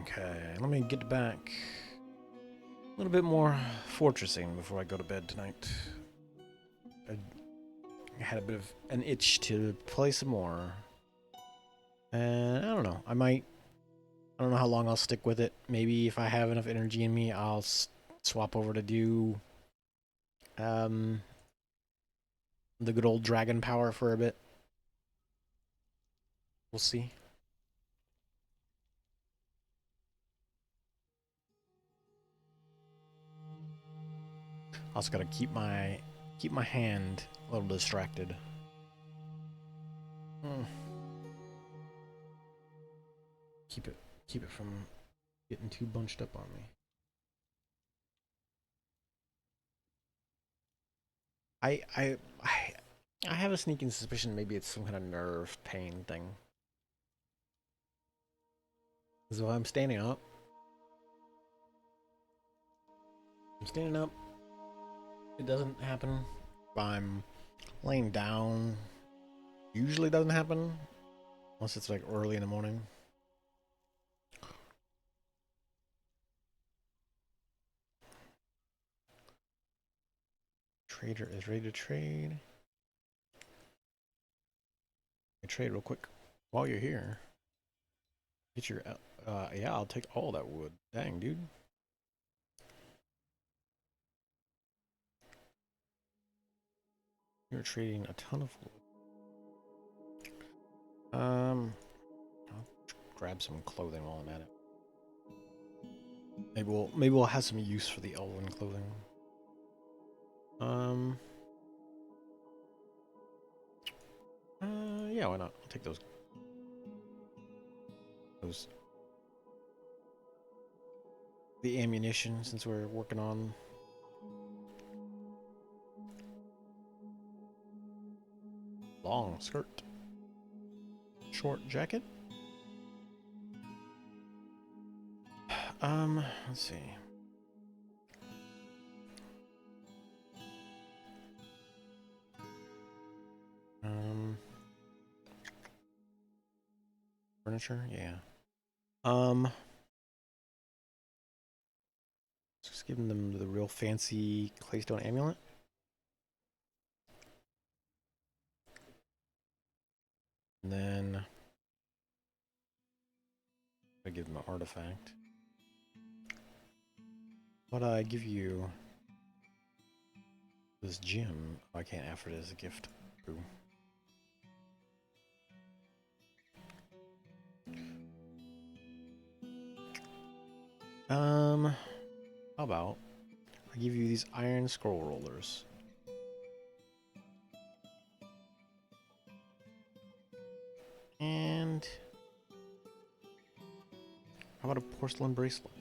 Okay, let me get back a little bit more fortressing before I go to bed tonight. I had a bit of an itch to play some more. And I don't know, I don't know how long I'll stick with it. Maybe if I have enough energy in me, I'll swap over to do um, the good old dragon power for a bit. We'll see. Also gotta keep my hand a little distracted. Hmm. Keep it from getting too bunched up on me. I I I I have a sneaking suspicion maybe it's some kind of nerve pain thing. So I'm standing up. It doesn't happen. If I'm laying down, usually doesn't happen unless it's like early in the morning. Trader is ready to trade. Trade real quick while you're here. Get your yeah, I'll take all that wood. Dang, dude. You're trading a ton of wood. I'll grab some clothing while I'm at it. Maybe we'll have some use for the elven clothing. Um Yeah, why not? I'll take those. Those. The ammunition, since we're working on. Long skirt. Short jacket. Let's see. Furniture, yeah. Just giving them the real fancy claystone amulet. And then I give them an artifact. But I give you this gem. Oh, I can't offer it as a gift. Ooh. How about I give you these iron scroll rollers? And how about a porcelain bracelet?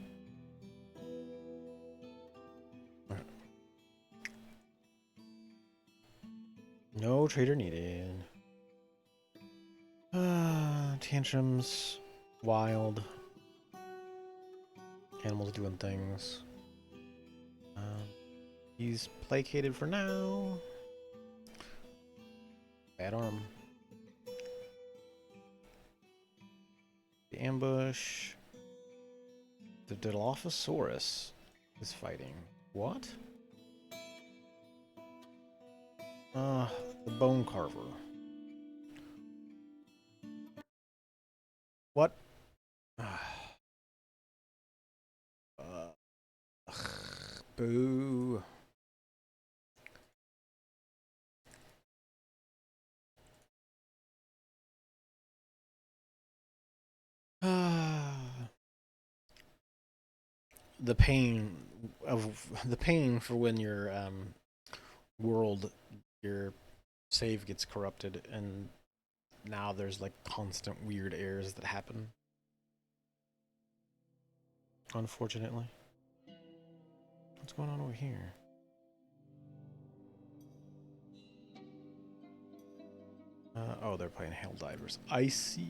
No trader needed. Tantrums, wild, animals doing things. He's placated for now. Bad arm. The ambush. The Dilophosaurus is fighting. What? The bone carver. What? Boo. The pain for when your your save gets corrupted, and now there's like constant weird errors that happen. Unfortunately. What's going on over here? Oh, they're playing Helldivers. I see.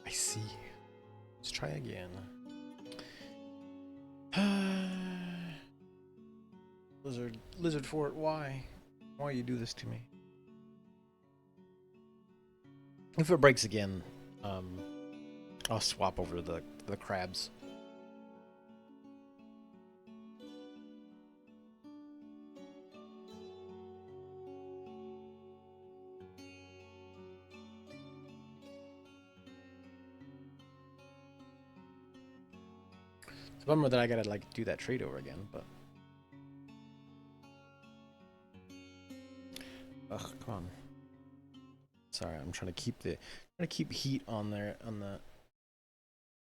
I see. Let's try again. Lizard Fort, why? Why you do this to me? If it breaks again, I'll swap over the crabs. It's a bummer that I gotta like do that trade over again, but ugh, come on. Sorry, I'm trying to keep heat on there on the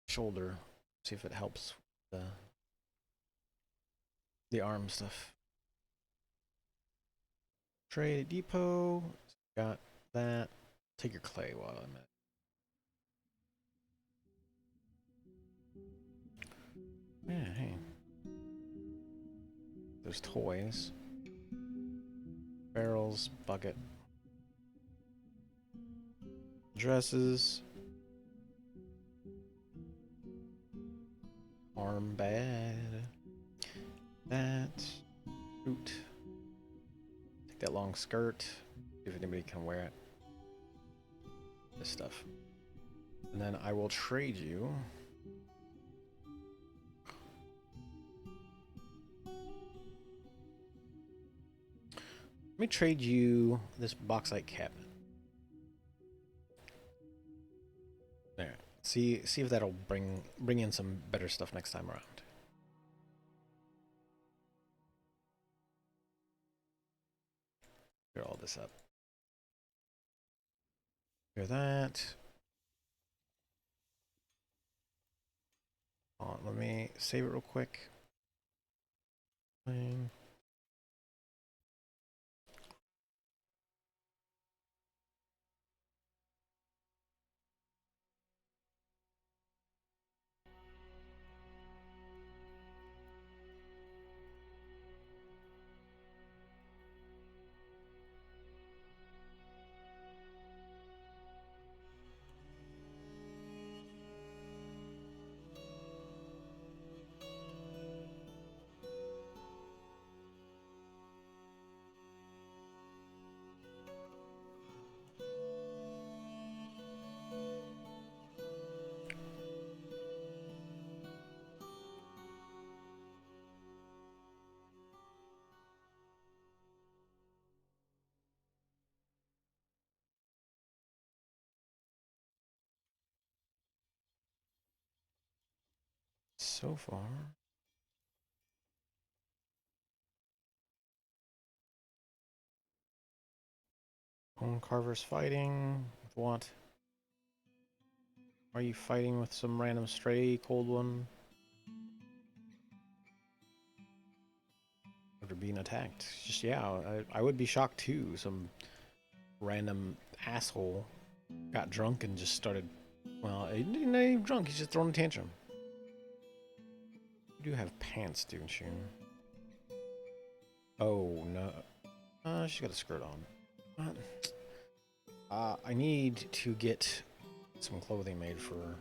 shoulder. See if it helps the arm stuff. Trade depot. Got that. Take your clay while I'm at. Yeah, hey. There's toys. Barrels, bucket. Dresses. Arm bad. That. Boot. Take that long skirt. See if anybody can wear it. This stuff. And then I will trade you. Let me trade you this bauxite cabinet. There. See if that'll bring in some better stuff next time around. Here, all this this up. Hear that. Let me save it real quick. Playing. So far. Bone carvers fighting. With what? Are you fighting with some random stray cold one? After being attacked. Just, yeah, I would be shocked too. Some random asshole got drunk and just started. Well, he didn't even drunk, he's just throwing a tantrum. You do have pants, don't you? Oh, no. She's got a skirt on. I need to get some clothing made for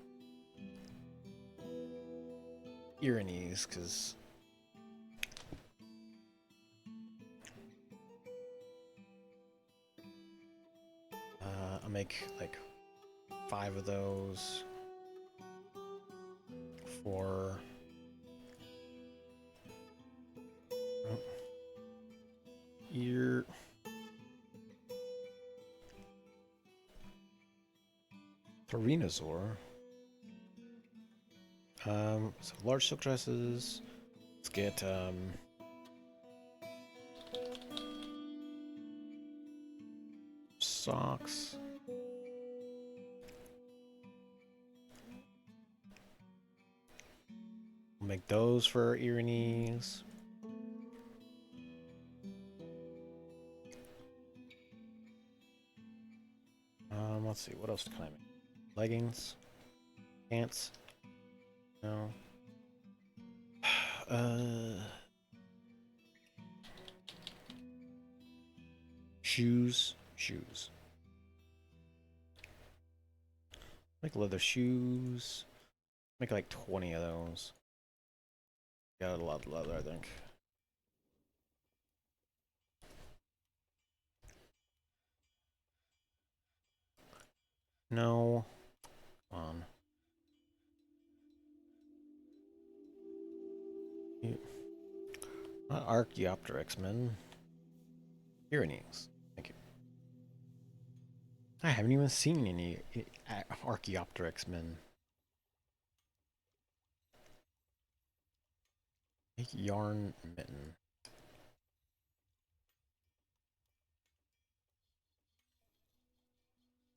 Irenes, because I'll make like 5 of those for ear. Tyranosaur. So large silk dresses. Let's get socks. We'll make those for Irenes. Let's see, what else can I make? Leggings, pants. No. Shoes. Make leather shoes. Make like 20 of those. Got a lot of leather, I think. No. Come on. Not Archaeopteryx men. Irenes. Thank you. I haven't even seen any Archaeopteryx men. Make yarn mitten.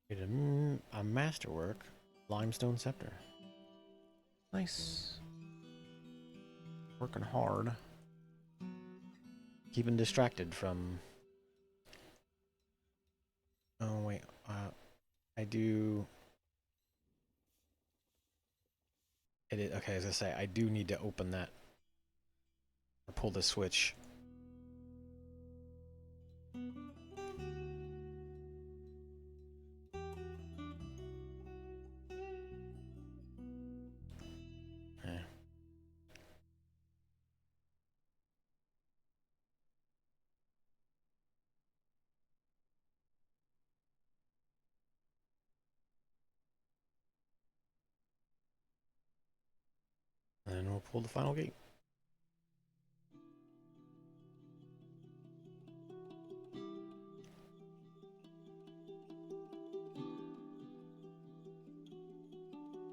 Get a masterwork limestone scepter. Nice. Working hard. Keeping distracted from. Oh wait, I do. Okay, as I say, I do need to open that or pull the switch. And we'll pull the final gate.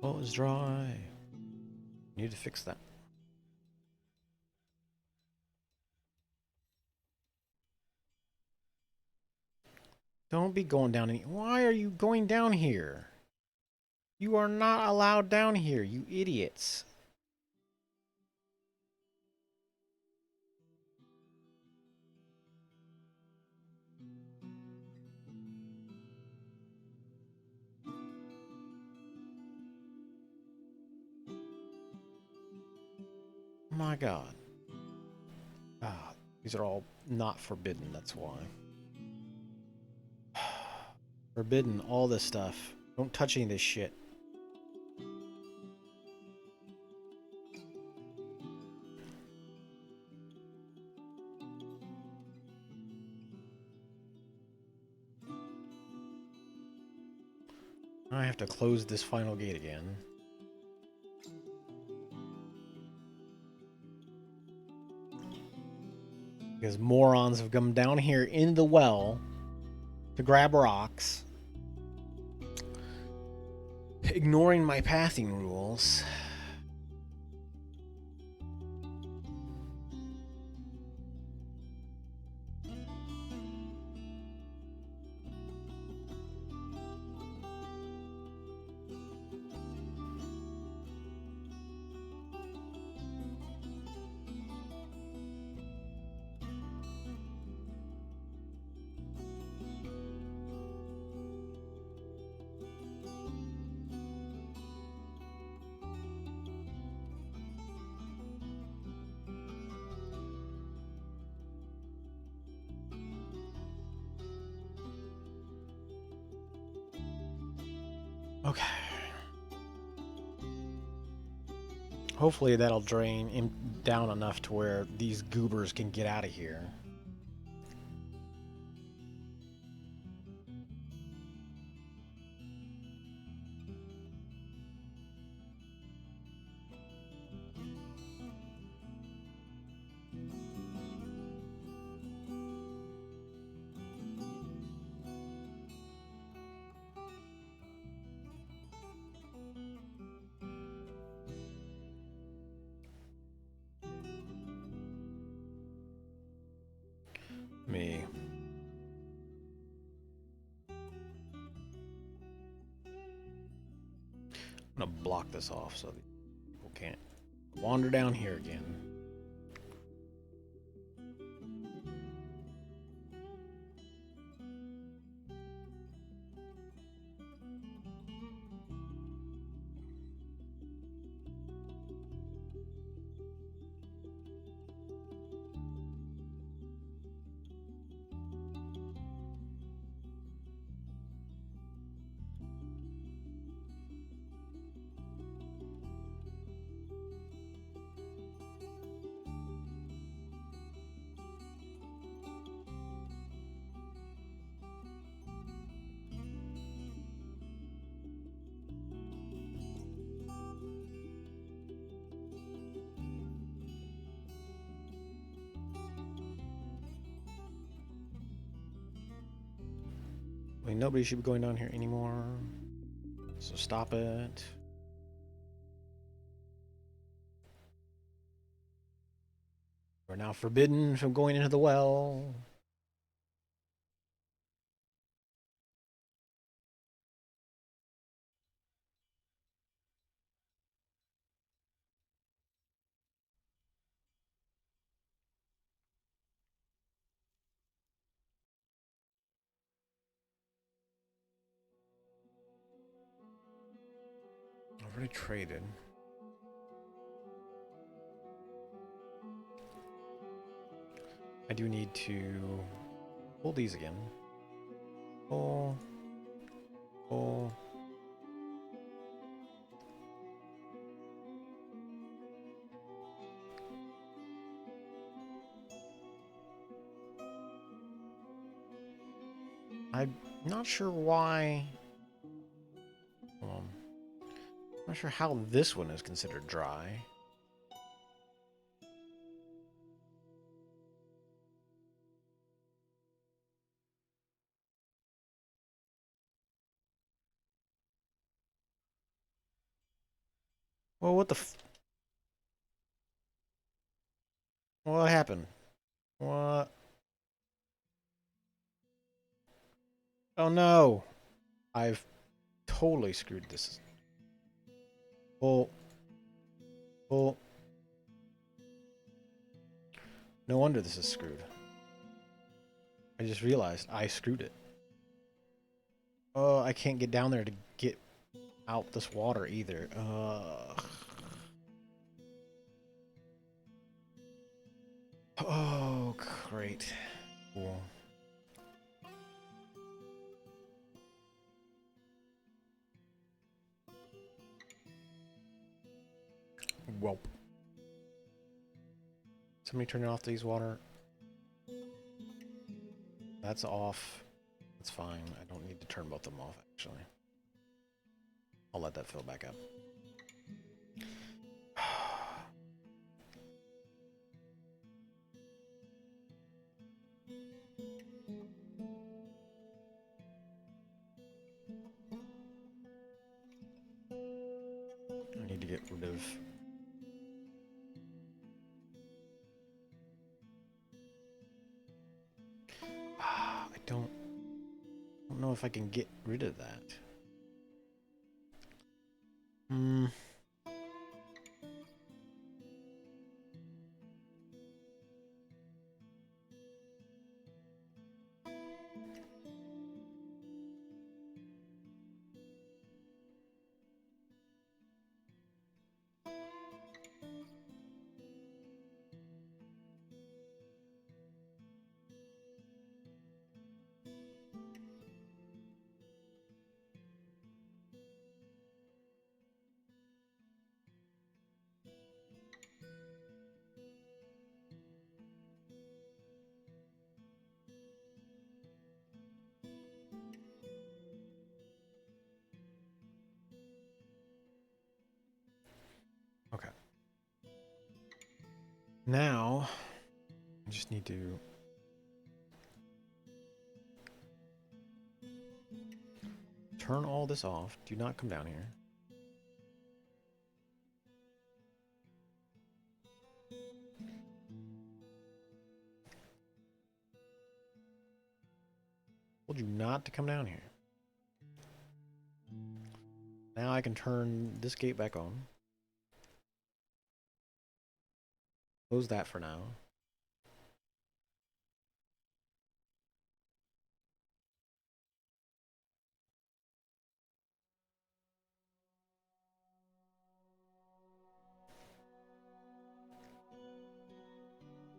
Well, it's dry. Need to fix that. Don't be going down any. Why are you going down here? You are not allowed down here, you idiots. My God. Ah, these are all not forbidden, that's why. Forbidden, all this stuff. Don't touch any of this shit. I have to close this final gate again. Because morons have come down here in the well to grab rocks, ignoring my pathing rules. Okay. Hopefully that'll drain him down enough to where these goobers can get out of here. Me. I'm gonna block this off so that people can't wander down here again. I mean, nobody should be going down here anymore. So stop it. We're now forbidden from going into the well. I've already traded. I do need to pull these again. Pull. Pull. I'm not sure why. I'm not sure how this one is considered dry. Well, what the what happened? What? Oh no! I've totally screwed this. Well, well, no wonder this is screwed. I just realized I screwed it. Oh, I can't get down there to get out this water either. Oh, great. Cool. Welp. Somebody turn off these water. That's off. That's fine. I don't need to turn both of them off, actually. I'll let that fill back up. I need to get rid of... I don't know if I can get rid of that. Hmm. Okay. Now, I just need to... turn all this off. Do not come down here. Told you not to come down here. Now I can turn this gate back on. Close that for now.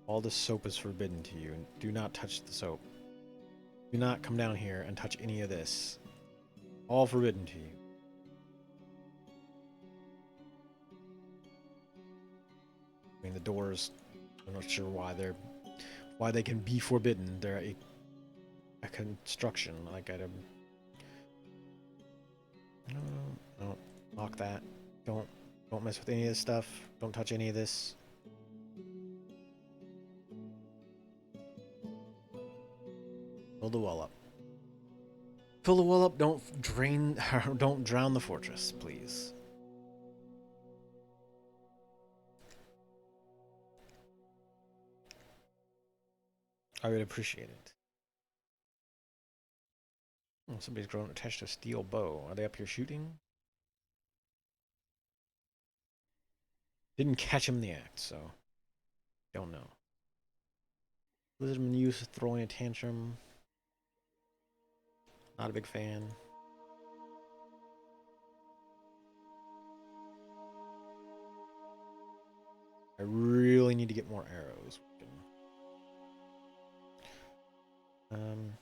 All this soap is forbidden to you, and do not touch the soap. Do not come down here and touch any of this. All forbidden to you. I mean, the doors, I'm not sure why they can be forbidden. They're a construction, like at a... No, lock that. Don't mess with any of this stuff. Don't touch any of this. Fill the well up. Fill the well up. Don't don't drown the fortress, please. I would appreciate it. Oh, somebody's grown attached to a steel bow. Are they up here shooting? Didn't catch him in the act, so don't know. Lizardman use throwing a tantrum. Not a big fan. I really need to get more arrows. Um,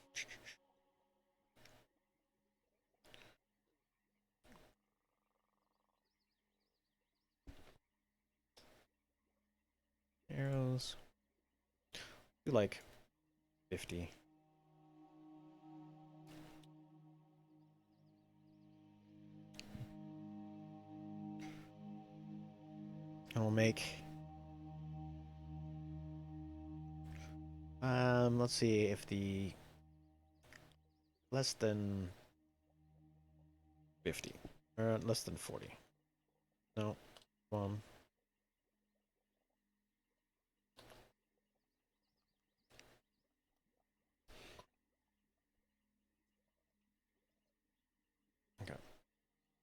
arrows. Do like 50. And we'll make... let's see if the... less than 50. Or less than 40. No. Come on.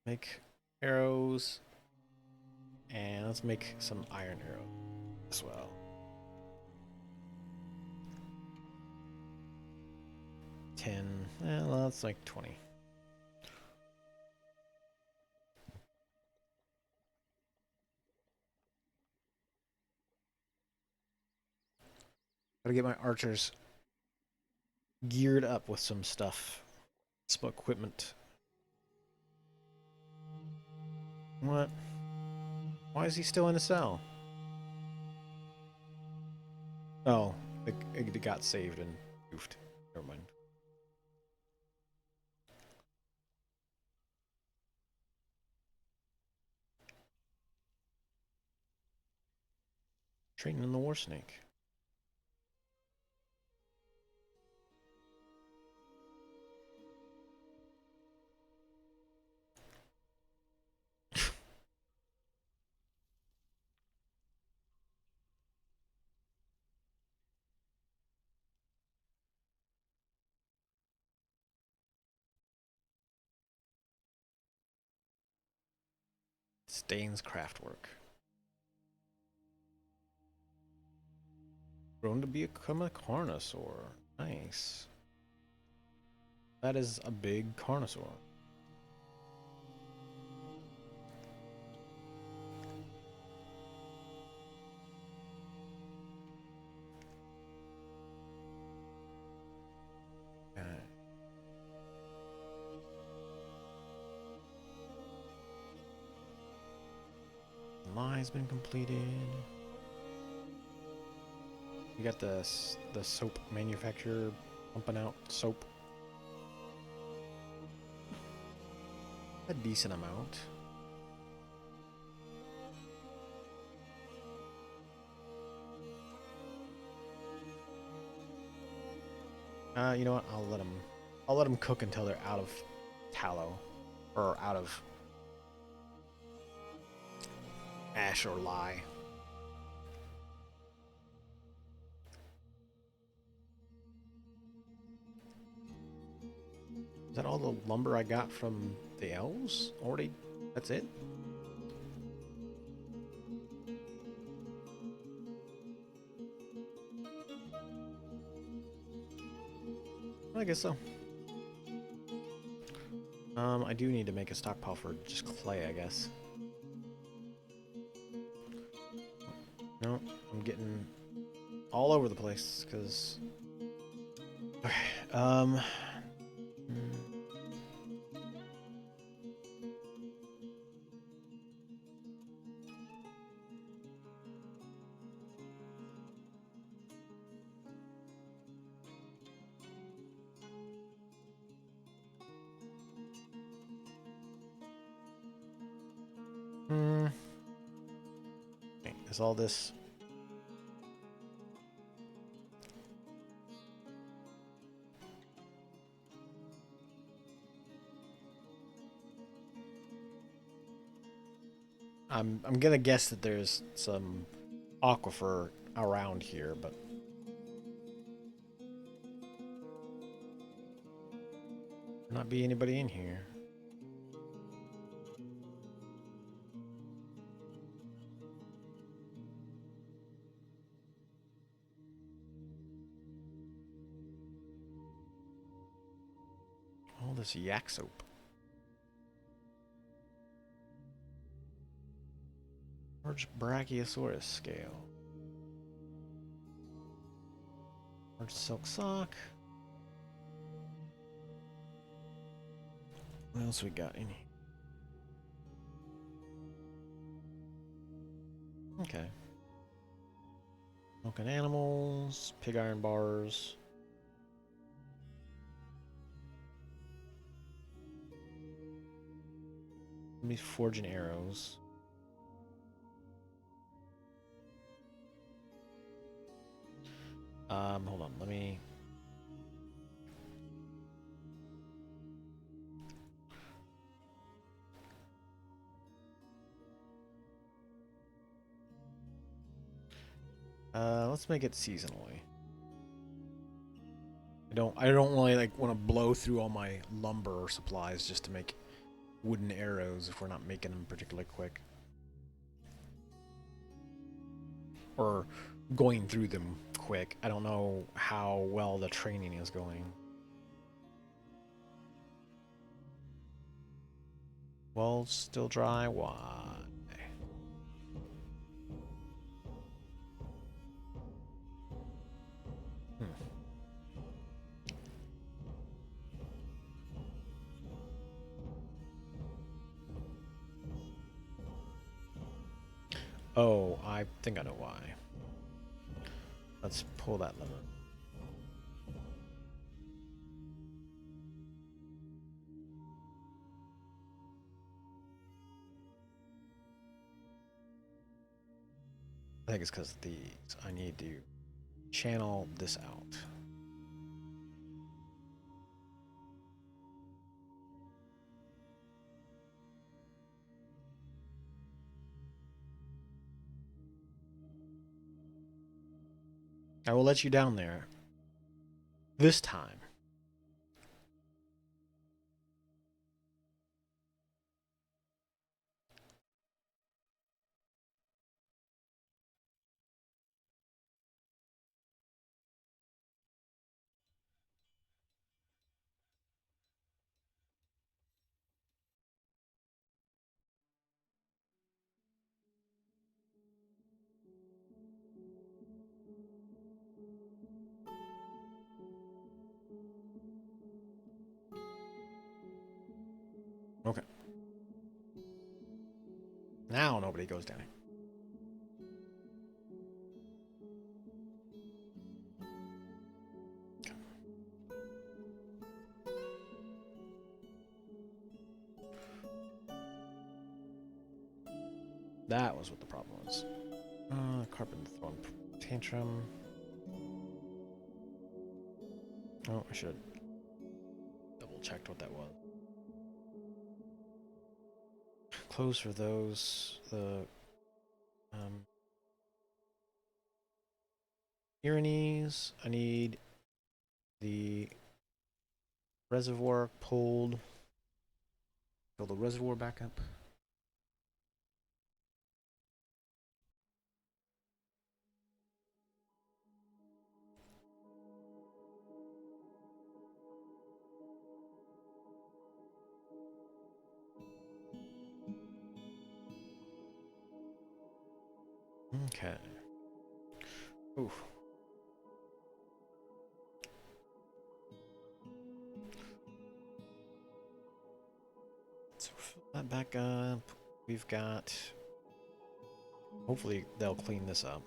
Make arrows. And let's make some iron arrows as well. Well, that's like 20. Gotta get my archers geared up with some stuff. Some equipment. What? Why is he still in a cell? Oh, it got saved and goofed. Never mind. Training in the war snake. Stains craftwork. Grown to become a carnosaur. Nice. That is a big carnosaur. Lie's been completed. You got the soap manufacturer pumping out soap. A decent amount. You know what? I'll let them cook until they're out of tallow or out of ash or lye. Is that all the lumber I got from the elves? Already? That's it? I guess so. I do need to make a stockpile for just clay, I guess. No, I'm getting all over the place, because... Okay, okay, is all this... I'm gonna guess that there's some aquifer around here, but not be anybody in here. All this yak soap. Large Brachiosaurus scale. Large silk sock. What else we got in here? Okay. Smoking animals, pig iron bars. Let me forging arrows. Hold on, let me... let's make it seasonally. I don't really like want to blow through all my lumber supplies just to make wooden arrows if we're not making them particularly quick. Or going through them quick. I don't know how well the training is going. Well, still dry. Why? Oh, I think I know why. Let's pull that lever. I think it's because of these. I need to channel this out. I will let you down there. This time. Okay. Now nobody goes down. Okay. That was what the problem was. Carpet throwing tantrum. Oh, I should have double checked what that was. Clothes for those. The Pyrenees. I need the reservoir pulled. Fill the reservoir back up. Okay. Oof. So fill that back up. We've got. Hopefully they'll clean this up.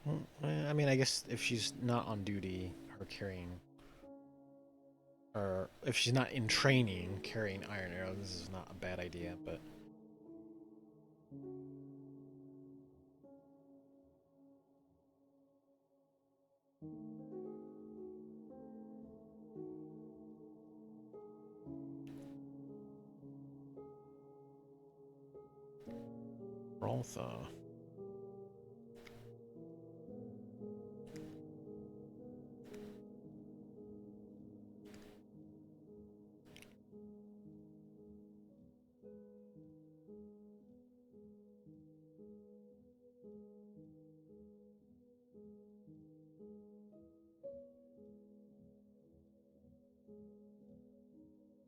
Hmm. I mean, I guess if she's not on duty, her carrying, or if she's not in training carrying iron arrows, this is not a bad idea, but. Roltha.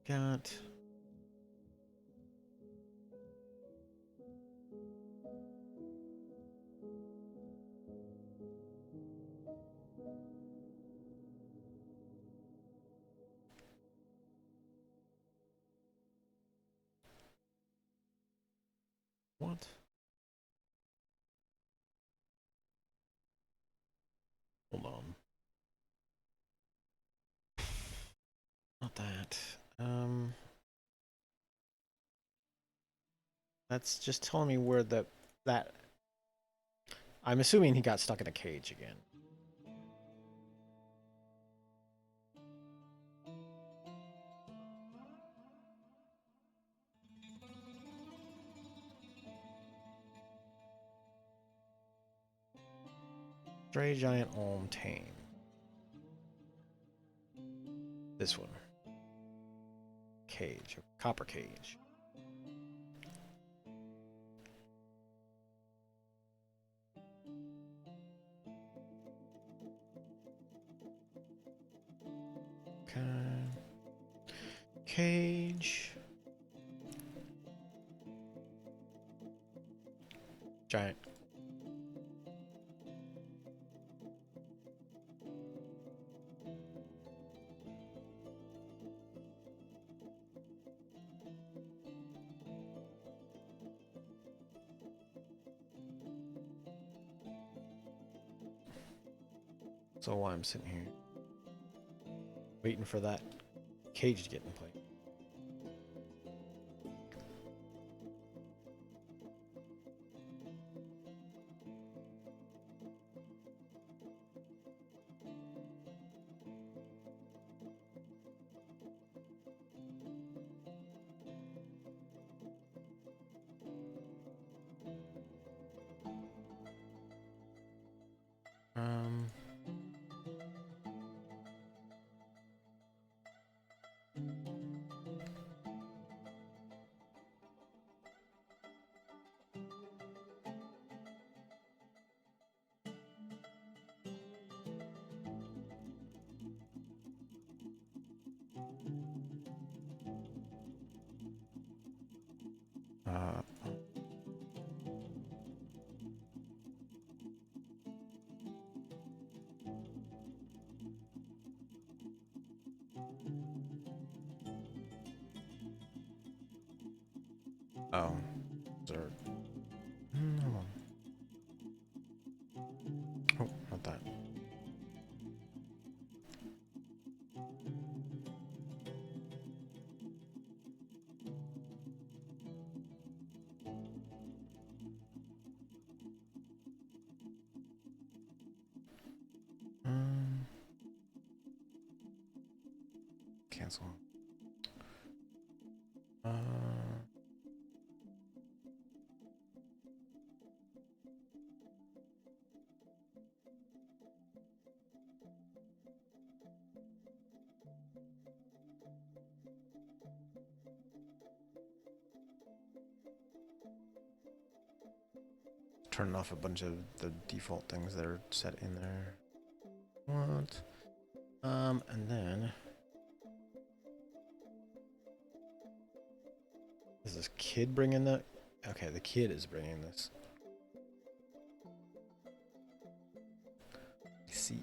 Got. What? Hold on. Not that. That's just telling me where that. I'm assuming he got stuck in a cage again. Stray giant olm tame. This one. Cage. Copper cage. Okay. Cage. Giant. So while I'm sitting here waiting for that cage to get in place. Um, uh, oh, there. Hold on. Oh, not that. Cancel. Uh, turning off a bunch of the default things that are set in there. What? And then is this kid bringing the? Okay, the kid is bringing this. I see.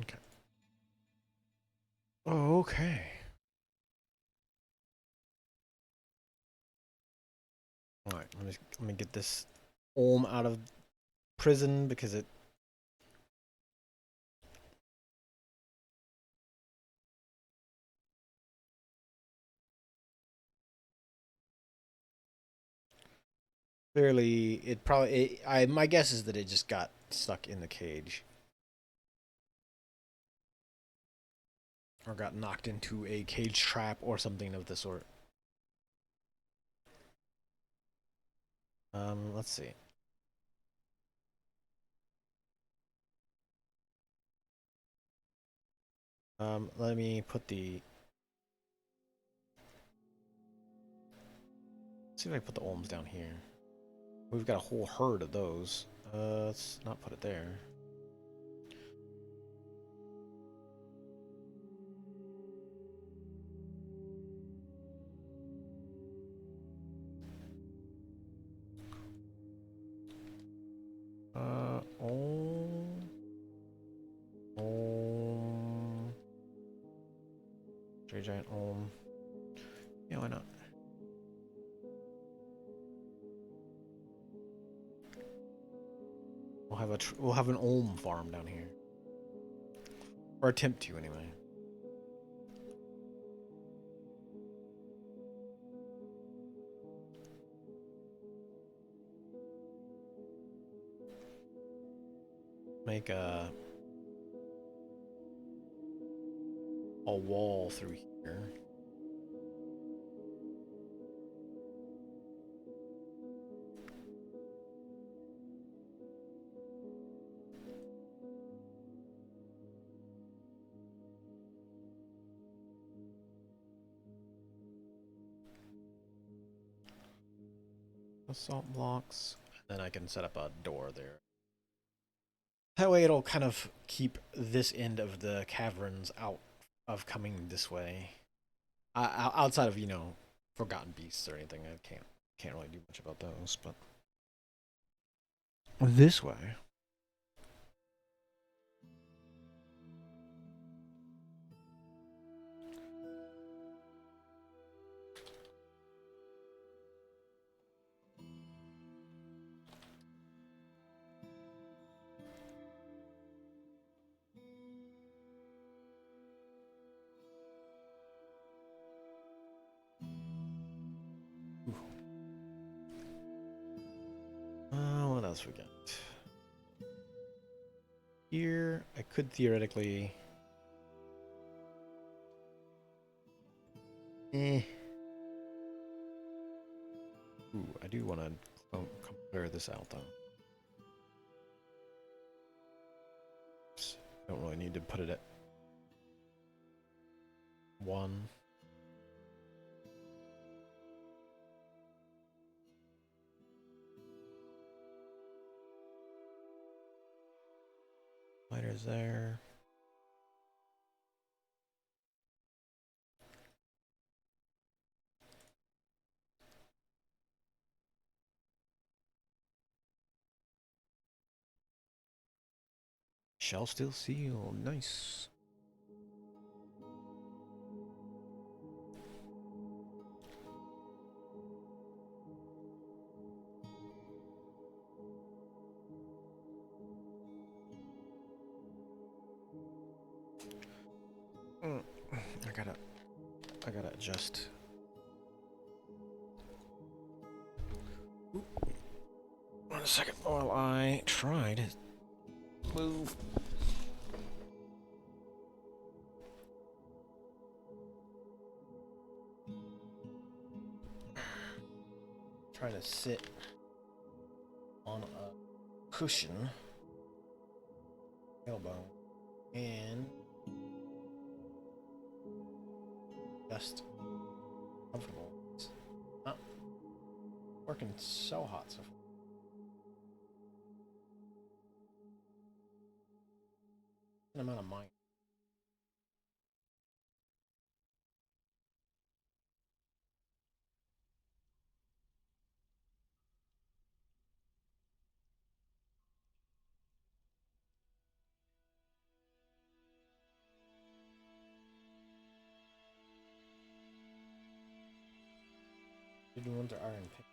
Okay. Okay. All right. Let me get this Olm out of prison because it. Clearly, my guess is that it just got stuck in the cage. Or got knocked into a cage trap or something of the sort. Let's see. Let me put the... Let's see if I put the olms down here. We've got a whole herd of those. Let's not put it there. Ohm. Ohm. Trade giant ohm. Yeah, why not? We'll have an ohm farm down here, or attempt to anyway. Make a wall through here. Assault blocks. Then I can set up a door there. That way it'll kind of keep this end of the caverns out of coming this way. Outside of, forgotten beasts or anything, I can't really do much about those, but this way. What else we got? Here, I could theoretically... Ooh, I do want to clear this out, though. Don't really need to put it at 1. Lighters there. Shell still sealed. Nice. I gotta adjust. Oop. 1 second while I try to move. Try to sit on a cushion, elbow, and just comfortable. It's not working so hot so far. An amount of mine. Did you want their iron pick?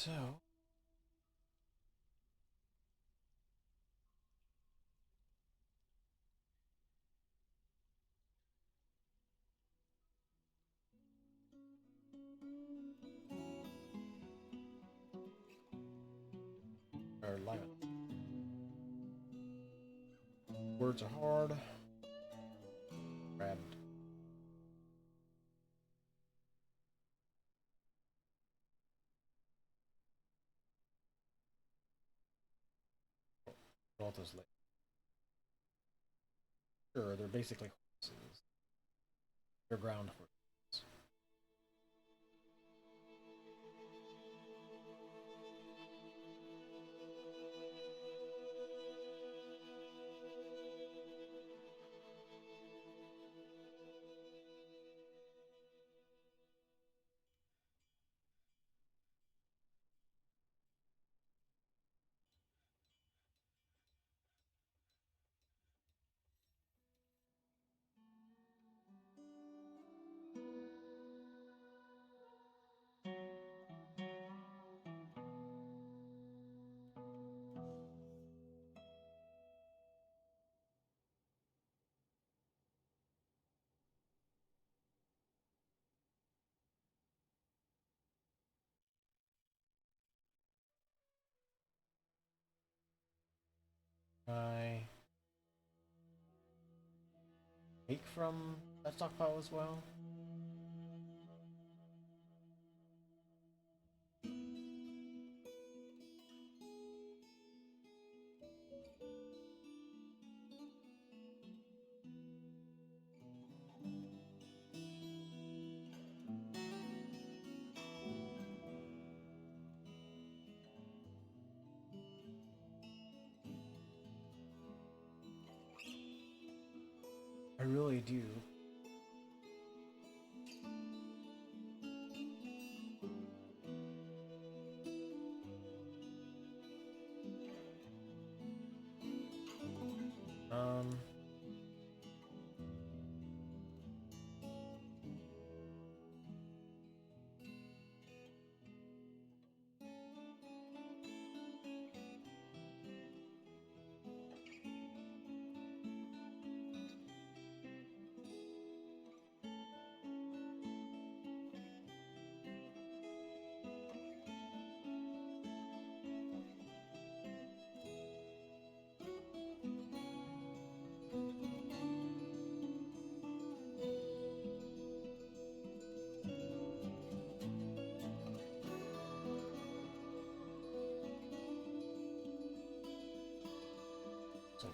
So. Or alignment. Words are hard. Grabbed. All those layers. Sure, they're basically horses. They're ground horses. I take from that stockpile as well. I really do. Um, so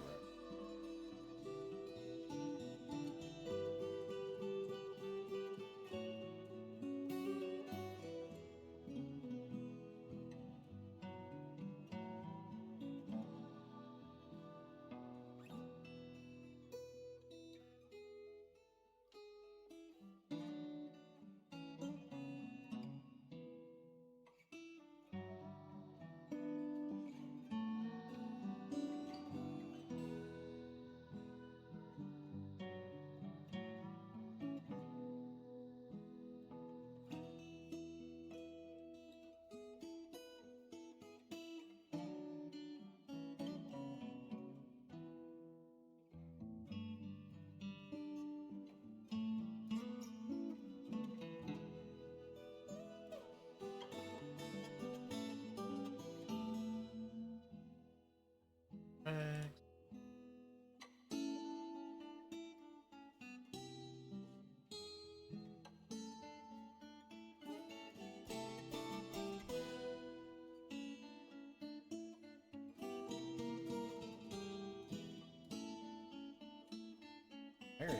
there you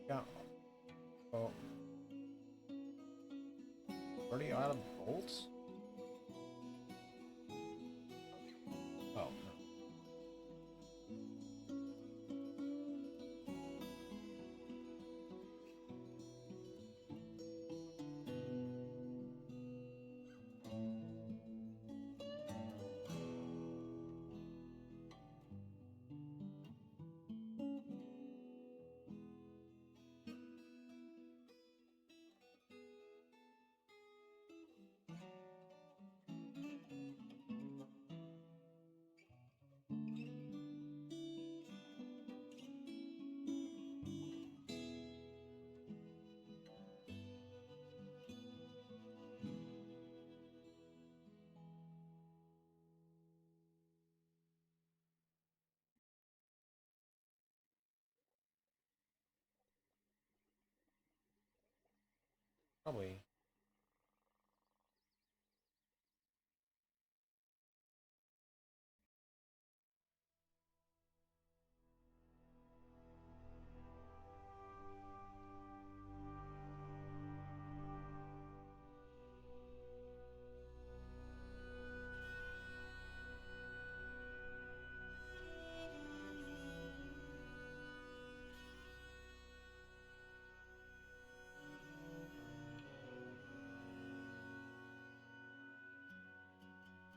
go. Oh, already out of bolts? Oh, no. Probably.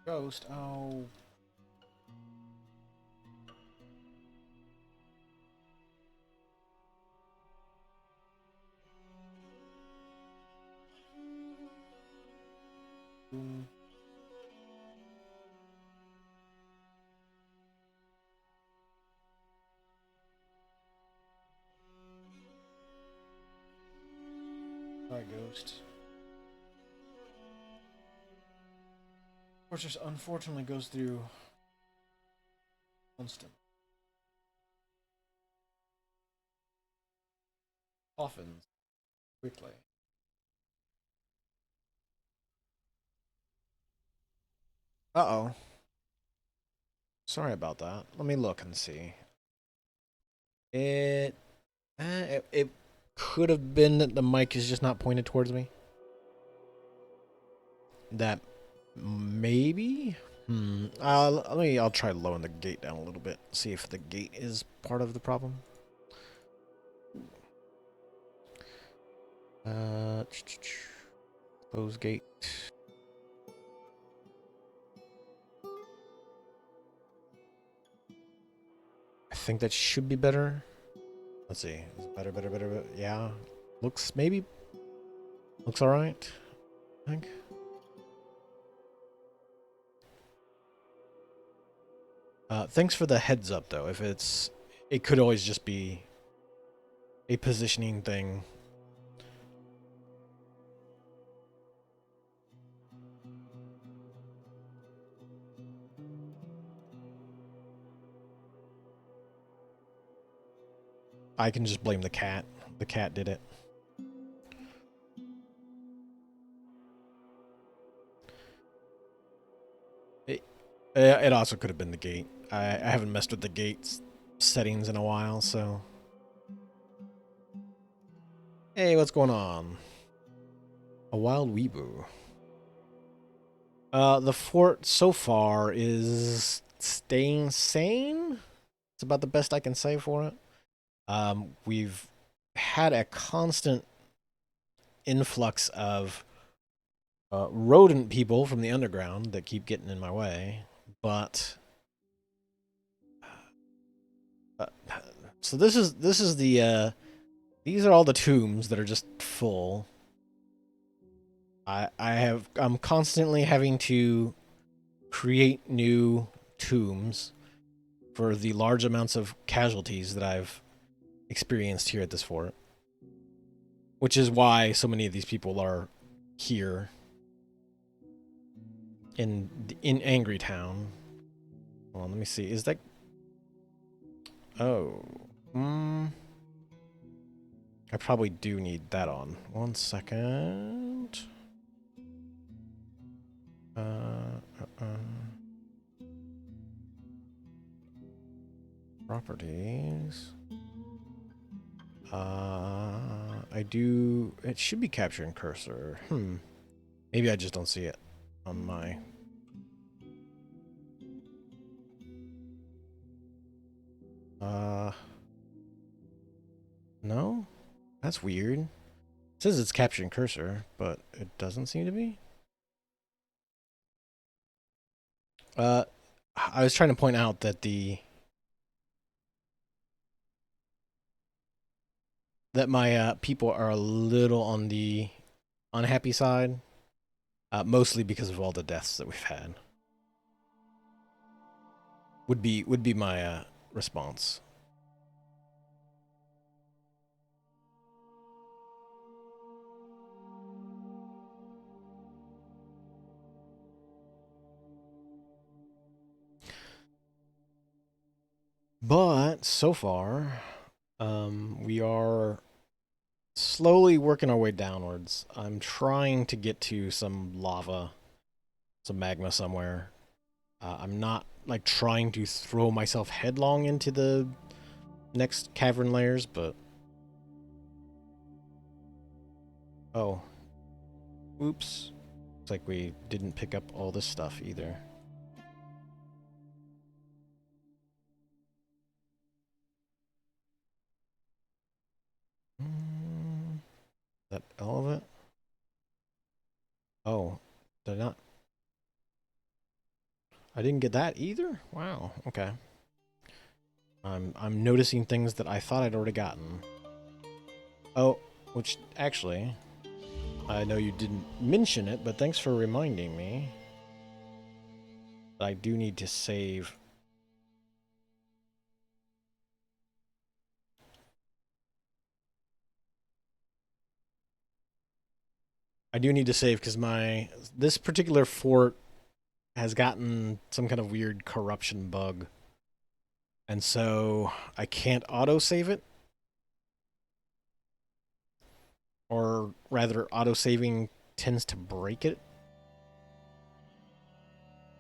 Ghost. Oh. Mm. Alright, Ghost. Fortress unfortunately goes through constant. Often. Quickly. Uh-oh. Sorry about that. Let me look and see. It could have been that the mic is just not pointed towards me. That maybe? I'll try lowering the gate down a little bit. See if the gate is part of the problem. Close gate. I think that should be better. Let's see. Is it better? Yeah. Looks alright. I think. Thanks for the heads up though. It could always just be a positioning thing. I can just blame the cat. The cat did it. It also could have been the gate. I haven't messed with the gate's settings in a while, so. Hey, what's going on? A wild weeaboo. The fort so far is staying sane. It's about the best I can say for it. We've had a constant influx of rodent people from the underground that keep getting in my way, but so this is the these are all the tombs that are just full. I'm constantly having to create new tombs for the large amounts of casualties that I've experienced here at this fort, which is why so many of these people are here in Angry Town. Hold on, let me see. Is that? Oh, I probably do need that on. 1 second. Properties. I do. It should be capturing cursor. Maybe I just don't see it on my. No, that's weird. It says it's capturing cursor, but it doesn't seem to be. I was trying to point out that my people are a little on the unhappy side, mostly because of all the deaths that we've had. Would be my response. But so far, we are slowly working our way downwards. I'm trying to get to some lava, some magma somewhere. I'm not like trying to throw myself headlong into the next cavern layers, but oh, oops. Looks like we didn't pick up all this stuff either. Is that all of it? Oh, did I not? I didn't get that either? Wow, okay. I'm noticing things that I thought I'd already gotten. Oh, which actually, I know you didn't mention it, but thanks for reminding me that I do need to save. I do need to save because this particular fort has gotten some kind of weird corruption bug. And so I can't auto-save it. Or rather, auto-saving tends to break it.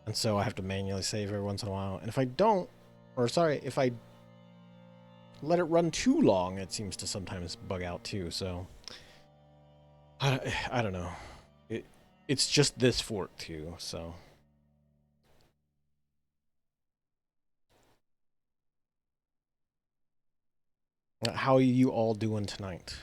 And so I have to manually save every once in a while. And if I don't, or sorry, if I let it run too long, it seems to sometimes bug out too. So I don't know. It's just this fort too, so. How are you all doing tonight?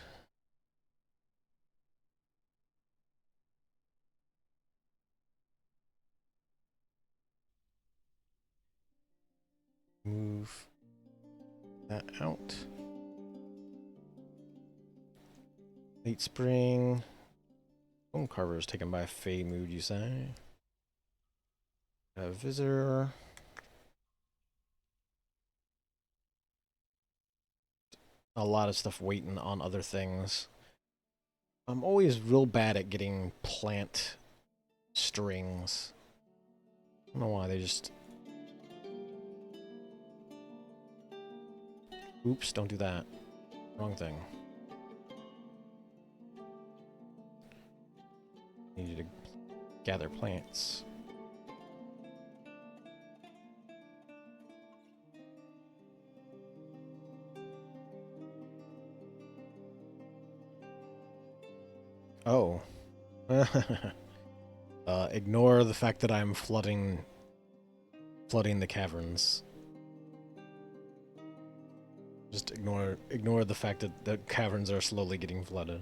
Move that out. Late spring. Bone carver is taken by a Fey mood, you say? A visitor. A lot of stuff waiting on other things. I'm always real bad at getting plant strings. I don't know why, they just... Oops, don't do that. Wrong thing. Need you to gather plants. Oh. Ignore the fact that I'm flooding the caverns. Just ignore the fact that the caverns are slowly getting flooded.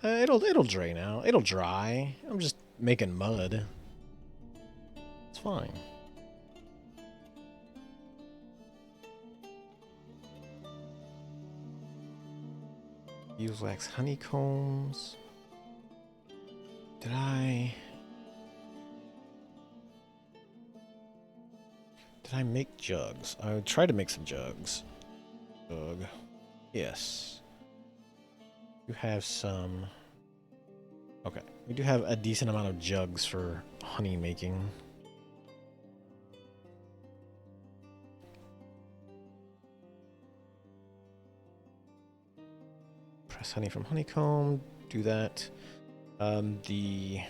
It'll drain out. It'll dry. I'm just making mud. It's fine. Use wax honeycombs. Did I make jugs? I tried to make some jugs. Jug. Yes. You have some. Okay. We do have a decent amount of jugs for honey making. Press honey from honeycomb. Do that. The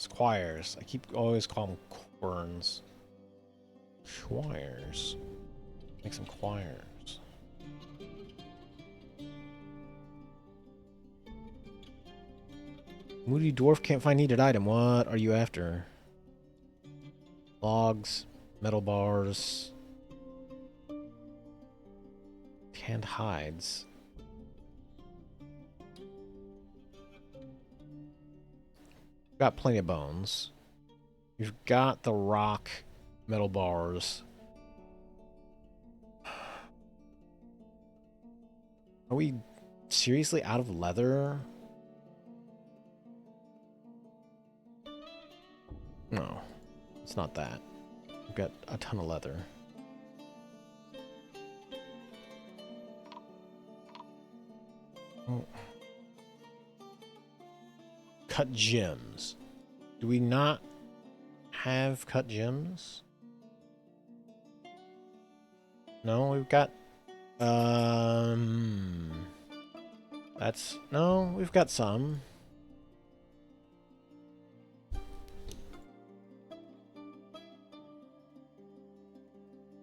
quires. I always call them querns. Quires. Make some quires. Moody dwarf can't find needed item. What are you after? Logs, metal bars, canned hides. Got plenty of bones. You've got the rock, metal bars. Are we seriously out of leather? No, it's not that. We've got a ton of leather. Oh. Cut gems. Do we not have cut gems? No, we've got Um, that's no, we've got some.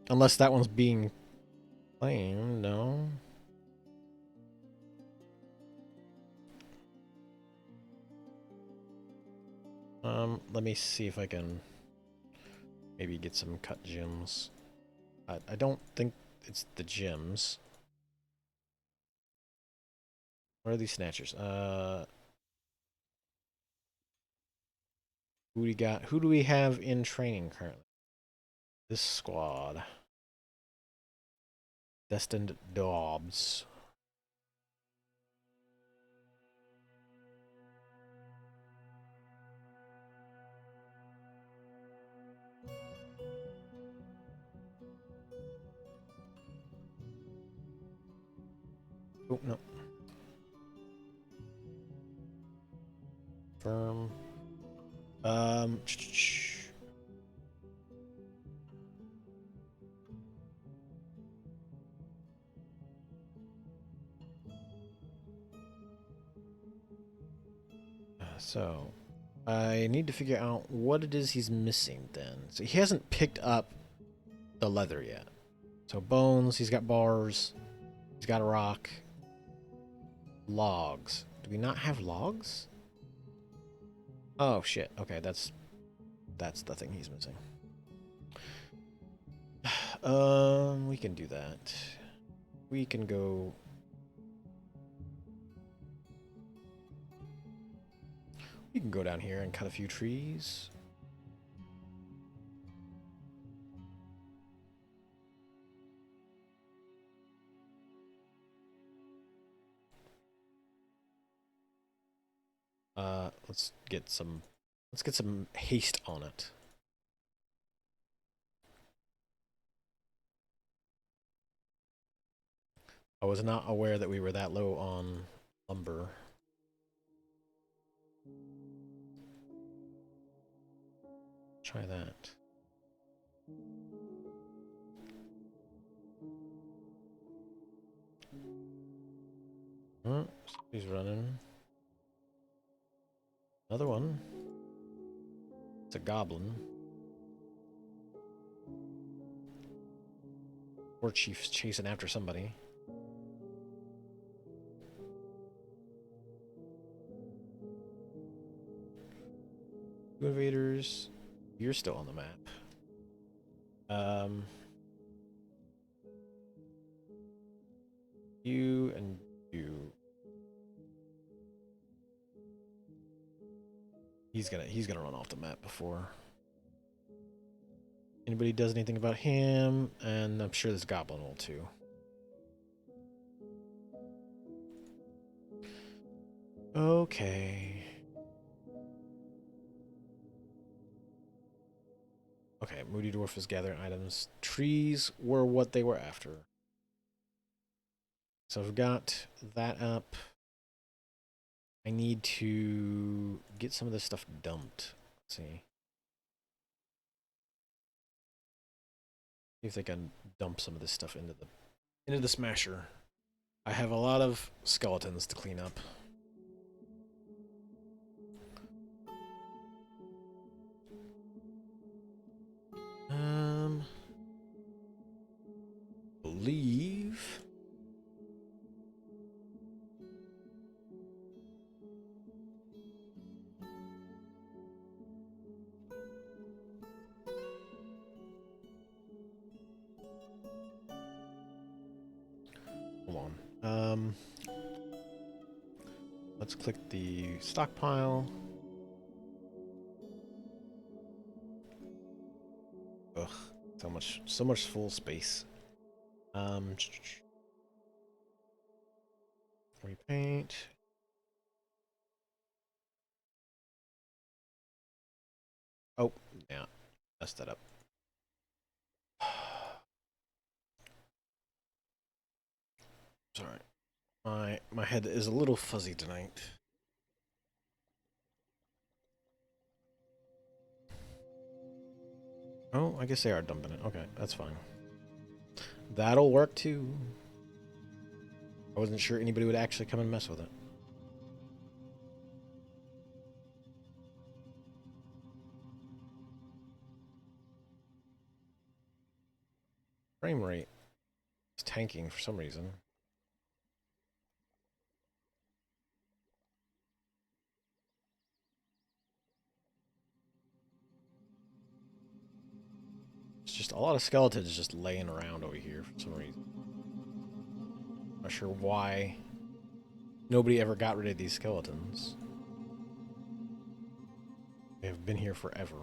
Unless that one's being claimed, no. Let me see if I can maybe get some cut gems. I don't think it's the gems. What are these snatchers? Who we got? Who do we have in training currently? This squad. Destined Dobbs. Oh, no. Firm. Um. So, I need to figure out what it is he's missing then. So he hasn't picked up the leather yet. So bones, he's got bars, he's got a rock. Logs. Do we not have logs? Oh shit. Okay, that's the thing he's missing. We can do that. We can go. We can go down here and cut a few trees. Let's get some. Let's get some haste on it. I was not aware that we were that low on lumber. Try that. He's running. Another one. It's a goblin. War chief's chasing after somebody. Two invaders. You're still on the map. You and you. He's gonna run off the map before anybody does anything about him, and I'm sure this goblin will too. Okay. Okay, Moody Dwarf is gathering items. Trees were what they were after. So I've got that up. I need to get some of this stuff dumped. Let's see. See if they can dump some of this stuff into the smasher. I have a lot of skeletons to clean up. Believe. Hold on. Let's click the stockpile. Ugh, so much full space. Repaint. Oh, yeah, messed that up. Sorry, my head is a little fuzzy tonight. Oh, I guess they are dumping it. Okay, that's fine. That'll work too. I wasn't sure anybody would actually come and mess with it. Frame rate is tanking for some reason. It's just a lot of skeletons just laying around over here for some reason. Not sure why nobody ever got rid of these skeletons. They have been here forever.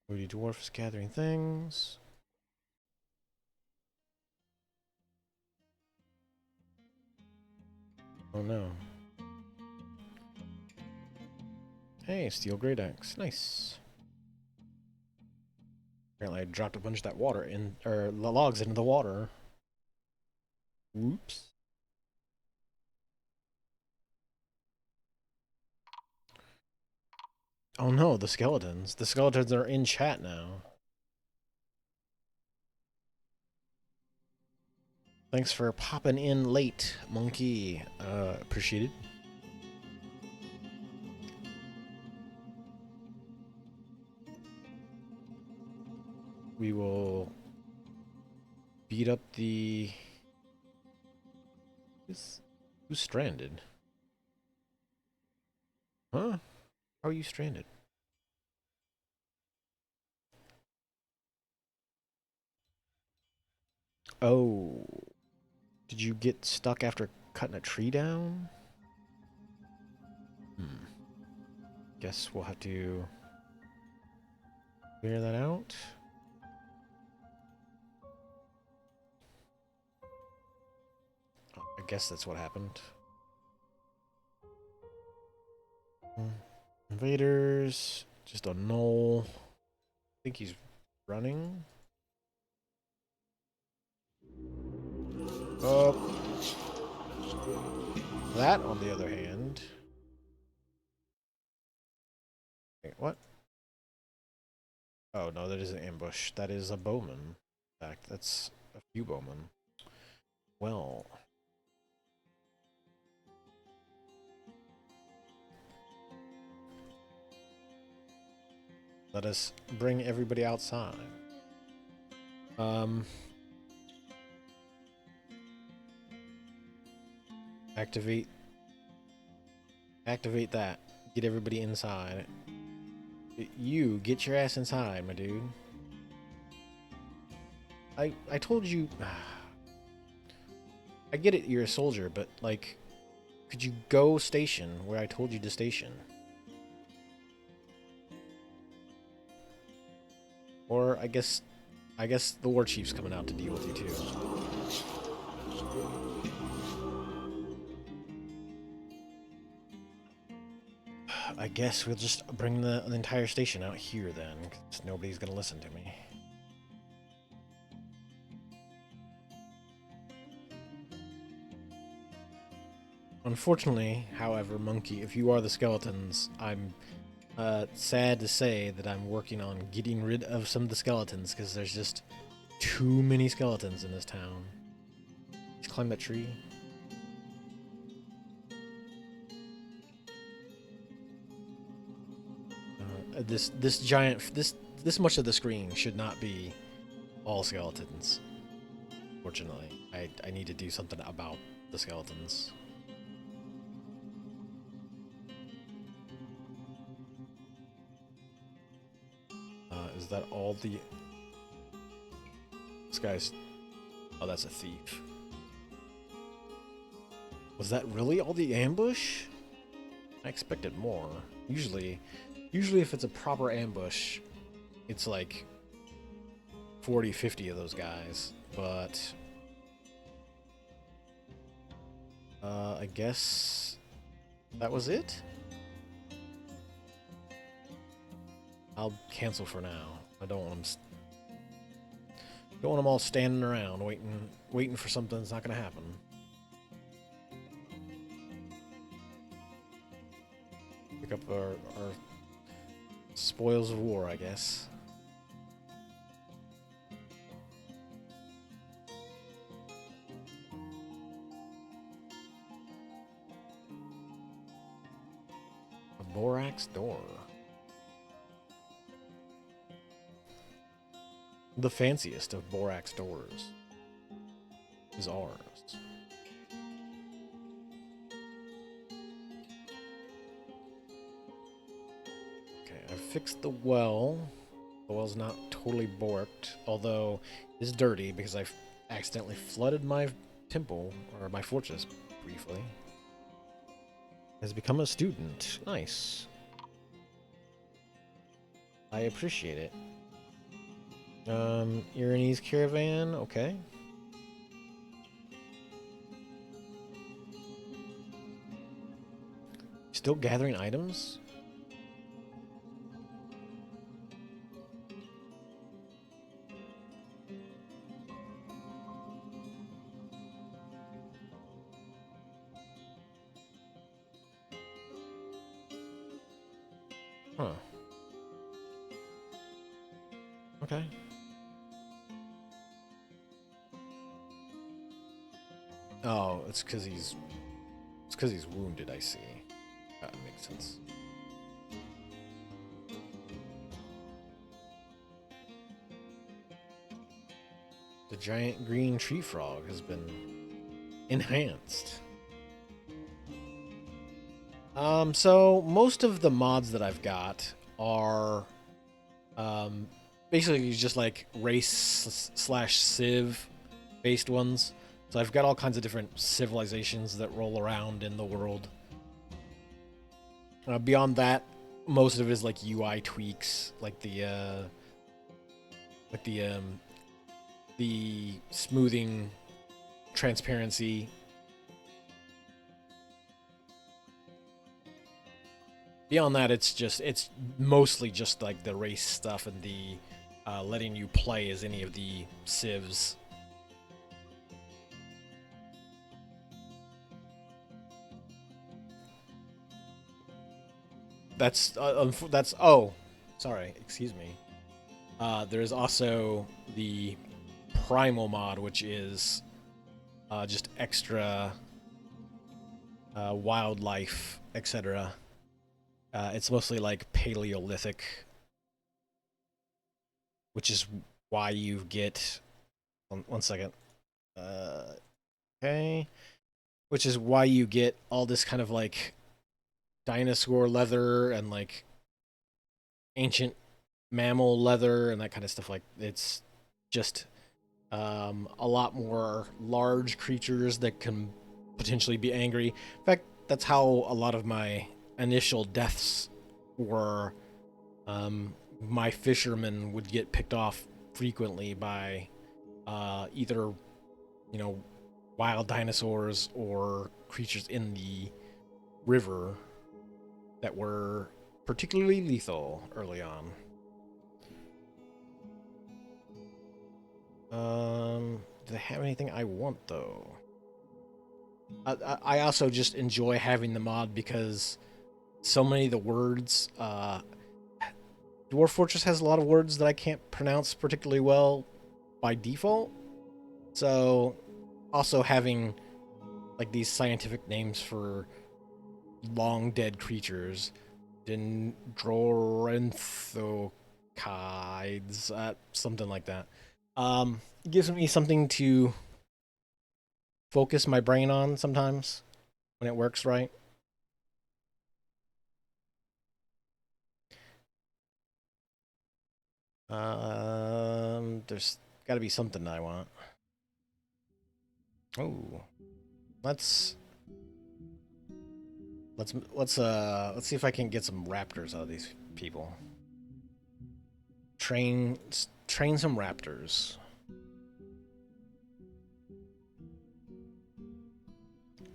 Moody Dwarf is gathering things. Oh no. Hey, steel great axe. Nice. Apparently I dropped a bunch of that water in, or the logs into the water. Whoops. Oh no, the skeletons. The skeletons are in chat now. Thanks for popping in late, monkey. Appreciate it. We will beat up the... Who's stranded? Huh? How are you stranded? Oh. Did you get stuck after cutting a tree down? Guess we'll have to figure that out. Oh, I guess that's what happened. Invaders. Just a knoll. I think he's running. Oh. That, on the other hand... Wait, what? Oh, no, that is an ambush. That is a bowman. In fact, that's a few bowmen. Well... Let us bring everybody outside. Activate that. Get everybody inside. You, get your ass inside, my dude. I told you... I get it, you're a soldier, but, like... Could you go station where I told you to station? Or, I guess the war chief's coming out to deal with you, too. I guess we'll just bring the entire station out here, then, because nobody's gonna listen to me. Unfortunately, however, Monkey, if you are the skeletons, I'm sad to say that I'm working on getting rid of some of the skeletons, because there's just too many skeletons in this town. Let's climb that tree. This much of the screen should not be all skeletons. Fortunately, I need to do something about the skeletons. Is that all the... This guy's... Oh, that's a thief. Was that really all the ambush? I expected more. Usually if it's a proper ambush, it's like 40, 50 of those guys, but I guess that was it? I'll cancel for now. I don't want them all standing around waiting for something that's not gonna happen. Pick up our Spoils of war, I guess. A borax door. The fanciest of borax doors is ours. Okay, I've fixed the well. The well's not totally borked, although it's dirty because I've accidentally flooded my temple, or my fortress, briefly. Has become a student. Nice. I appreciate it. Iranese caravan, okay. Still gathering items? Huh. Okay. Oh, it's because he's wounded, I see. That makes sense. The giant green tree frog has been enhanced. So most of the mods that I've got are basically just like race slash civ based ones. So I've got all kinds of different civilizations that roll around in the world. Beyond that, most of it is like UI tweaks, like the smoothing, transparency. Beyond that, it's mostly just like the race stuff and the letting you play as any of the civs. That's oh, sorry, excuse me. There's also the primal mod, which is just extra wildlife, etc. It's mostly like Paleolithic, which is why you get. One second. Okay. Which is why you get all this kind of like dinosaur leather and like ancient mammal leather and that kind of stuff. Like it's just a lot more large creatures that can potentially be angry. In fact, that's how a lot of my initial deaths were. My fishermen would get picked off frequently by either, wild dinosaurs or creatures in the river that were particularly lethal early on. Do they have anything I want, though? I also just enjoy having the mod because so many of the words... Dwarf Fortress has a lot of words that I can't pronounce particularly well by default. So, also having like these scientific names for long dead creatures, Dendroranthochides, something like that. It gives me something to focus my brain on sometimes when it works right. There's got to be something that I want. Oh, let's let's see if I can get some raptors out of these people. Train some raptors.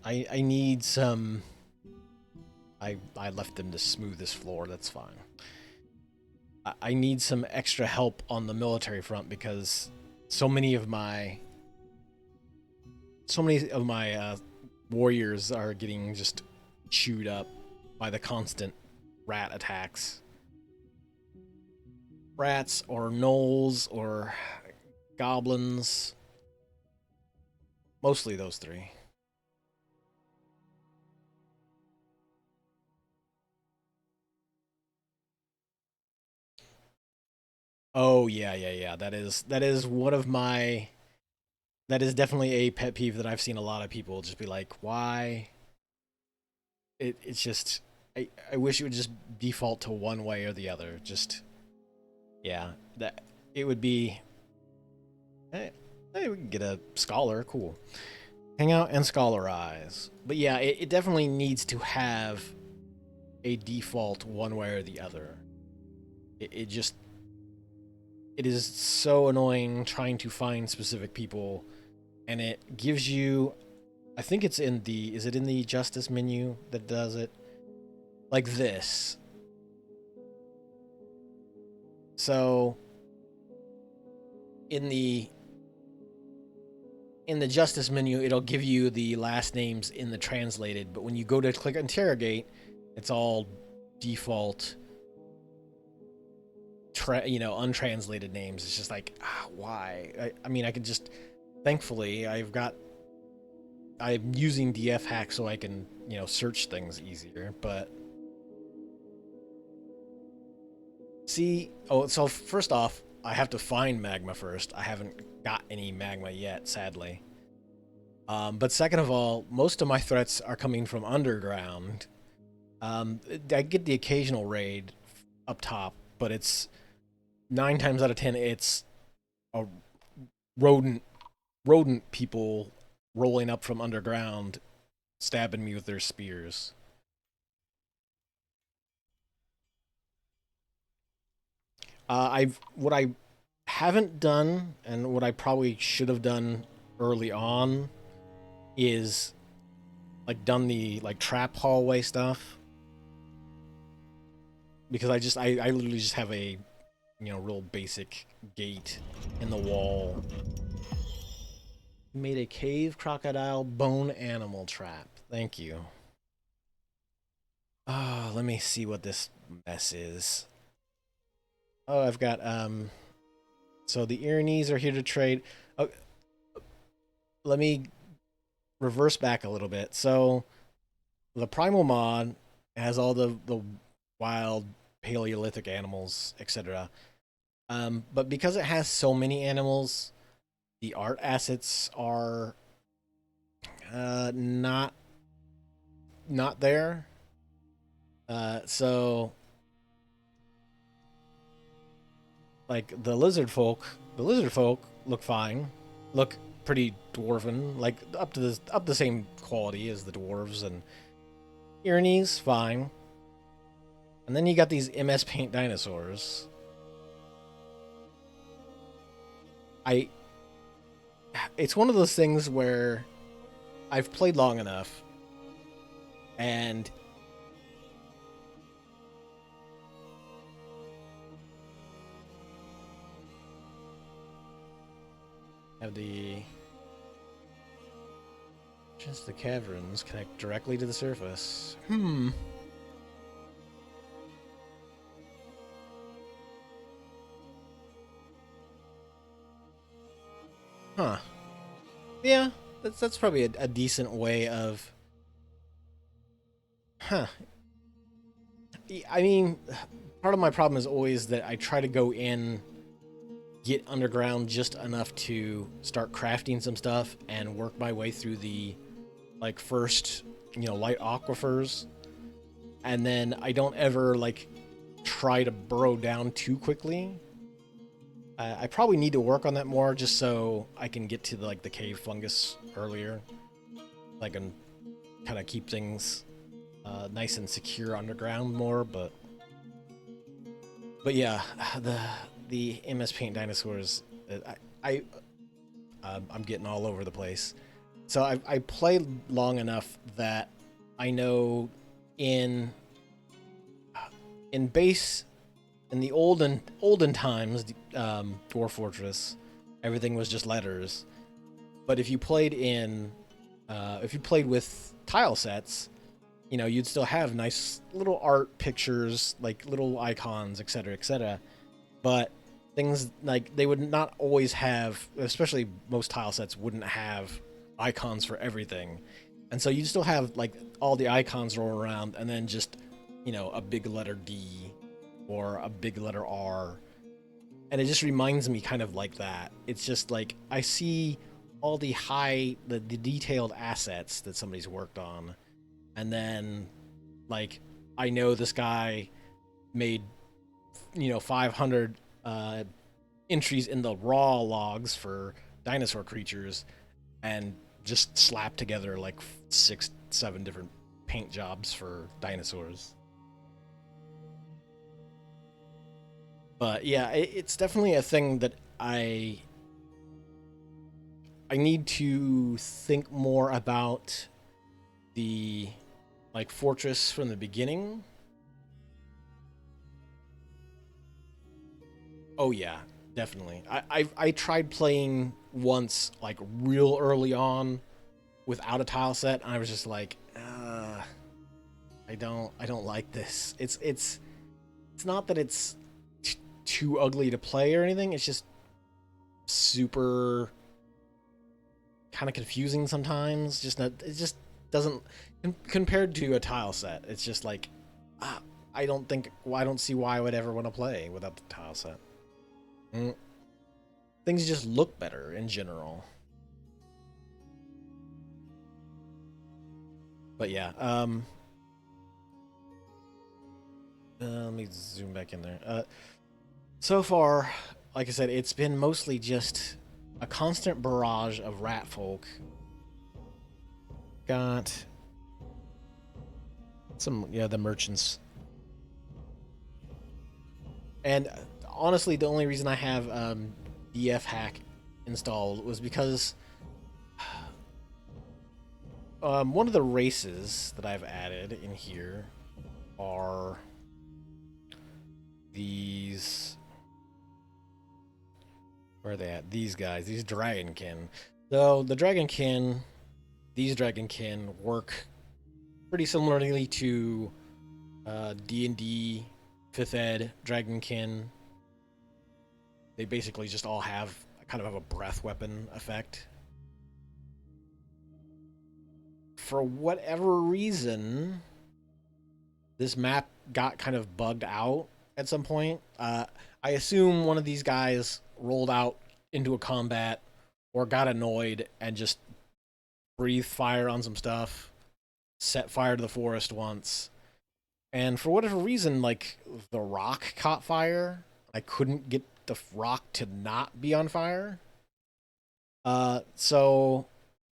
I need some. I left them to smooth this floor. That's fine. I need some extra help on the military front because so many of my warriors are getting just chewed up by the constant rat attacks. rats or gnolls or goblins. Mostly those three. Oh yeah. That is one of my that is definitely a pet peeve that I've seen a lot of people just be like, why? It's just I wish it would just default to one way or the other. Just yeah, that it would be. Hey, we can get a scholar, cool. Hang out and scholarize. But yeah, it definitely needs to have a default one way or the other. It just it is so annoying trying to find specific people, and it gives you. I think it's in the. Is it in the justice menu that does it? Like this. So in the in the justice menu, it'll give you the last names in the translated, but when you go to click interrogate, it's all default, untranslated names. It's just like, why? I mean, I could just, thankfully, I'm using DF hack so I can, search things easier, but see, so first off, I have to find magma first. I haven't got any magma yet, sadly. But second of all, most of my threats are coming from underground. I get the occasional raid up top, but it's 9 times out of 10, it's a rodent, rodent people rolling up from underground, stabbing me with their spears. What I haven't done, and what I probably should have done early on, is like done the like trap hallway stuff, because I literally just have a real basic gate in the wall. Made a cave crocodile bone animal trap. Thank you. Oh, let me see what this mess is. Oh, I've got so the Ironese are here to trade. Oh, let me reverse back a little bit. So the primal mod has all the wild Paleolithic animals, etc. But because it has so many animals, the art assets are not there. So like the lizard folk look fine, look pretty dwarven, like up the same quality as the dwarves, and Ironese fine. And then you got these MS Paint dinosaurs. I It's one of those things where I've played long enough and have the caverns connect directly to the surface. Huh. Yeah, that's probably a decent way of. Huh. I mean, part of my problem is always that I try to go in, get underground just enough to start crafting some stuff and work my way through the like first, light aquifers, and then I don't ever like try to burrow down too quickly. I probably need to work on that more just so I can get to the cave fungus earlier. I can kind of keep things nice and secure underground more, but yeah, the MS Paint dinosaurs, I'm getting all over the place. So I played long enough that I know in base in the olden times, Dwarf Fortress, everything was just letters. But if you played with tile sets, you'd still have nice little art pictures, like little icons, etc., etc. but things like they would not always have, especially most tile sets wouldn't have icons for everything. And so you still have like all the icons roll around and then just, you know, a big letter D or a big letter R. And it just reminds me kind of like that. It's just like I see all the detailed assets that somebody's worked on, and then like I know this guy made, you know, 500 entries in the raw logs for dinosaur creatures and just slapped together like 6, 7 different paint jobs for dinosaurs. But yeah, it's definitely a thing that I need to think more about the like fortress from the beginning. Oh yeah, definitely. I tried playing once like real early on without a tile set, and I was just like, I don't like this. It's not that it's too ugly to play or anything. It's just super kind of confusing sometimes. Just not, it just doesn't compared to a tile set. It's just like ah, I don't think well, I don't see why I would ever want to play without the tile set. Mm. Things just look better in general. But yeah, let me zoom back in there. So far, like I said, it's been mostly just a constant barrage of rat folk. Got some, yeah, the merchants. And honestly, the only reason I have DF hack installed was because one of the races that I've added in here are these. Where are they at? These guys, these dragonkin. So the dragonkin, these dragonkin work pretty similarly to D&D 5th Ed dragonkin. They basically just all have kind of a breath weapon effect. For whatever reason, this map got kind of bugged out at some point. I assume one of these guys rolled out into a combat or got annoyed and just breathed fire on some stuff, set fire to the forest once, and for whatever reason, like the rock caught fire. I couldn't get the rock to not be on fire. So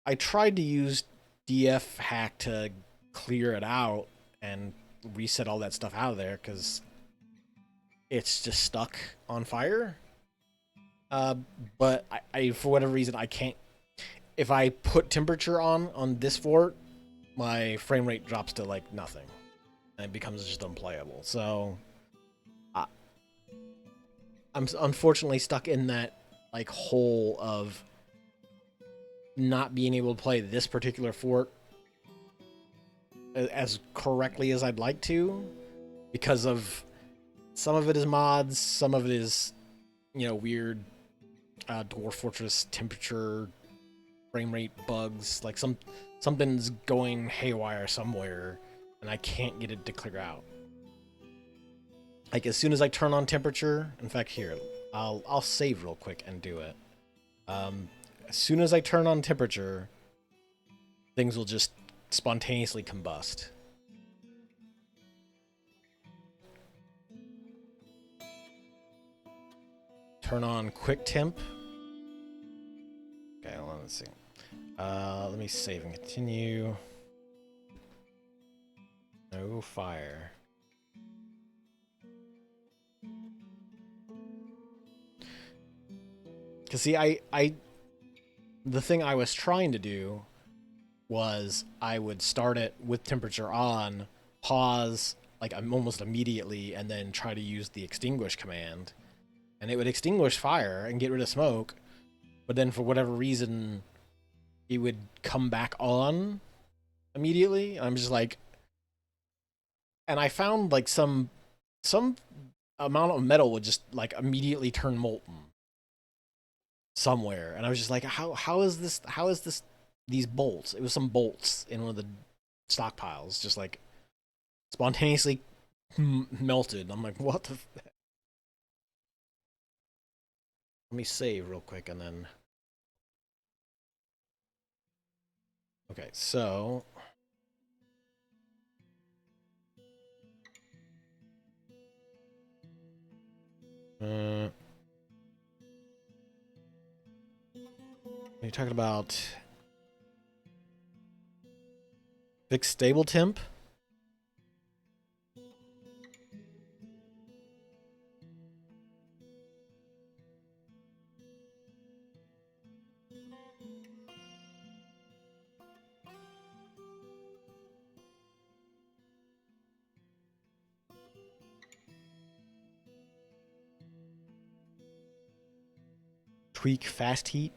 I tried to use DF hack to clear it out and reset all that stuff out of there because it's just stuck on fire. Uh, but I for whatever reason I can't. If I put temperature on this fort, my frame rate drops to like nothing, and it becomes just unplayable. So I, I'm unfortunately stuck in that like hole of not being able to play this particular fort as correctly as I'd like to because of some of it is mods, some of it is, you know, weird Dwarf Fortress temperature frame rate bugs. Like something's going haywire somewhere, and I can't get it to clear out. Like as soon as I turn on temperature, in fact, here I'll save real quick and do it. As soon as I turn on temperature, things will just spontaneously combust. Turn on quick temp. Okay, hold on, let's see. Let me save and continue. No fire. Cause see, the thing I was trying to do was I would start it with temperature on, pause like almost immediately, and then try to use the extinguish command, and it would extinguish fire and get rid of smoke. But then for whatever reason, it would come back on immediately. I'm just like, and I found like some amount of metal would just like immediately turn molten somewhere, and I was just like, how is this? How is this? These bolts. It was some bolts in one of the stockpiles, just like spontaneously melted. I'm like, what the? Let me save real quick and then. Okay, so. You're talking about fixed stable temp? Tweak fast heat?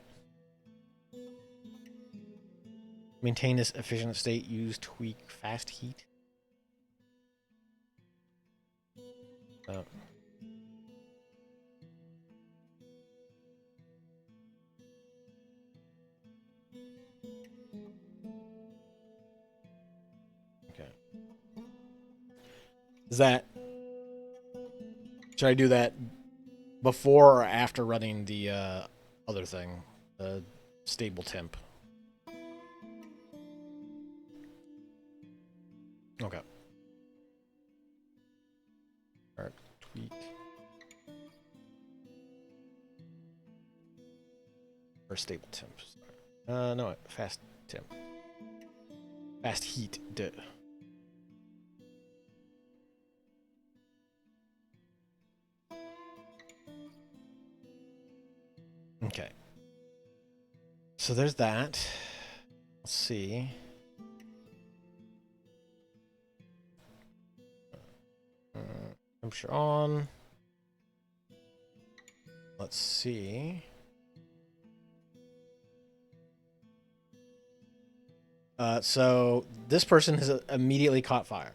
Maintain this efficient state. Use tweak fast heat. Oh. Okay. Is that... Should I do that before or after running the other thing? The stable temp. Okay. Alright, tweak. Or stable temp. No, fast temp. Fast heat. Duh. Okay. So there's that. Let's see. Temperature on. Let's see. So this person has immediately caught fire.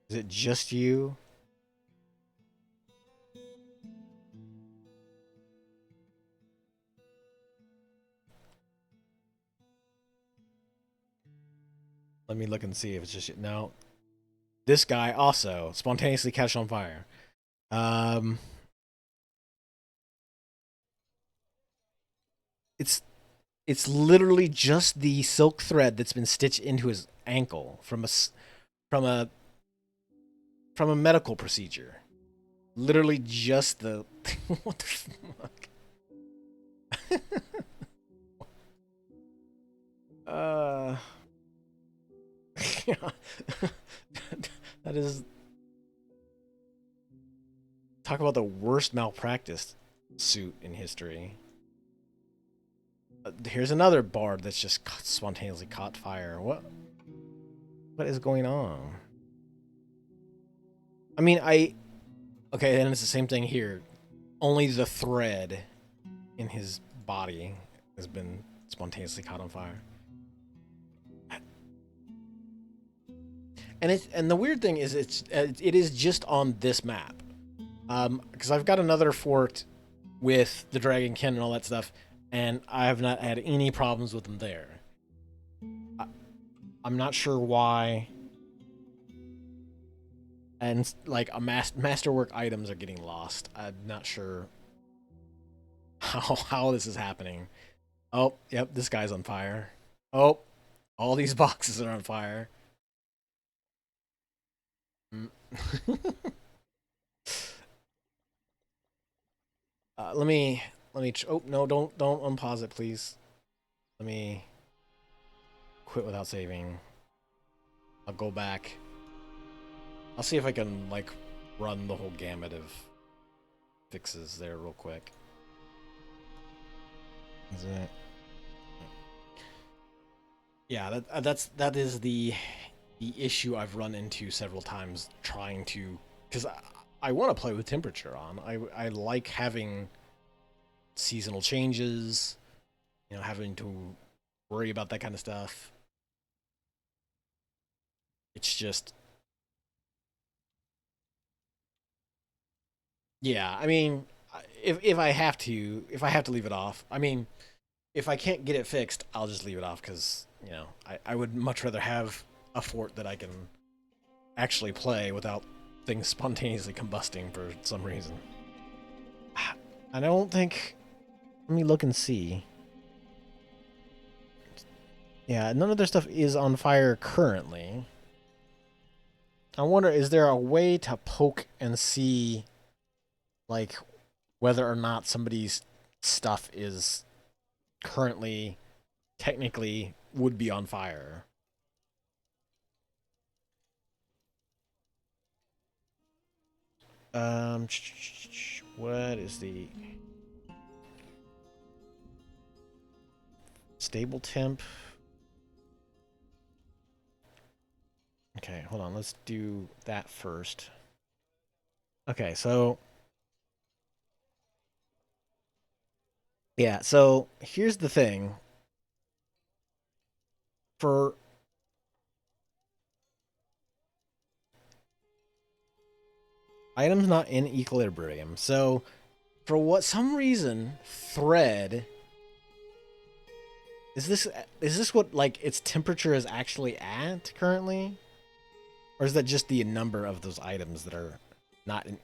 Is it just you? Let me look and see if it's just you. No. This guy also spontaneously catch on fire. It's literally just the silk thread that's been stitched into his ankle from a from a medical procedure. Literally just the what the fuck? uh that is talk about the worst malpractice suit in history. Here's another bard that's just spontaneously caught fire. What is going on? I mean, okay, then it's the same thing here. Only the thread in his body has been spontaneously caught on fire. And the weird thing is it is just on this map. Because I've got another fort with the Dragonkin and all that stuff, and I have not had any problems with them there. I'm not sure why. And like masterwork items are getting lost. I'm not sure how this is happening. Oh, yep, this guy's on fire. Oh, all these boxes are on fire. Let me. Oh no! Don't unpause it, please. Let me quit without saving. I'll go back. I'll see if I can like run the whole gamut of fixes there real quick. Is it? Yeah, that is the the issue I've run into several times trying to, because I want to play with temperature on. I like having seasonal changes, having to worry about that kind of stuff. It's just, yeah. I mean, if I have to leave it off, I mean, if I can't get it fixed, I'll just leave it off because I would much rather have a fort that I can actually play without things spontaneously combusting for some reason. I don't think. Let me look and see. Yeah, none of their stuff is on fire currently. I wonder, is there a way to poke and see, like, whether or not somebody's stuff is currently, technically, would be on fire? What is the stable temp? Okay, hold on. Let's do that first. Okay, so yeah, so here's the thing. For items not in equilibrium, so for what some reason, thread is this what like its temperature is actually at currently? Or is that just the number of those items that are not in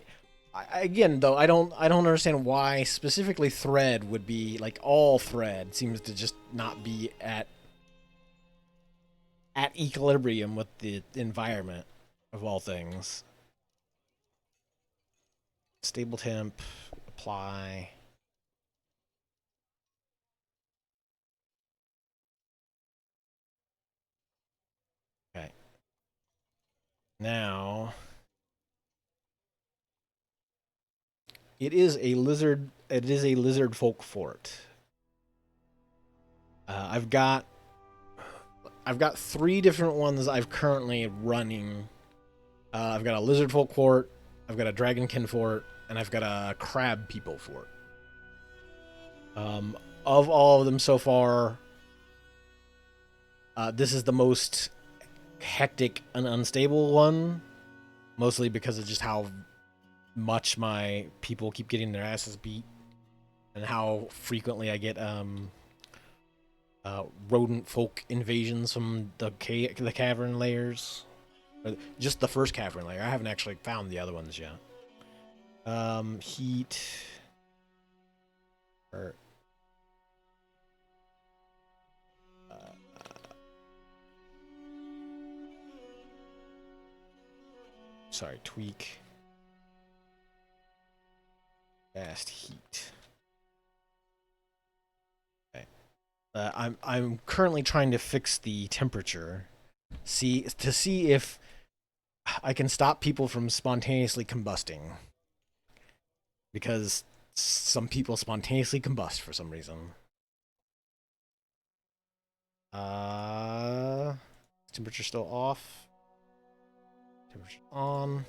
again though I don't understand why specifically thread would be like all thread seems to just not be at equilibrium with the environment of all things. Stable temp, apply. Okay. Now it is a lizard folk fort. I've got three different ones I've currently running. I've got a lizard folk fort, I've got a dragonkin fort, and I've got a crab people fort. Of all of them so far, this is the most hectic and unstable one, mostly because of just how much my people keep getting their asses beat and how frequently I get rodent folk invasions from the cavern layers. Or just the first cavern layer. I haven't actually found the other ones yet. Heat. Or, uh, sorry, tweak. Fast heat. Okay. I'm currently trying to fix the temperature. See if I can stop people from spontaneously combusting. Because some people spontaneously combust for some reason. Uh Temperature still off. Temperature on.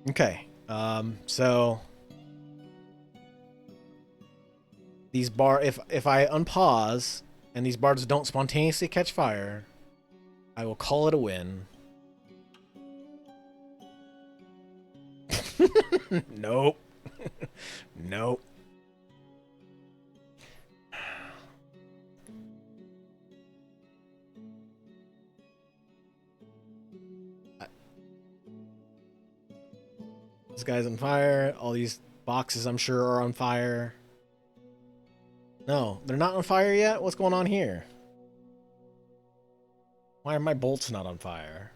Okay. So these if I unpause and these bards don't spontaneously catch fire, I will call it a win. Nope. Nope. This guy's on fire. All these boxes, I'm sure, are on fire. No, they're not on fire yet? What's going on here? Why are my bolts not on fire?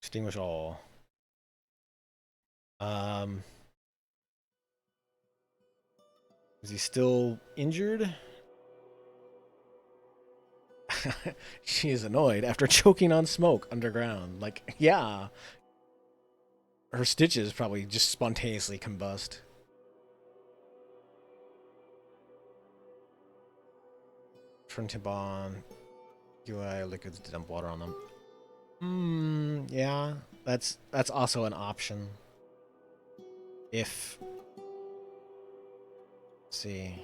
Extinguish all. Um, is he still injured? She is annoyed after choking on smoke underground. Like, yeah. her stitches probably just spontaneously combust. Turn tip on. UI liquids to dump water on them. Yeah, that's also an option. If, let's see.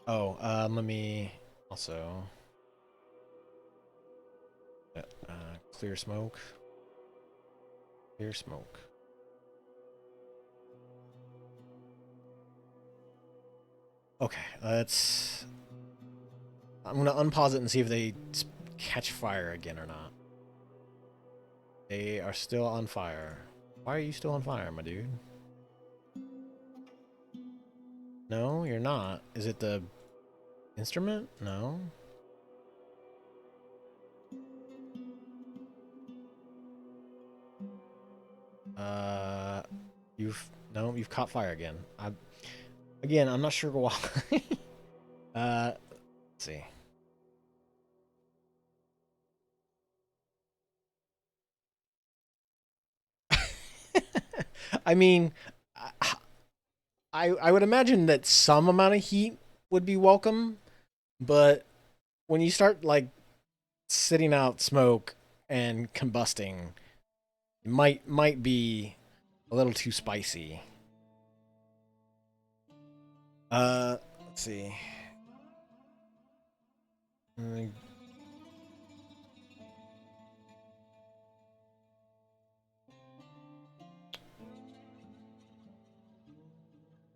Oh, let me also clear smoke. Clear smoke. Okay, let's. I'm gonna unpause it and see if they catch fire again or not. They are still on fire. Why are you still on fire, my dude? No, you're not. Is it the instrument? No. You've caught fire again. I'm not sure why. Let's see. I mean, I would imagine that some amount of heat would be welcome, but when you start like sitting out smoke and combusting, it might be a little too spicy. Let's see. What am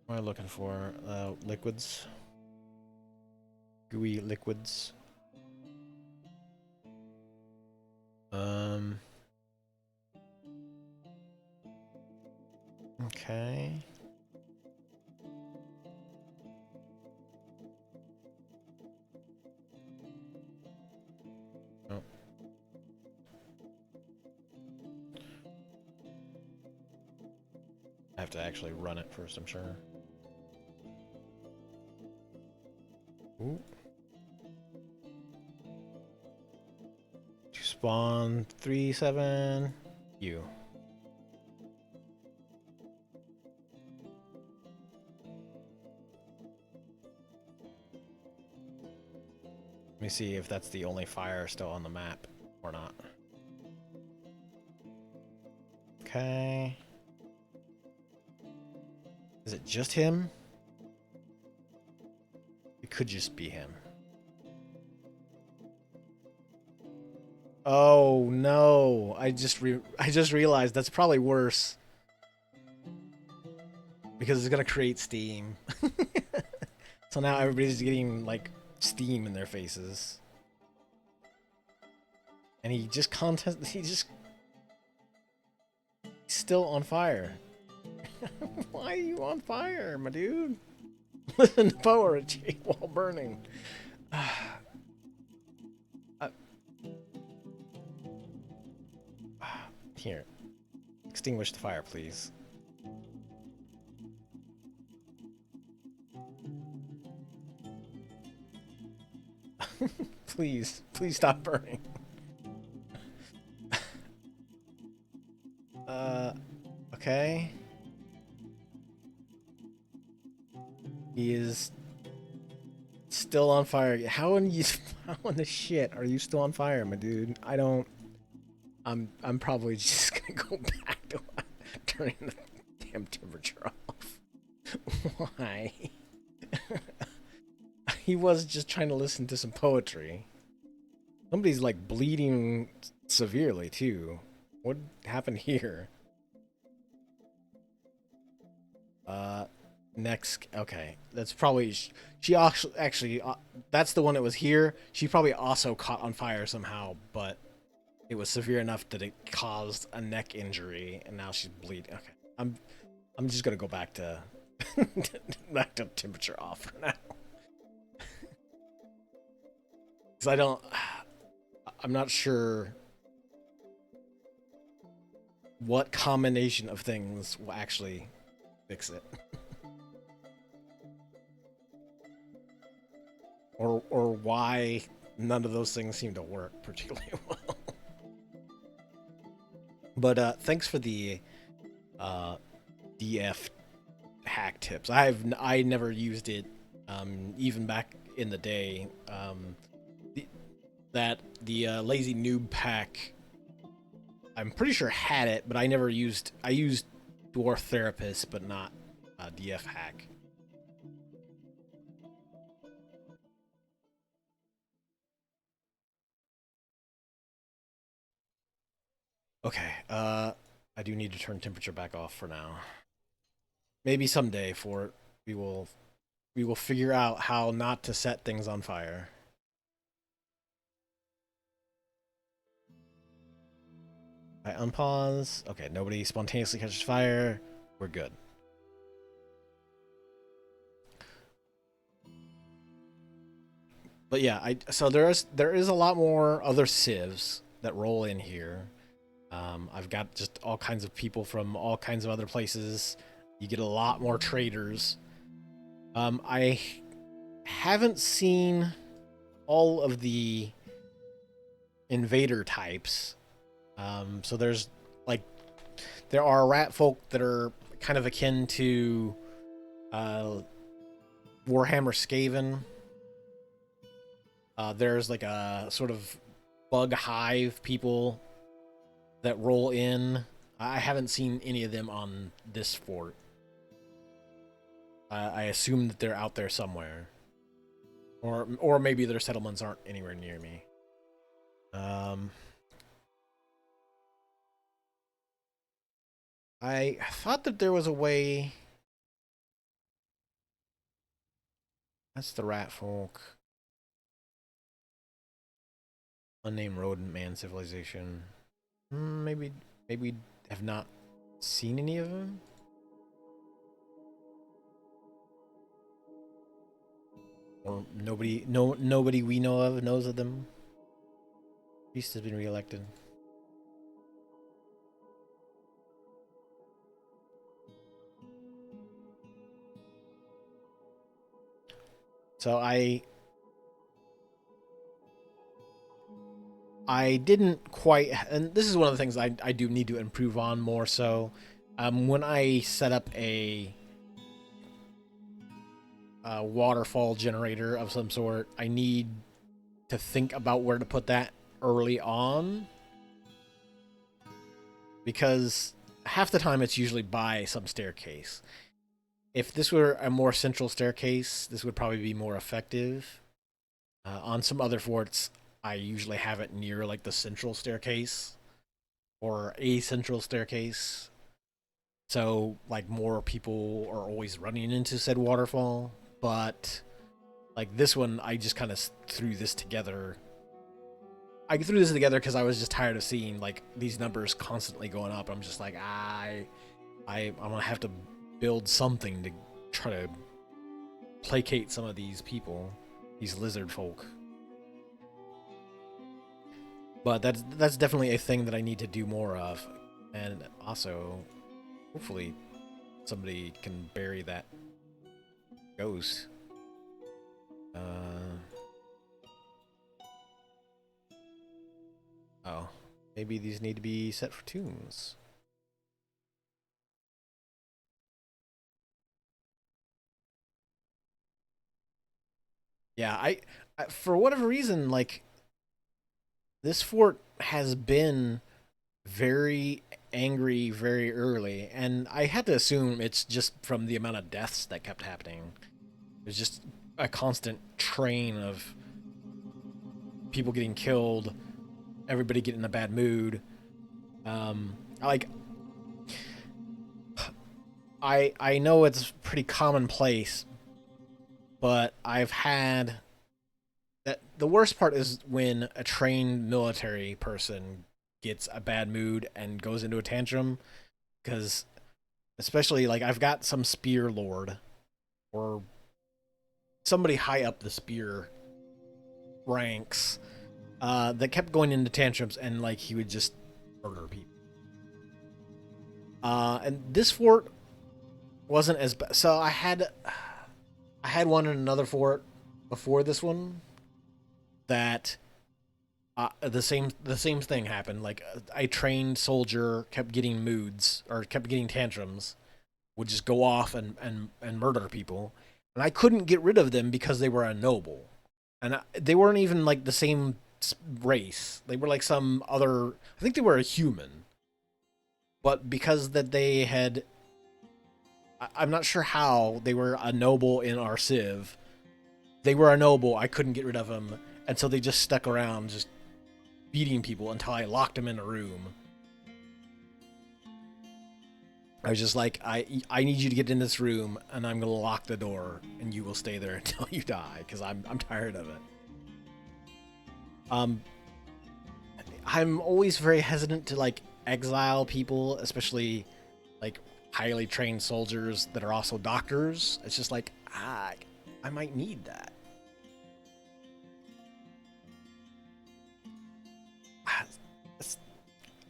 I looking for? Liquids. Gooey liquids. Okay. Oh. I have to actually run it first, I'm sure. Ooh. Spawn 3-7 U. Let me see if that's the only fire still on the map or not. Okay. Is it just him? It could just be him. Oh no! I just realized that's probably worse because it's gonna create steam. So now everybody's getting like steam in their faces, and he's still on fire. Why are you on fire, my dude? Listen to poetry while burning. Here, extinguish the fire, please. Please stop burning. Okay. He is still on fire. How in the shit are you still on fire, my dude? I'm probably just gonna go back to turning the damn temperature off. Why? He was just trying to listen to some poetry. Somebody's like bleeding severely too. What happened here? Next, okay, that's probably she actually that's the one that was here. She probably also caught on fire somehow, but it was severe enough that it caused a neck injury, and now she's bleeding. Okay, I'm just gonna go back to back to temperature off for now, because I'm not sure what combination of things will actually fix it. Or why none of those things seem to work particularly well. But thanks for the uh, DF hack tips. I never used it, even back in the day. The, the lazy noob pack, I'm pretty sure had it, but I never used. I used Dwarf Therapist, but not DF hack. Okay, I do need to turn temperature back off for now. Maybe someday for we will we will figure out how not to set things on fire. I unpause. Okay, nobody spontaneously catches fire. We're good. But yeah, so there is a lot more other civs that roll in here. I've got just all kinds of people from all kinds of other places. You get a lot more traders. I haven't seen all of the invader types. So there's like there are rat folk that are kind of akin to Warhammer Skaven. There's like a sort of bug hive people that roll in. I haven't seen any of them on this fort. I assume that they're out there somewhere, or maybe their settlements aren't anywhere near me. I thought that there was a way. That's the rat folk. Unnamed rodent man civilization. Maybe have not seen any of them. Or nobody we know of knows of them. Priest has been reelected. So I didn't quite, and this is one of the things I do need to improve on more so. When I set up a waterfall generator of some sort, I need to think about where to put that early on, because half the time it's usually by some staircase. If this were a more central staircase, this would probably be more effective. On some other forts, I usually have it near like the central staircase or a central staircase. So like more people are always running into said waterfall. But like this one, I just kind of threw this together. I threw this together because I was just tired of seeing like these numbers constantly going up. I'm just like, I'm gonna have to build something to try to placate some of these people, these lizard folk. But that's definitely a thing that I need to do more of, and also, hopefully, somebody can bury that ghost. Oh, maybe these need to be set for tombs. Yeah, I for whatever reason, like this fort has been very angry very early, and I had to assume it's just from the amount of deaths that kept happening. There's just a constant train of people getting killed, everybody getting in a bad mood. Like I know it's pretty commonplace, but I've had that the worst part is when a trained military person gets a bad mood and goes into a tantrum, because especially like I've got some spear lord or somebody high up the spear ranks that kept going into tantrums, and like he would just murder people. And this fort wasn't as bad. So I had one in another fort before this one that the same thing happened. Like a trained soldier kept getting moods or kept getting tantrums, would just go off and murder people, and I couldn't get rid of them because they were a noble, and they weren't even like the same race. They were like some other. I think they were a human, but because that they had, I'm not sure how they were a noble in our civ. They were a noble. I couldn't get rid of them, and so they just stuck around, just beating people until I locked them in a room. I was just like, I need you to get in this room, and I'm gonna lock the door, and you will stay there until you die, because I'm tired of it. Um, I'm always very hesitant to like exile people, especially like highly trained soldiers that are also doctors. It's just like I might need that.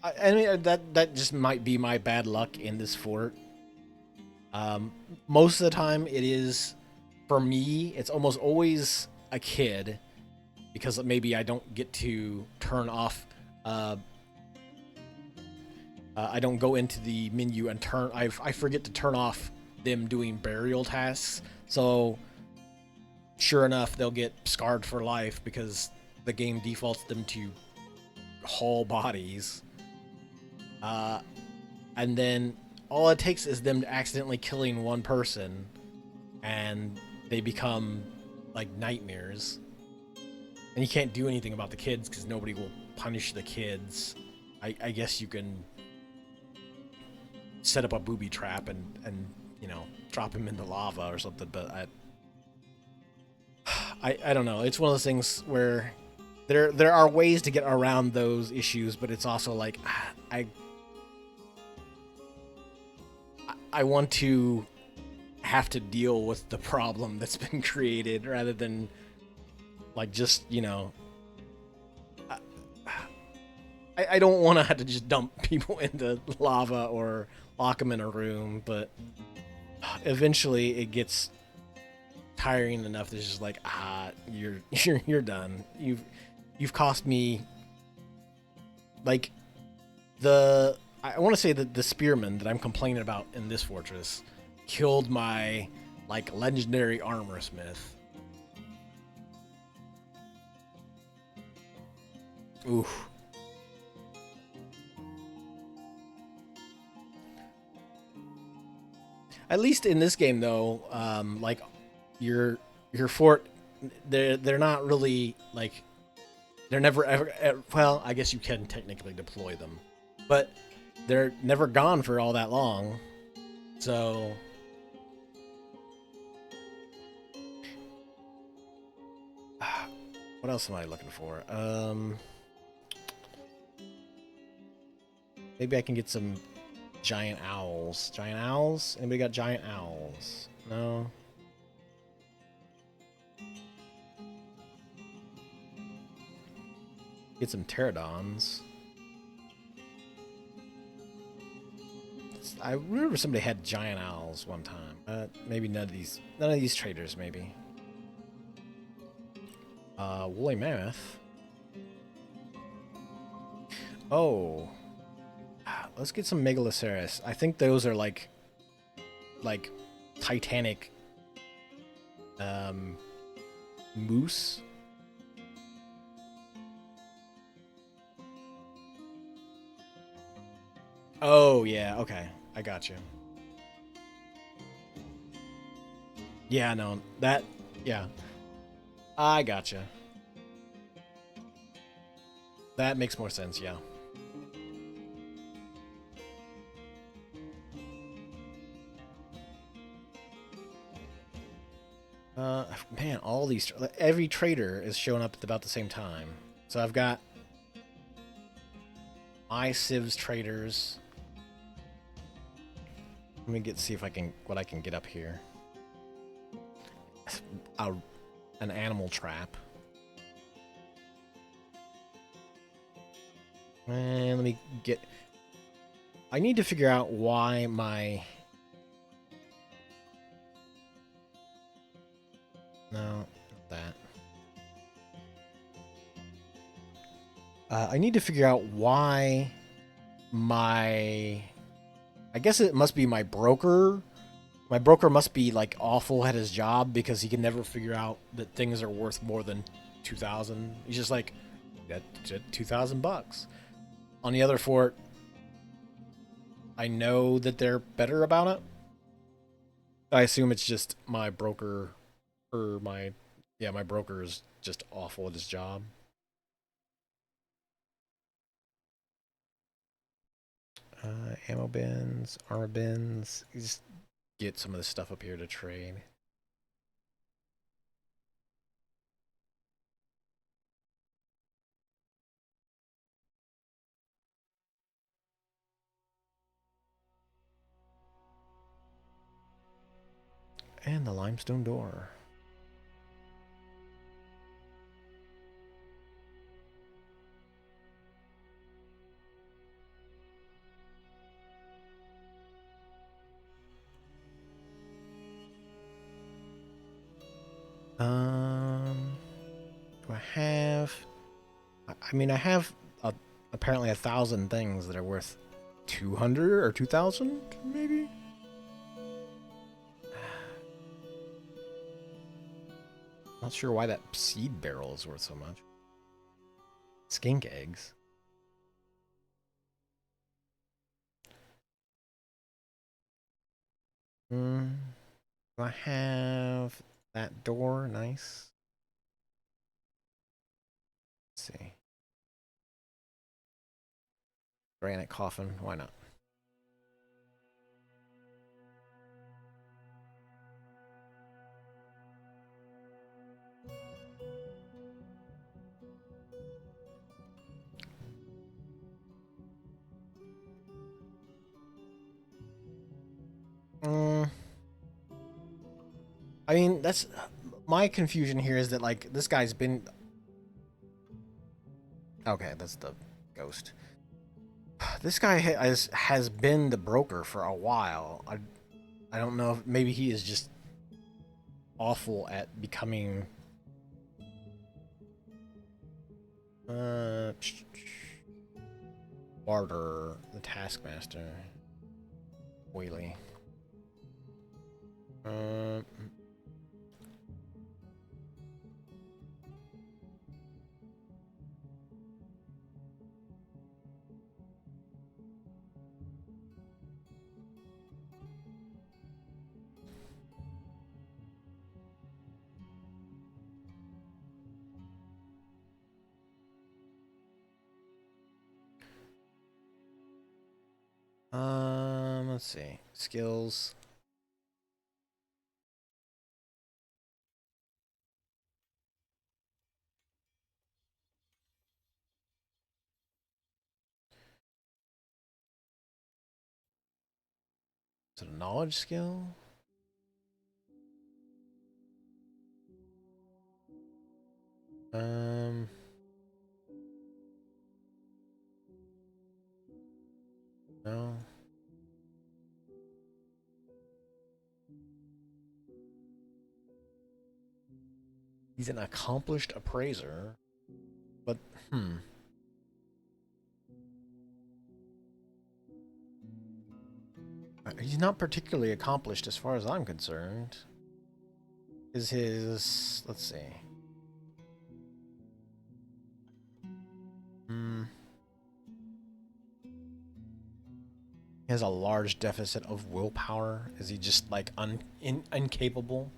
I mean that just might be my bad luck in this fort. Most of the time, it is for me. It's almost always a kid because maybe I don't get to turn off. I don't go into the menu and turn. I forget to turn off them doing burial tasks. So sure enough, they'll get scarred for life because the game defaults them to haul bodies. Uh, and then all it takes is them accidentally killing one person, and they become like nightmares. And you can't do anything about the kids because nobody will punish the kids. I guess you can set up a booby trap and drop him into lava or something, but I don't know. It's one of those things where there are ways to get around those issues, but it's also like I want to have to deal with the problem that's been created rather than like just I don't want to have to just dump people into lava or lock them in a room, but eventually it gets tiring enough that it's just like you're done. You've cost me like I want to say that the spearman that I'm complaining about in this fortress killed my like legendary armor smith. Oof. At least in this game, though, like your fort, they're not really like they're never ever. Well, I guess you can technically deploy them, but they're never gone for all that long. So what else am I looking for? Maybe I can get some giant owls. Giant owls? Anybody got giant owls? No. Get some pterodons. I remember somebody had giant owls one time. Maybe none of these traders. Maybe. Woolly mammoth. Oh, let's get some megaloceros. I think those are like Titanic moose. Oh yeah, okay. I got you. Yeah, no. That yeah. I gotcha. That makes more sense, yeah. Man, all these every trader is showing up at about the same time. So I've got my civs traders. Let me see if I can what I can get up here. An animal trap. And let me get. I need to figure out why my. No, not that. I need to figure out why my... I guess it must be my broker. My broker must be like awful at his job because he can never figure out that things are worth more than 2,000. He's just like, that's $2,000. On the other fort, I know that they're better about it. I assume it's just my broker, or my broker is just awful at his job. Ammo bins, armor bins. Just get some of this stuff up here to trade. And the limestone door. Do I have? I mean, I have apparently 1,000 things that are worth 200 or 2,000, maybe. Not sure why that seed barrel is worth so much. Skink eggs. Do I have that door? Nice. Let's see. Granite coffin. Why not? I mean, that's my confusion here is that like this guy's been okay. That's the ghost. This guy has been the broker for a while. I don't know if maybe he is just awful at becoming Barter, the taskmaster. Wheelie. Let's see. Skills. Is it a knowledge skill? No. He's an accomplished appraiser, but he's not particularly accomplished as far as I'm concerned. Is his, let's see. He has a large deficit of willpower. Is he just like incapable?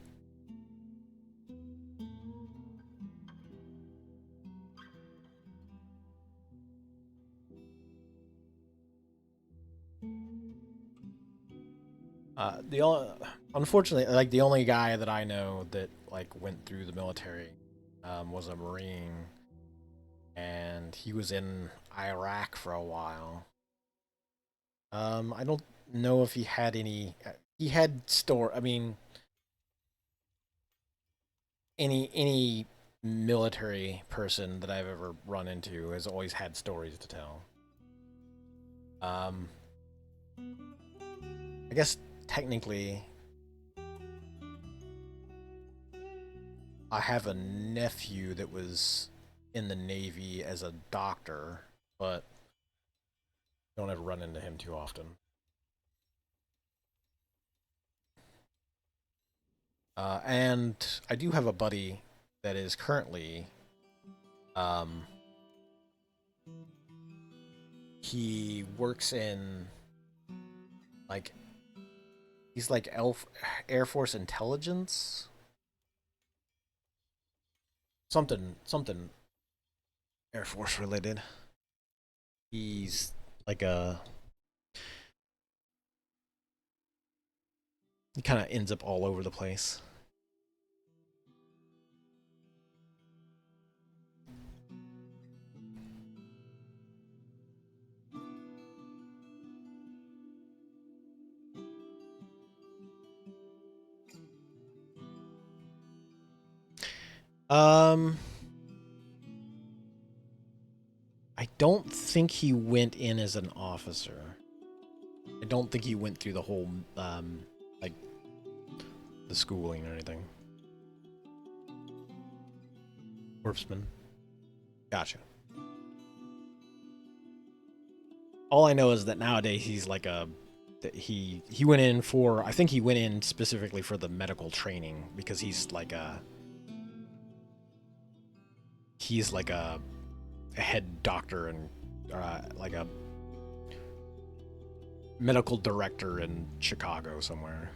The only, unfortunately, like the only guy that I know that like went through the military, was a Marine, and he was in Iraq for a while. I don't know if he had any. He had store. I mean, any military person that I've ever run into has always had stories to tell. I guess technically, I have a nephew that was in the Navy as a doctor, but don't ever run into him too often. And I do have a buddy that is currently, um, he works in, like, he's like Air Force intelligence, something Air Force related. He's like a, he kind of ends up all over the place. Um, I don't think he went in as an officer. I don't think he went through the whole, like, the schooling or anything. Corpsman. Gotcha. All I know is that nowadays he's like a, he went in for, I think he went in specifically for the medical training because he's like a head doctor and like a medical director in Chicago somewhere.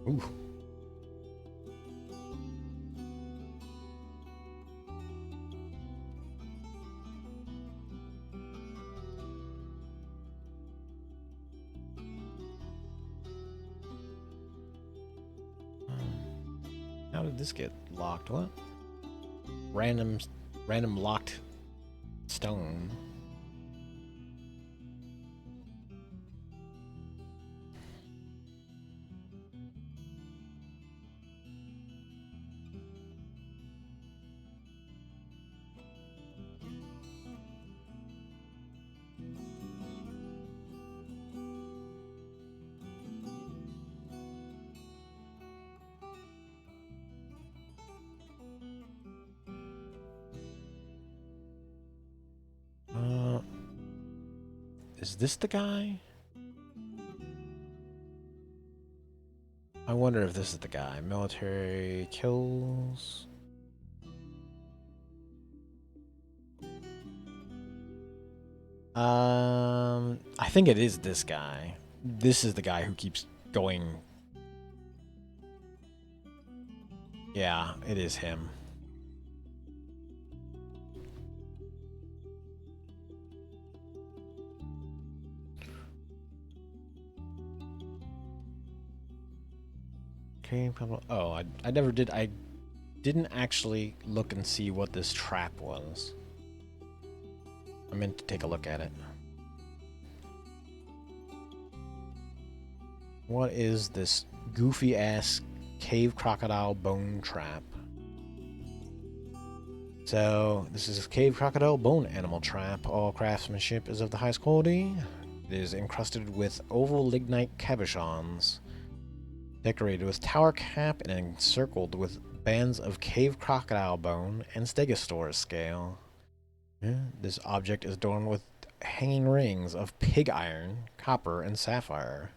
Ooh. How did this get locked? What? Random locked stone. Is this the guy? I wonder if this is the guy. Military kills. I think it is this guy. This is the guy who keeps going. Yeah, it is him. Okay, oh, I never did. I didn't actually look and see what this trap was. I meant to take a look at it. What is this goofy ass cave crocodile bone trap? So, this is a cave crocodile bone animal trap. All craftsmanship is of the highest quality. It is encrusted with oval lignite cabochons, decorated with tower cap and encircled with bands of cave crocodile bone and stegosaurus scale. This object is adorned with hanging rings of pig iron, copper, and sapphire.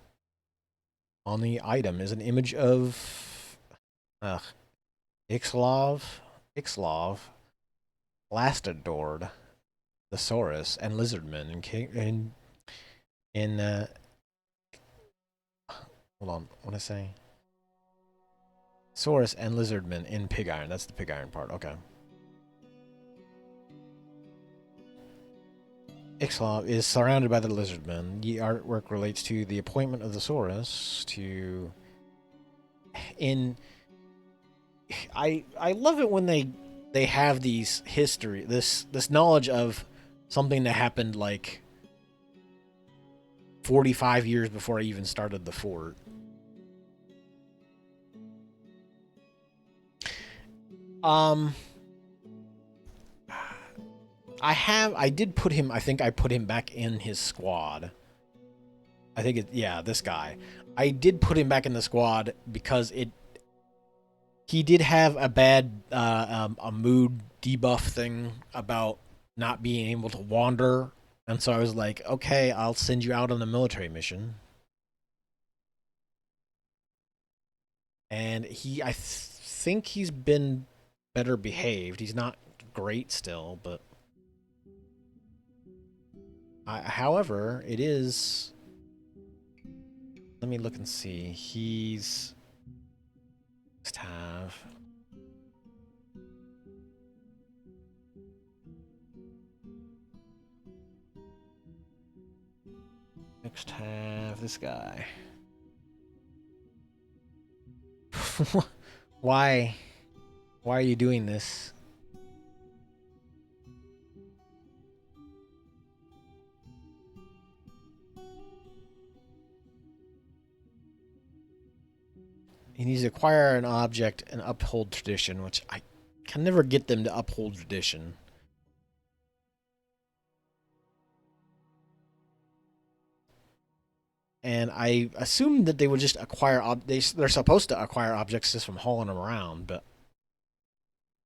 On the item is an image of Ixlov, Lastodord, the Saurus, and Lizardman in hold on, what did I say? Saurus and Lizardman in pig iron. That's the pig iron part. Okay. Ixlov is surrounded by the Lizardmen. The artwork relates to the appointment of the Saurus to... I love it when they have these history, this knowledge of something that happened like 45 years before I even started the fort. I did put him, I think I put him back in his squad. I think yeah, this guy. I did put him back in the squad because he did have a bad, a mood debuff thing about not being able to wander. And so I was like, okay, I'll send you out on a military mission. And I think he's been better behaved. He's not great still, but however, it is. Let me look and see. He's next have. Next have this guy. Why? Why are you doing this? He needs to acquire an object and uphold tradition, which I can never get them to uphold tradition. And I assumed that they would just acquire they're supposed to acquire objects just from hauling them around, but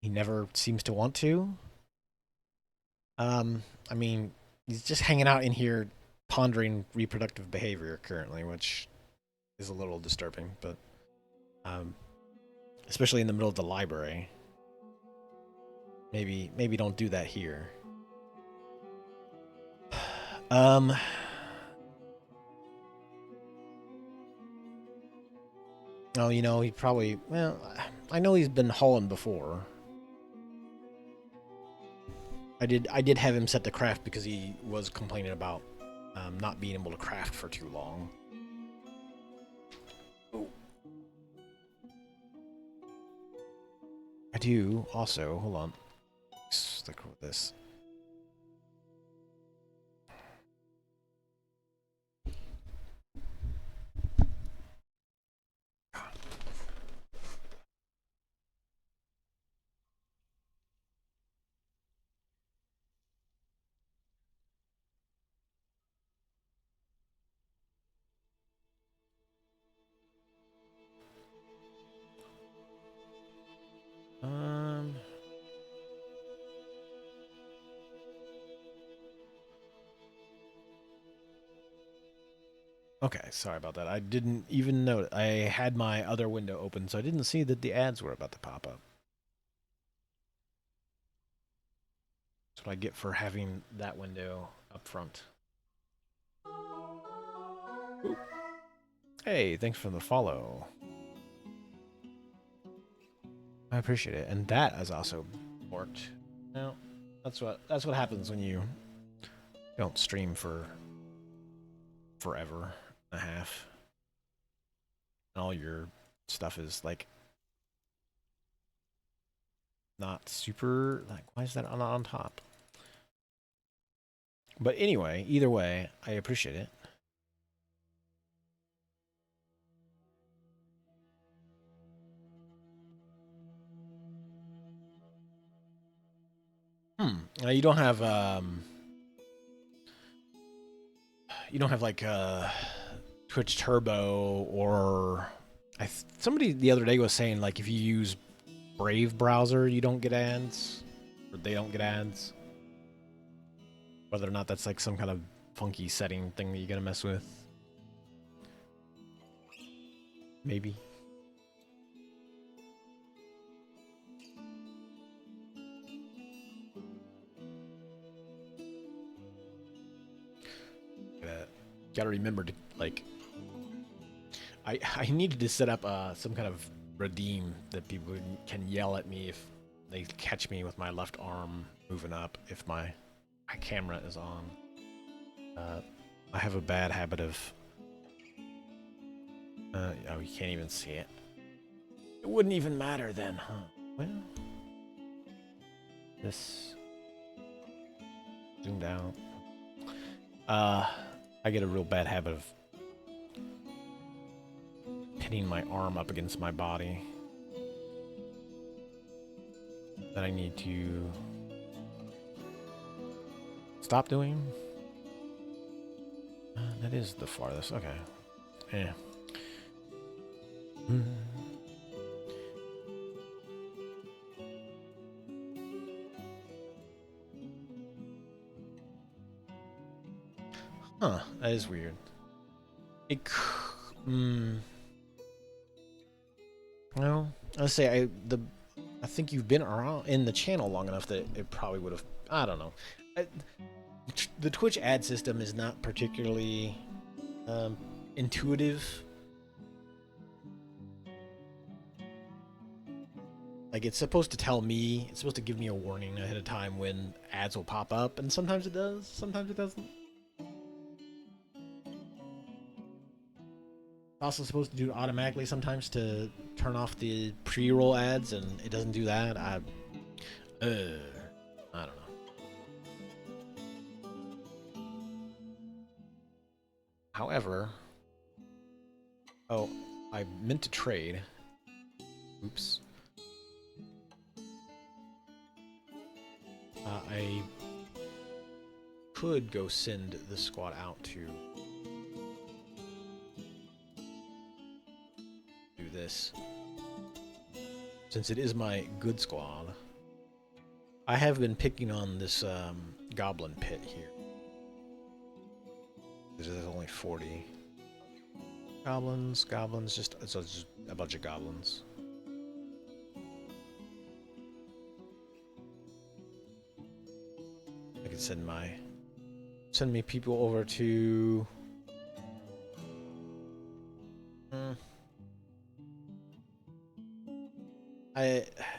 he never seems to want to. I mean, he's just hanging out in here pondering reproductive behavior currently, which is a little disturbing, but especially in the middle of the library. Maybe don't do that here. Oh, you know, he probably, well, I know he's been hauling before. I did have him set the craft because he was complaining about not being able to craft for too long. Oh. I do also, hold on. Stick with this. Okay, sorry about that. I didn't even know. I had my other window open, so I didn't see that the ads were about to pop up. That's what I get for having that window up front. Ooh. Hey, thanks for the follow. I appreciate it, and that has also worked. Now, that's what happens when you don't stream for forever and a half. And all your stuff is like not super, like, why is that on top? But anyway, either way, I appreciate it. You don't have like Twitch Turbo, or somebody the other day was saying, like, if you use Brave browser, you don't get ads, or they don't get ads. Whether or not that's like some kind of funky setting thing that you gotta mess with. Maybe. Gotta remember to, like, I needed to set up some kind of redeem that people can yell at me if they catch me with my left arm moving up if my camera is on. I have a bad habit of oh, you can't even see it. It wouldn't even matter then, huh? Well, this zoomed out. I get a real bad habit of pinning my arm up against my body that I need to stop doing. That is the farthest. Okay. Yeah. Huh. That is weird. It. Well, let's say I think you've been around in the channel long enough that it probably would have. I don't know. The Twitch ad system is not particularly intuitive. Like, it's supposed to tell me, it's supposed to give me a warning ahead of time when ads will pop up, and sometimes it does, sometimes it doesn't. It's also supposed to do it automatically sometimes to turn off the pre-roll ads, and it doesn't do that. I don't know. However, oh, I meant to trade. Oops. I could go send the squad out to do this. Since it is my good squad, I have been picking on this goblin pit here. There's only 40. Goblins, just a bunch of goblins. I could send me people over to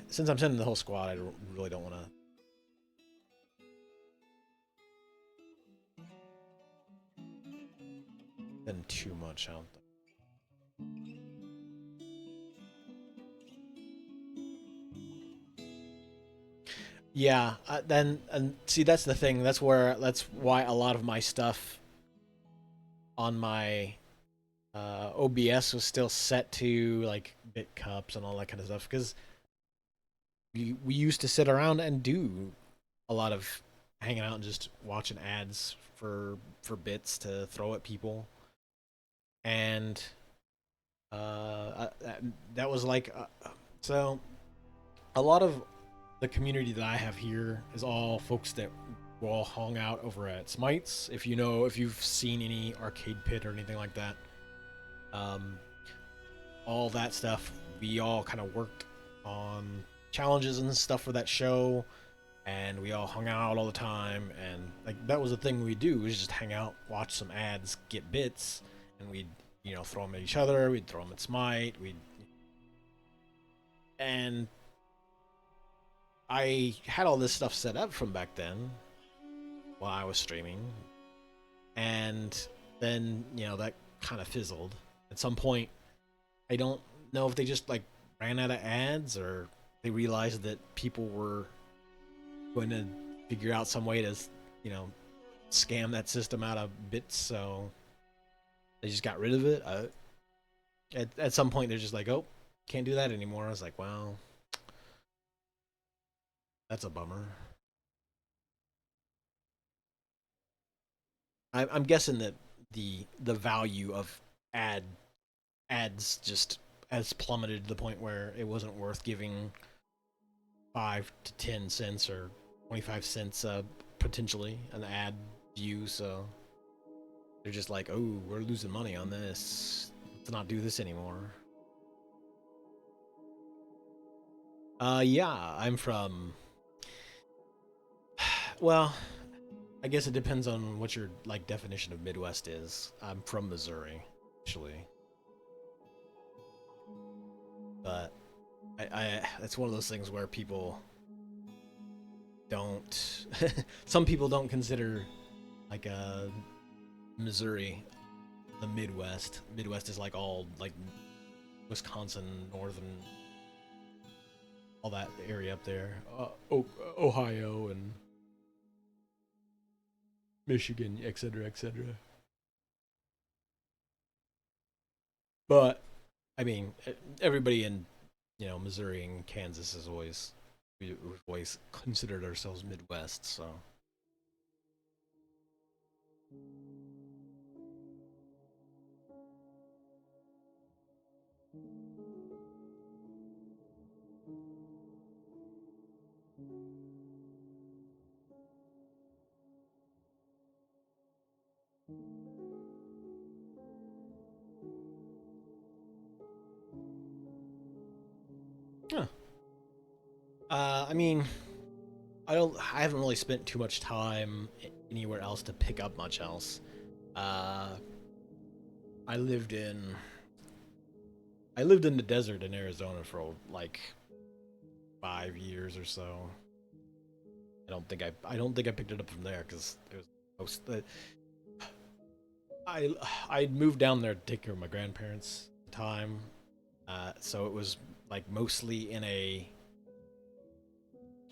since I'm sending the whole squad, I really don't want to send too much out there. Yeah, and see, that's the thing. That's why a lot of my stuff on my OBS was still set to like bit cups and all that kind of stuff, because we used to sit around and do a lot of hanging out and just watching ads for bits to throw at people, and that was like so a lot of the community that I have here is all folks that all hung out over at Smites. If you've seen any arcade pit or anything like that, all that stuff, we all kind of worked on challenges and stuff for that show, and we all hung out all the time, and like that was the thing we do, was just hang out, watch some ads, get bits, and we'd throw them at each other, we'd throw them at Smite, and I had all this stuff set up from back then while I was streaming, and then that kind of fizzled at some point. I don't know if they just like ran out of ads, or they realized that people were going to figure out some way to scam that system out of bits, so they just got rid of it. At some point they're just like, oh, can't do that anymore. I was like, well, that's a bummer. I'm guessing that the value of ads just has plummeted to the point where it wasn't worth giving 5 to 10 cents or 25 cents potentially an ad view, so they're just like, oh, we're losing money on this, let's not do this anymore. Yeah, I'm from, well, I guess it depends on what your like definition of Midwest is. I'm from Missouri, actually, but I it's one of those things where people don't some people don't consider like Missouri the Midwest. Midwest is like all like Wisconsin, northern, all that area up there, Ohio and Michigan, etc., etc. But I mean, everybody in Missouri and Kansas is always we've always considered ourselves Midwest. So huh. I mean, I haven't really spent too much time anywhere else to pick up much else. Uh, I lived in I lived in the desert in Arizona for like 5 years or so. I don't think I picked it up from there because it was most I'd moved down there to take care of my grandparents at the time. So it was like mostly in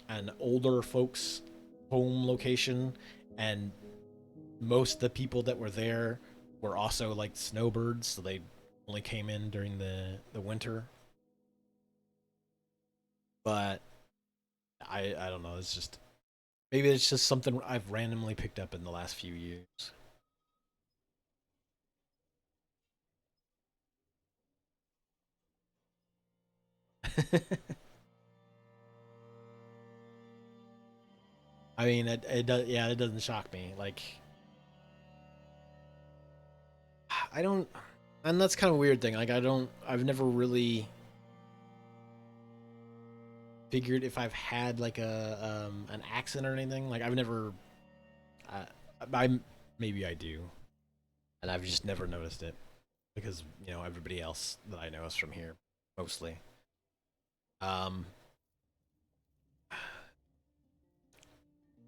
an older folks home location, and most of the people that were there were also like snowbirds, so they only came in during the winter. But I don't know. It's just maybe it's just something I've randomly picked up in the last few years. I mean, it does. Yeah, it doesn't shock me. Like I don't, and that's kind of a weird thing. Like I've never really figured if I've had like an accent or anything. Like I've never, uh, I maybe I do, and I've just never noticed it because everybody else that I know is from here mostly. Um,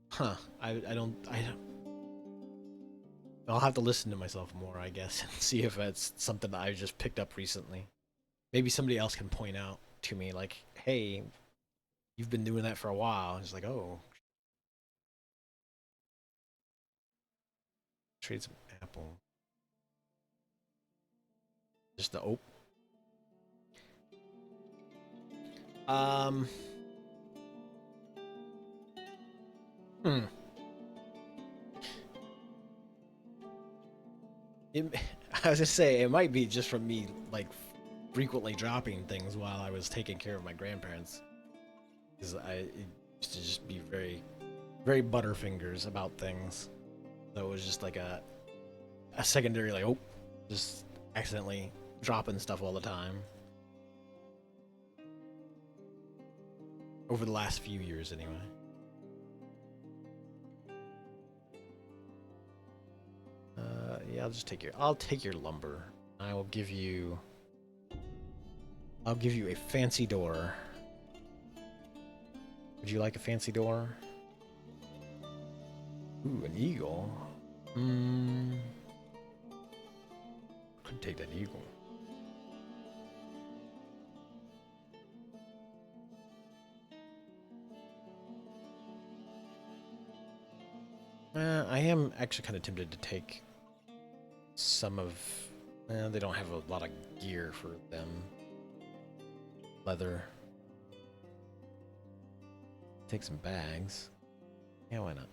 huh? I'll have to listen to myself more, I guess, and see if it's something that I just picked up recently. Maybe somebody else can point out to me, like, hey, you've been doing that for a while. It's like, oh, trade some apple. Just the um, hmm. It, I was just say it might be just from me like frequently dropping things while I was taking care of my grandparents, because I used to just be very butterfingers about things. So it was just like a secondary like just accidentally dropping stuff all the time over the last few years anyway. Yeah, I'll take your lumber. I will give you I'll give you a fancy door. Would you like a fancy door? Ooh, an eagle. Hmm. Could take that eagle. I am actually kind of tempted to take some of. They don't have a lot of gear for them. Leather. Take some bags. Yeah, why not?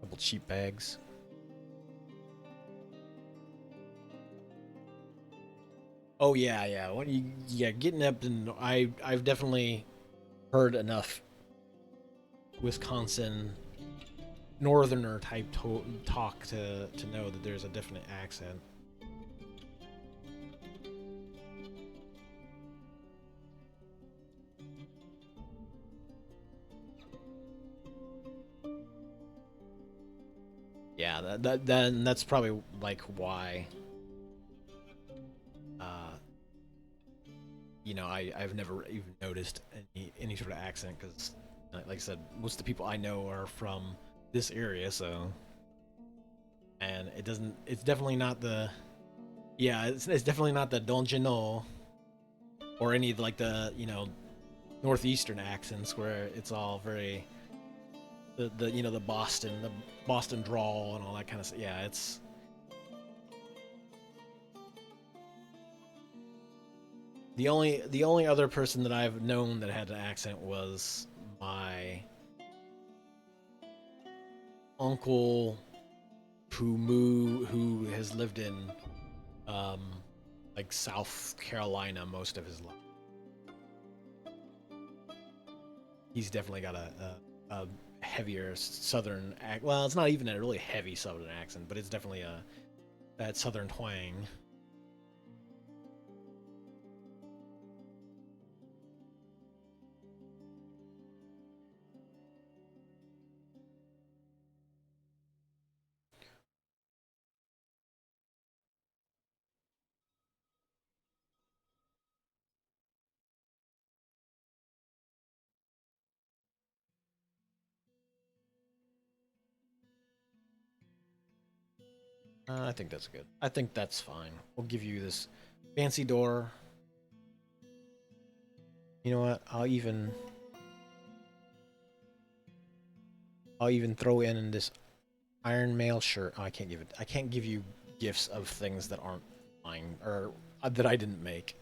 Couple cheap bags. Oh yeah, yeah. Yeah, getting up and I've definitely heard enough Wisconsin northerner type talk to know that there's a definite accent. Yeah, that's probably like why uh I've never even noticed any sort of accent because like I said, most of the people I know are from this area, so and it's definitely not the yeah, it's definitely not the don't you know or any like the northeastern accents where it's all very the Boston drawl and all that kind of stuff. Yeah, it's The only other person that I've known that had an accent was my uncle who has lived in um like South Carolina most of his life. He's definitely got a heavier southern act. Well, it's not even a really heavy southern accent, but it's definitely a that southern twang. I think that's good. I think that's fine. We'll give you this fancy door. You know what? I'll even throw in this Iron Mail shirt. Oh, I can't give it. I can't give you gifts of things that aren't mine or that I didn't make.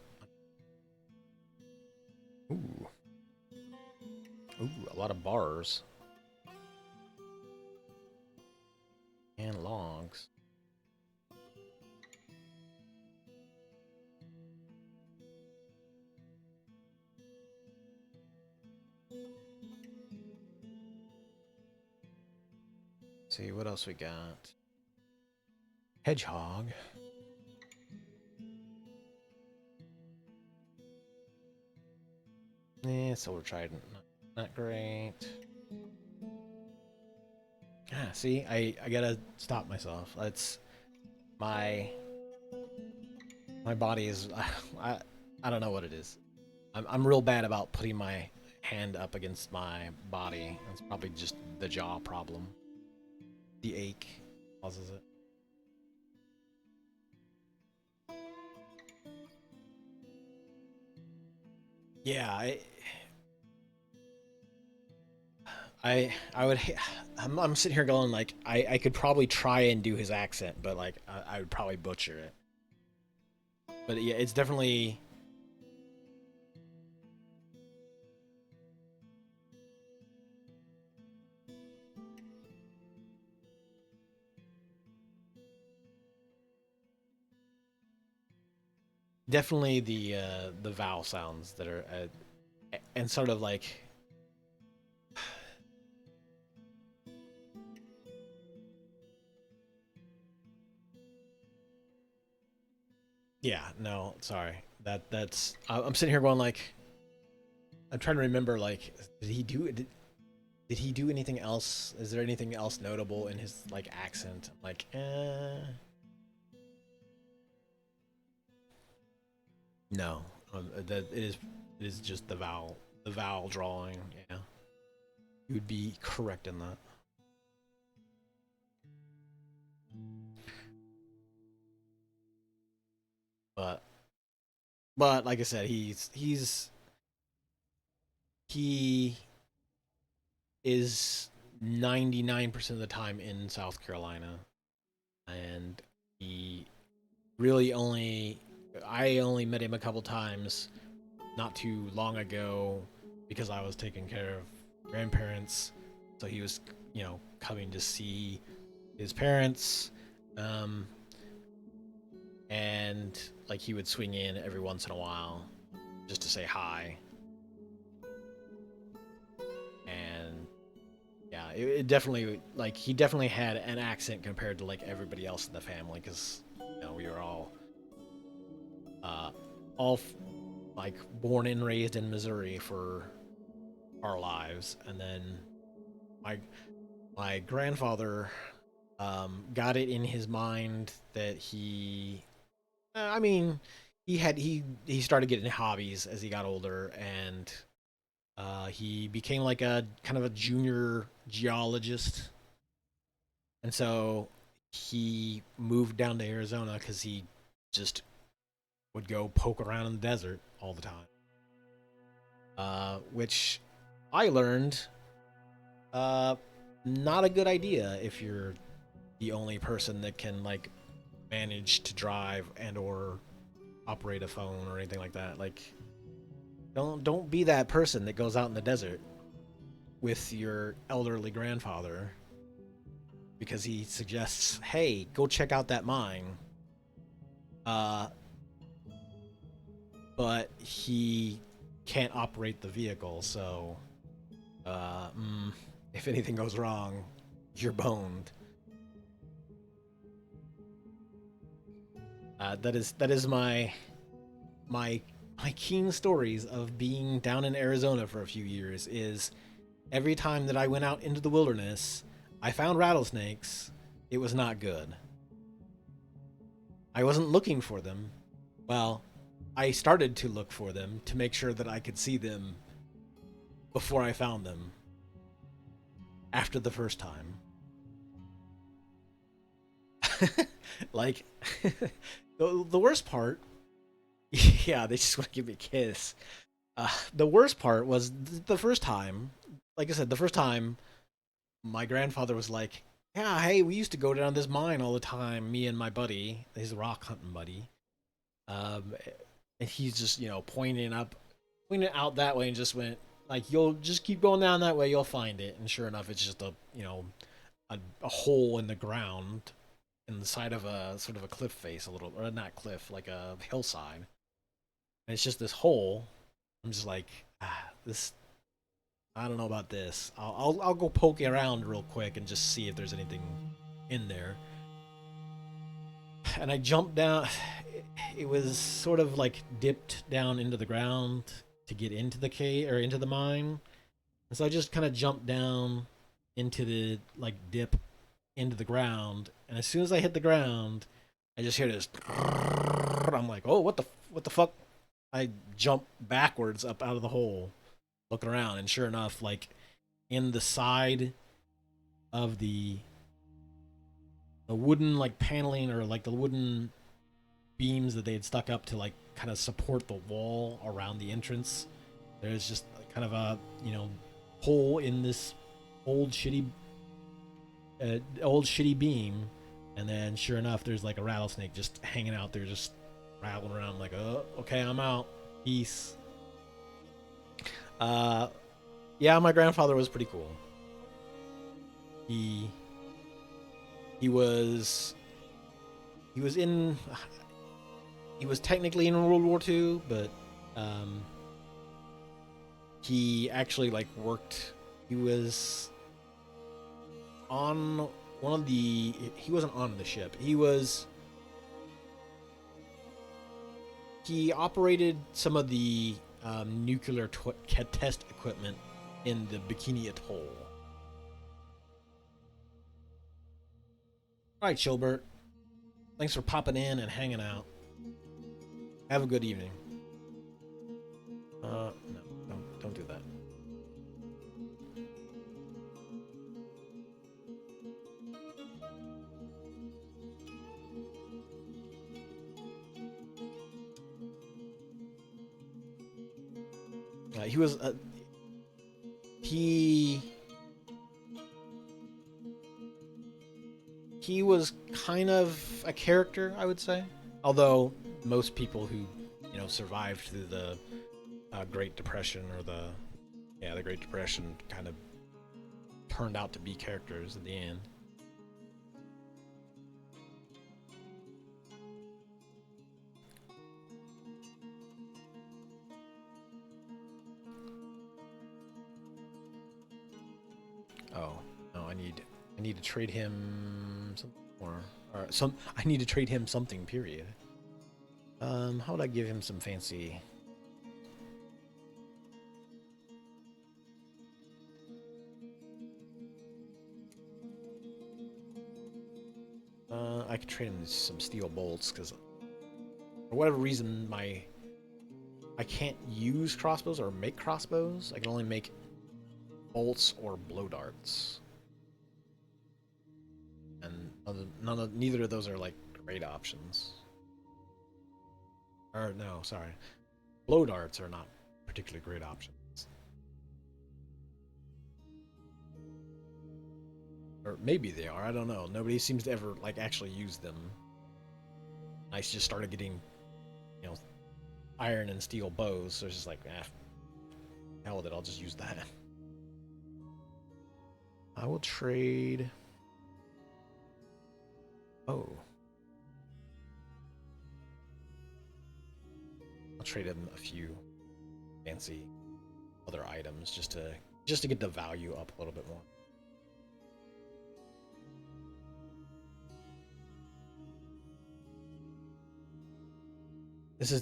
Ooh, a lot of bars and logs. Let's see what else we got. Hedgehog. Silver trident. Not great. See, I gotta stop myself. That's my body is I don't know what it is. I'm real bad about putting my hand up against my body. That's probably just the jaw problem. The ache causes it. Yeah, I would. I'm sitting here going like I could probably try and do his accent, but like I would probably butcher it. But yeah, it's definitely the vowel sounds that are and sort of like yeah, no, sorry. I'm sitting here going like I'm trying to remember like did he do anything else? Is there anything else notable in his like accent? I'm like, no. That it is just the vowel drawing. Yeah, you would be correct in that. But like I said, he is 99% of the time in South Carolina, and he really only I only met him a couple times not too long ago because I was taking care of grandparents. So he was, coming to see his parents. Um, and like he would swing in every once in a while just to say hi. And yeah, it definitely like he definitely had an accent compared to like everybody else in the family because we were uh, all like born and raised in Missouri for our lives, and then my my grandfather got it in his mind that I mean, he started getting hobbies as he got older, and he became like a kind of a junior geologist, and so he moved down to Arizona because he just would go poke around in the desert all the time. Which I learned uh, not a good idea if you're the only person that can like manage to drive and or operate a phone or anything like that. Like, don't be that person that goes out in the desert with your elderly grandfather because he suggests, "Hey, go check out that mine." Uh, but he can't operate the vehicle, so if anything goes wrong, you're boned. That is my keen stories of being down in Arizona for a few years. Is every time that I went out into the wilderness, I found rattlesnakes. It was not good. I wasn't looking for them. Well, I started to look for them to make sure that I could see them before I found them after the first time. Like, the worst part, yeah, they just want to give me a kiss. The worst part was the first time, like I said, the first time my grandfather was like, "Yeah, hey, we used to go down this mine all the time, me and my buddy, his rock hunting buddy." Um, and he's just, pointing out that way, and just went like, "You'll just keep going down that way, you'll find it." And sure enough, it's just a hole in the ground in the side of a sort of a cliff face, a little, or not cliff, like a hillside. And it's just this hole. I'm just like, this. I don't know about this. I'll go poke around real quick and just see if there's anything in there. And I jumped down. It was sort of like dipped down into the ground to get into the cave or into the mine. And so I just kind of jumped down into the like dip into the ground. And as soon as I hit the ground, I just hear this. I'm like, oh, what the fuck? I jump backwards up out of the hole, looking around, and sure enough, like in the side of the wooden like paneling, or like the wooden beams that they had stuck up to like kind of support the wall around the entrance, there's just kind of a hole in this old shitty beam. And then sure enough, there's like a rattlesnake just hanging out there, just rattling around. I'm like, oh, okay, I'm out, peace. Yeah, my grandfather was pretty cool. He he was in he was technically in World War II, but um he actually like worked. He was on he wasn't on the ship. He operated some of the nuclear test equipment in the Bikini Atoll. All right, Chilbert. Thanks for popping in and hanging out. Have a good evening. No, don't do that. He was he he was kind of a character, I would say. Although most people who survived through the Great Depression, or the Great Depression, kind of turned out to be characters at the end. Oh no, I need to trade him something more, or some. I need to trade him something. Period. How would I give him some fancy? I could trade him some steel bolts because for whatever reason I can't use crossbows or make crossbows. I can only make bolts or blow darts, and neither of those are like great options. Or no, sorry, blow darts are not particularly great options. Or maybe they are. I don't know. Nobody seems to ever like actually use them. I just started getting you know, iron and steel bows. So it's just like, hell with it, I'll just use that. I will trade. Oh. I'll trade him a few fancy other items just to get the value up a little bit more. This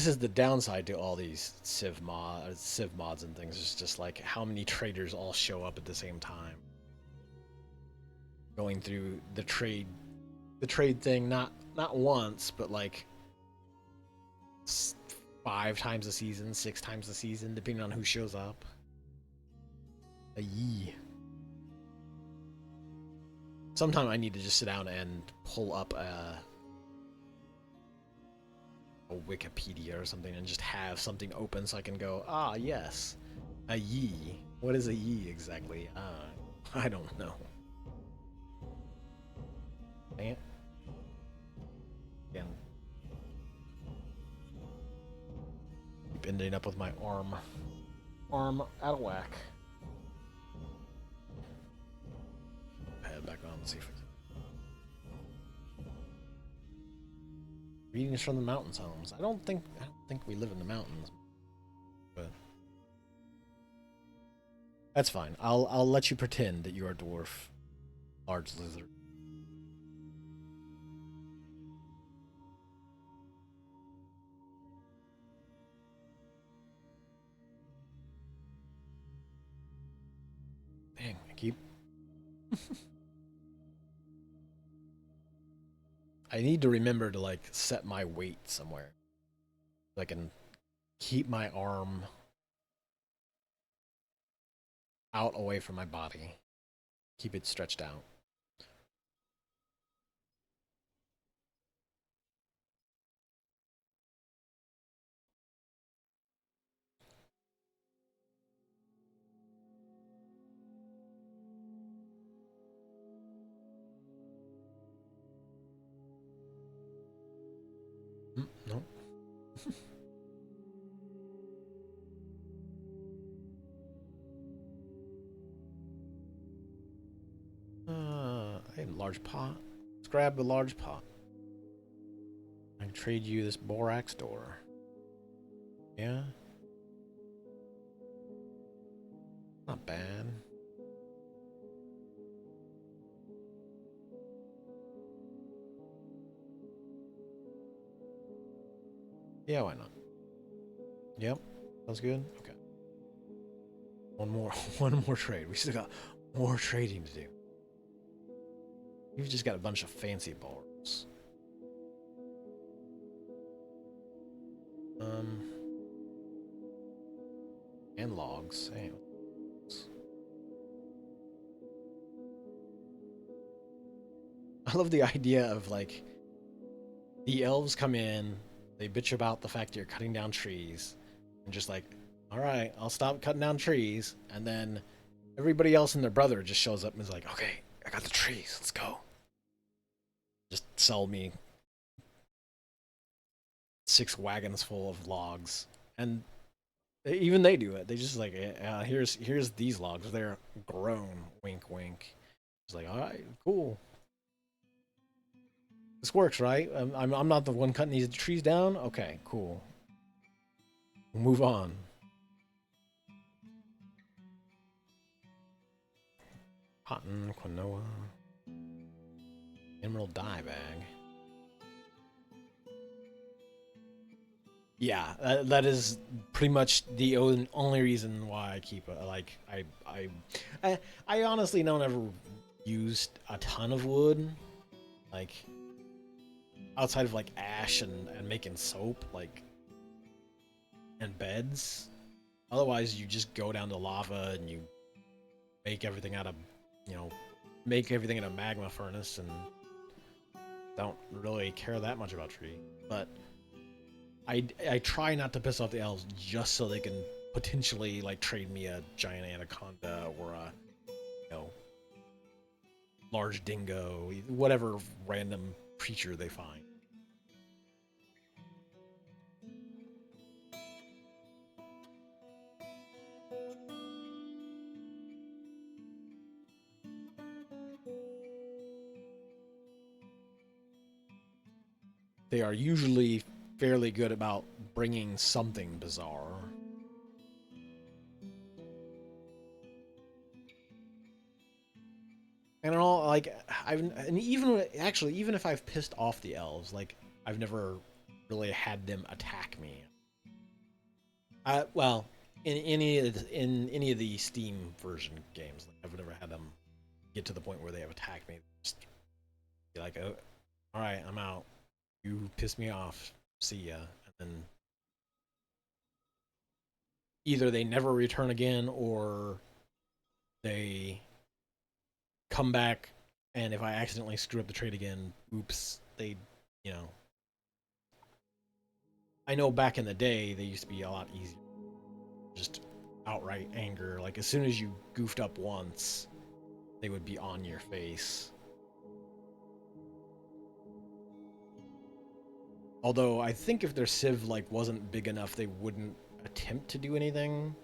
is the downside to all these civ mods and things. It's just like how many traders all show up at the same time. Going through the trade thing not once, but like 5 times a season, 6 times a season, depending on who shows up. Sometime I need to just sit down and pull up a Wikipedia or something and just have something open so I can go, ah, yes, a yi. What is a yi exactly? I don't know. Dang it. Again. Keep ending up with my arm out of whack. Head back on and see if we can. Greetings from the mountains homes. I don't think we live in the mountains, but that's fine. I'll let you pretend that you are a dwarf, large lizard. Dang, I keep. I need to remember to like set my weight somewhere so I can keep my arm out away from my body. Keep it stretched out. No. I had a large pot. Let's grab the large pot. I can trade you this borax door. Yeah. Not bad. Yeah, why not? Yep. Sounds good. Okay. One more one more trade. We still got more trading to do. You've just got a bunch of fancy bars. And logs. Hey. I love the idea of like the elves come in, they bitch about the fact you're cutting down trees, and just like, all right, I'll stop cutting down trees, and then everybody else and their brother just shows up and is like, okay, I got the trees, let's go. Just sell me 6 wagons full of logs, and even they do it. They just like, here's these logs. They're grown. Wink, wink. It's like, all right, cool. This works, right? I'm not the one cutting these trees down. Okay, cool. We'll move on. Cotton, quinoa, emerald dye bag. Yeah, that is pretty much the only reason why I keep it. Like I honestly don't ever use a ton of wood, like outside of like ash and making soap, like and beds. Otherwise, you just go down to lava and you make everything out of, make everything in a magma furnace and don't really care that much about tree. But I try not to piss off the elves just so they can potentially like trade me a giant anaconda or a large dingo, whatever random creature they find. they are usually fairly good about bringing something bizarre. And all like and even actually even if I've pissed off the elves, like I've never really had them attack me. Well, in any of the Steam version games, like, I've never had them get to the point where they have attacked me. Just be like, oh, all right, I'm out. You pissed me off. See ya. And then either they never return again or they come back, and if I accidentally screw up the trade again, oops, they, you know. I know back in the day they used to be a lot easier. Just outright anger. Like as soon as you goofed up once, they would be on your face. Although I think if their civ like wasn't big enough, they wouldn't attempt to do anything.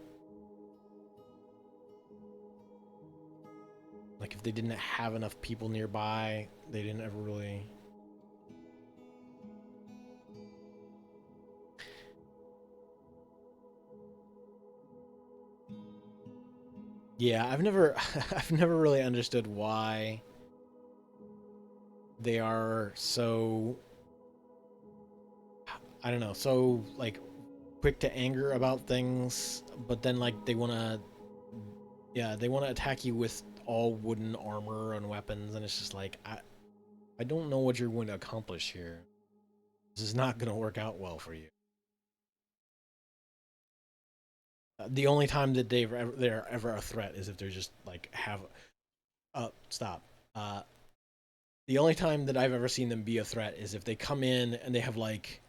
Like if they didn't have enough people nearby, they didn't ever really. Yeah, I've never I've never really understood why they are so, I don't know, so like quick to anger about things, but then like they want to, yeah, they want to attack you with all wooden armor and weapons, and it's just like I don't know what you're going to accomplish here. This is not going to work out well for you. The only time that they're ever a threat is if they're just like have stop. The only time that I've ever seen them be a threat is if they come in and they have like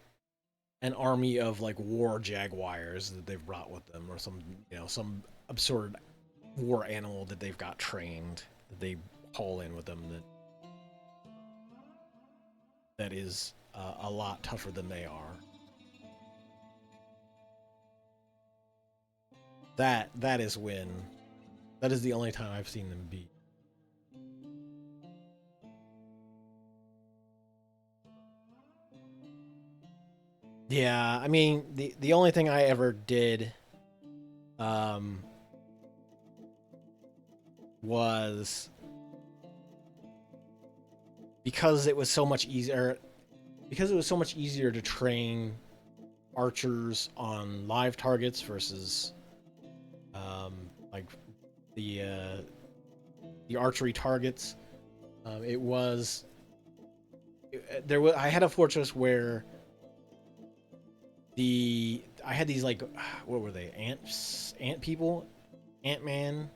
an army of like war jaguars that they've brought with them, or some, you know, some absurd war animal that they've got trained that they haul in with them that is a lot tougher than they are. That is when, that is the only time I've seen them beat. Yeah, I mean the only thing I ever did um was because it was so much easier, because it was so much easier to train archers on live targets versus like the uh the archery targets. It was there was, I had a fortress where I had these like, what were they, ant people, ant man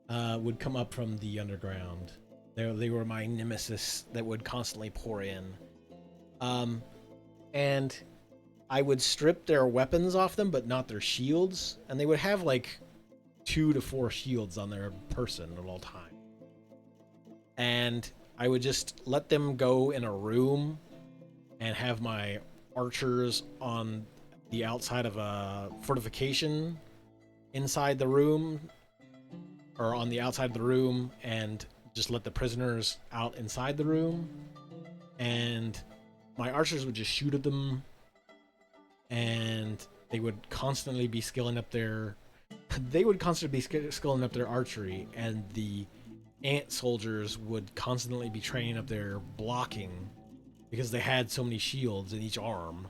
would come up from the underground. They were my nemesis that would constantly pour in, um, and I would strip their weapons off them, but not their shields, and they would have like 2 to 4 shields on their person at all time. And I would just let them go in a room and have my archers on the outside of a fortification inside the room, or on the outside of the room, and just let the prisoners out inside the room. And my archers would just shoot at them, and they would constantly be skilling up their skilling up their archery, and the ant soldiers would constantly be training up their blocking because they had so many shields in each arm.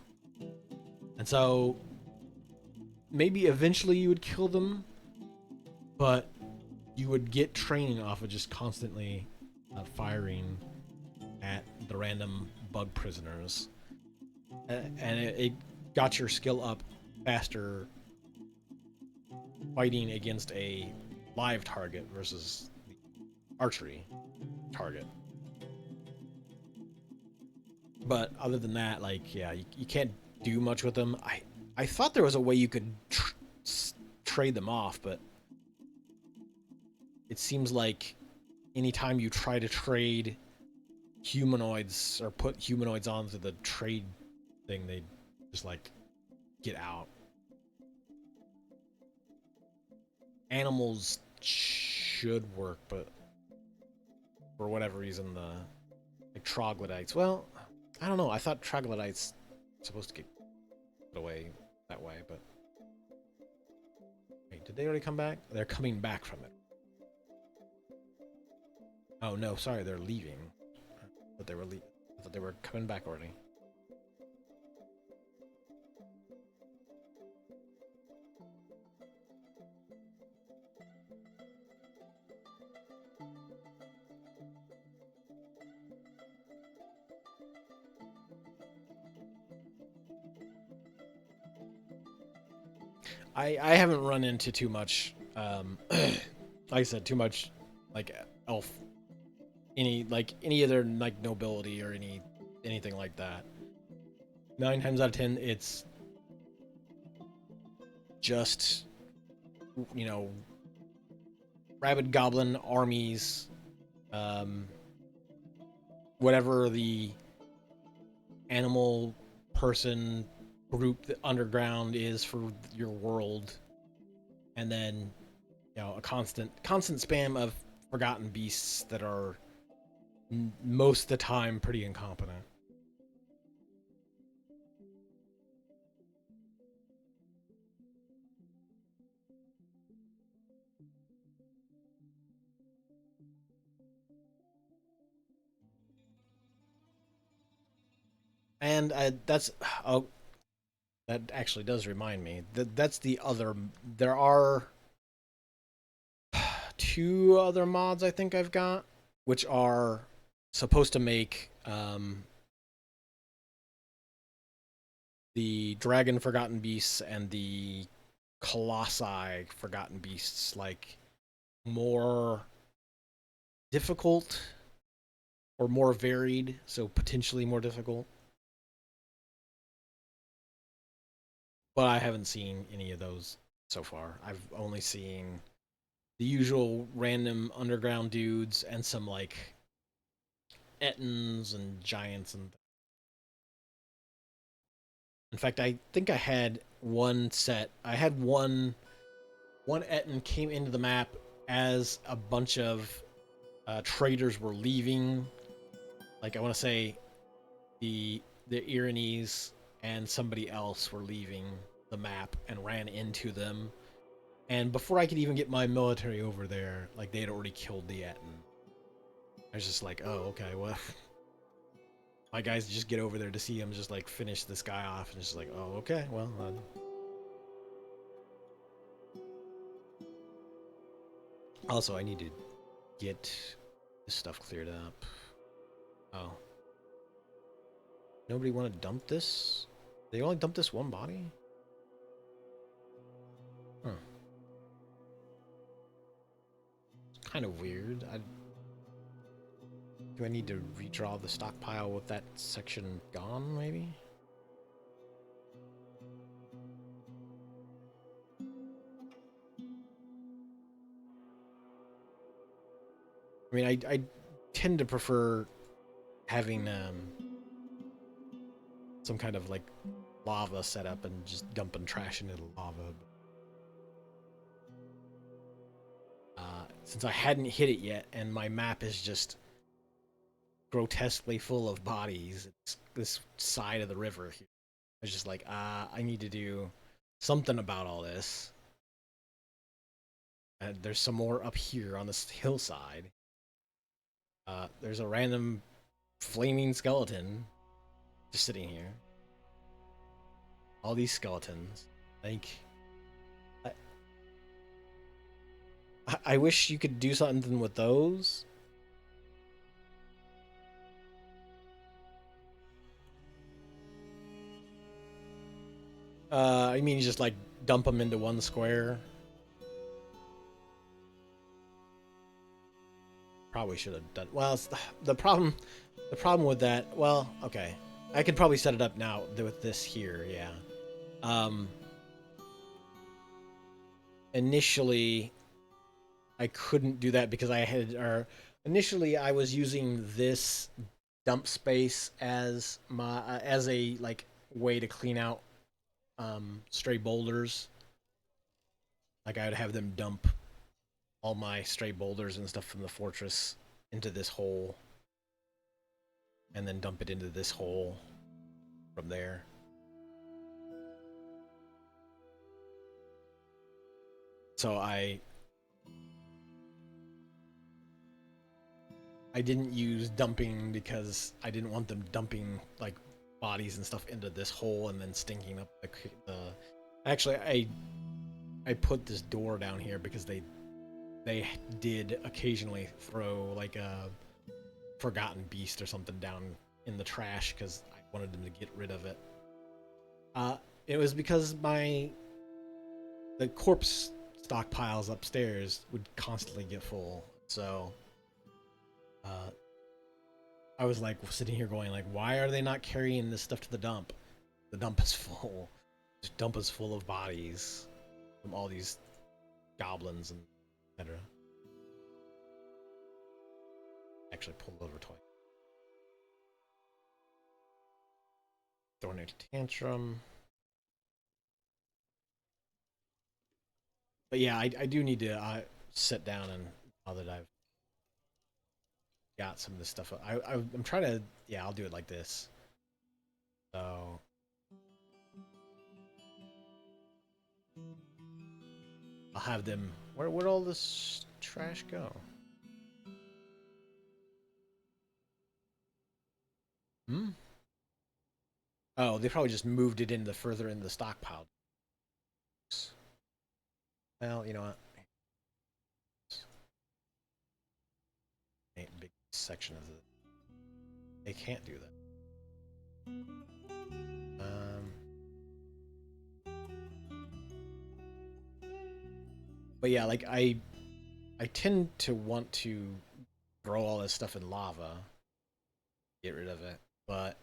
And so maybe eventually you would kill them, but you would get training off of just constantly firing at the random bug prisoners, and it got your skill up faster fighting against a live target versus the archery target. But other than that, like, yeah, you can't do much with them. I thought there was a way you could trade them off, but it seems like anytime you try to trade humanoids or put humanoids onto the trade thing, they just like get out. Animals should work, but for whatever reason, the like troglodytes. Well, I don't know. I thought troglodytes supposed to get put away that way, but wait, did they already come back? They're coming back from it. Oh no, sorry, they're leaving. But they were I thought they were coming back already. I haven't run into too much like I said, too much like elf any other like nobility or anything like that. 9 times out of 10 it's just you know rabid goblin armies, um whatever the animal person group the underground is for your world, and then a constant spam of forgotten beasts that are most of the time pretty incompetent. And that's oh, that actually does remind me that's the other. There are two other mods I think I've got, which are supposed to make the Dragon Forgotten Beasts and the Colossi Forgotten Beasts like more difficult or more varied, so potentially more difficult. But I haven't seen any of those so far. I've only seen the usual random underground dudes and some like Ettins and giants and. In fact, I think I had one set. I had one Ettin came into the map as a bunch of traders were leaving. Like I want to say the Iranese and somebody else were leaving the map and ran into them. And before I could even get my military over there, like they had already killed the Ettin. I was just like, oh, okay, well, my guys just get over there to see him just like finish this guy off, and it's just like, oh, okay, well. Also, I need to get this stuff cleared up. Oh, nobody want to dump this? They only dump this one body? Huh. It's kind of weird. Do I need to redraw the stockpile with that section gone, maybe? I mean, I tend to prefer having some kind of like lava set up and just dumping trash into the lava. Since I hadn't hit it yet, and my map is just grotesquely full of bodies, it's this side of the river here. I was just like, I need to do something about all this. And there's some more up here on this hillside. There's a random flaming skeleton just sitting here. All these skeletons. Like, I wish you could do something with those. I mean, you just like dump them into one square. Probably should have done. Well, the problem. The problem with that. Well, okay, I could probably set it up now with this here. Yeah. Um. Initially, I couldn't do that because I had. Or initially, I was using this dump space as my as a like way to clean out stray boulders. Like I would have them dump all my stray boulders and stuff from the fortress into this hole. and then dump it into this hole from there. So I didn't use dumping because I didn't want them dumping like bodies and stuff into this hole and then stinking up the actually I put this door down here because they did occasionally throw like a forgotten beast or something down in the trash because I wanted them to get rid of it. It was because the corpse stockpiles upstairs would constantly get full, so I was like sitting here going like, why are they not carrying this stuff to the dump? The dump is full. The dump is full of bodies from all these goblins and etc. Actually pulled over twice. Throwing a tantrum. But yeah, I do need to sit down and now that I've got some of this stuff. I'm trying to, yeah, I'll do it like this. So I'll have them, where'd all this trash go? Hmm? Oh, they probably just moved it in the further in the stockpile. Well, you know what? A big section of it. They can't do that. But yeah, like I tend to want to throw all this stuff in lava, get rid of it. But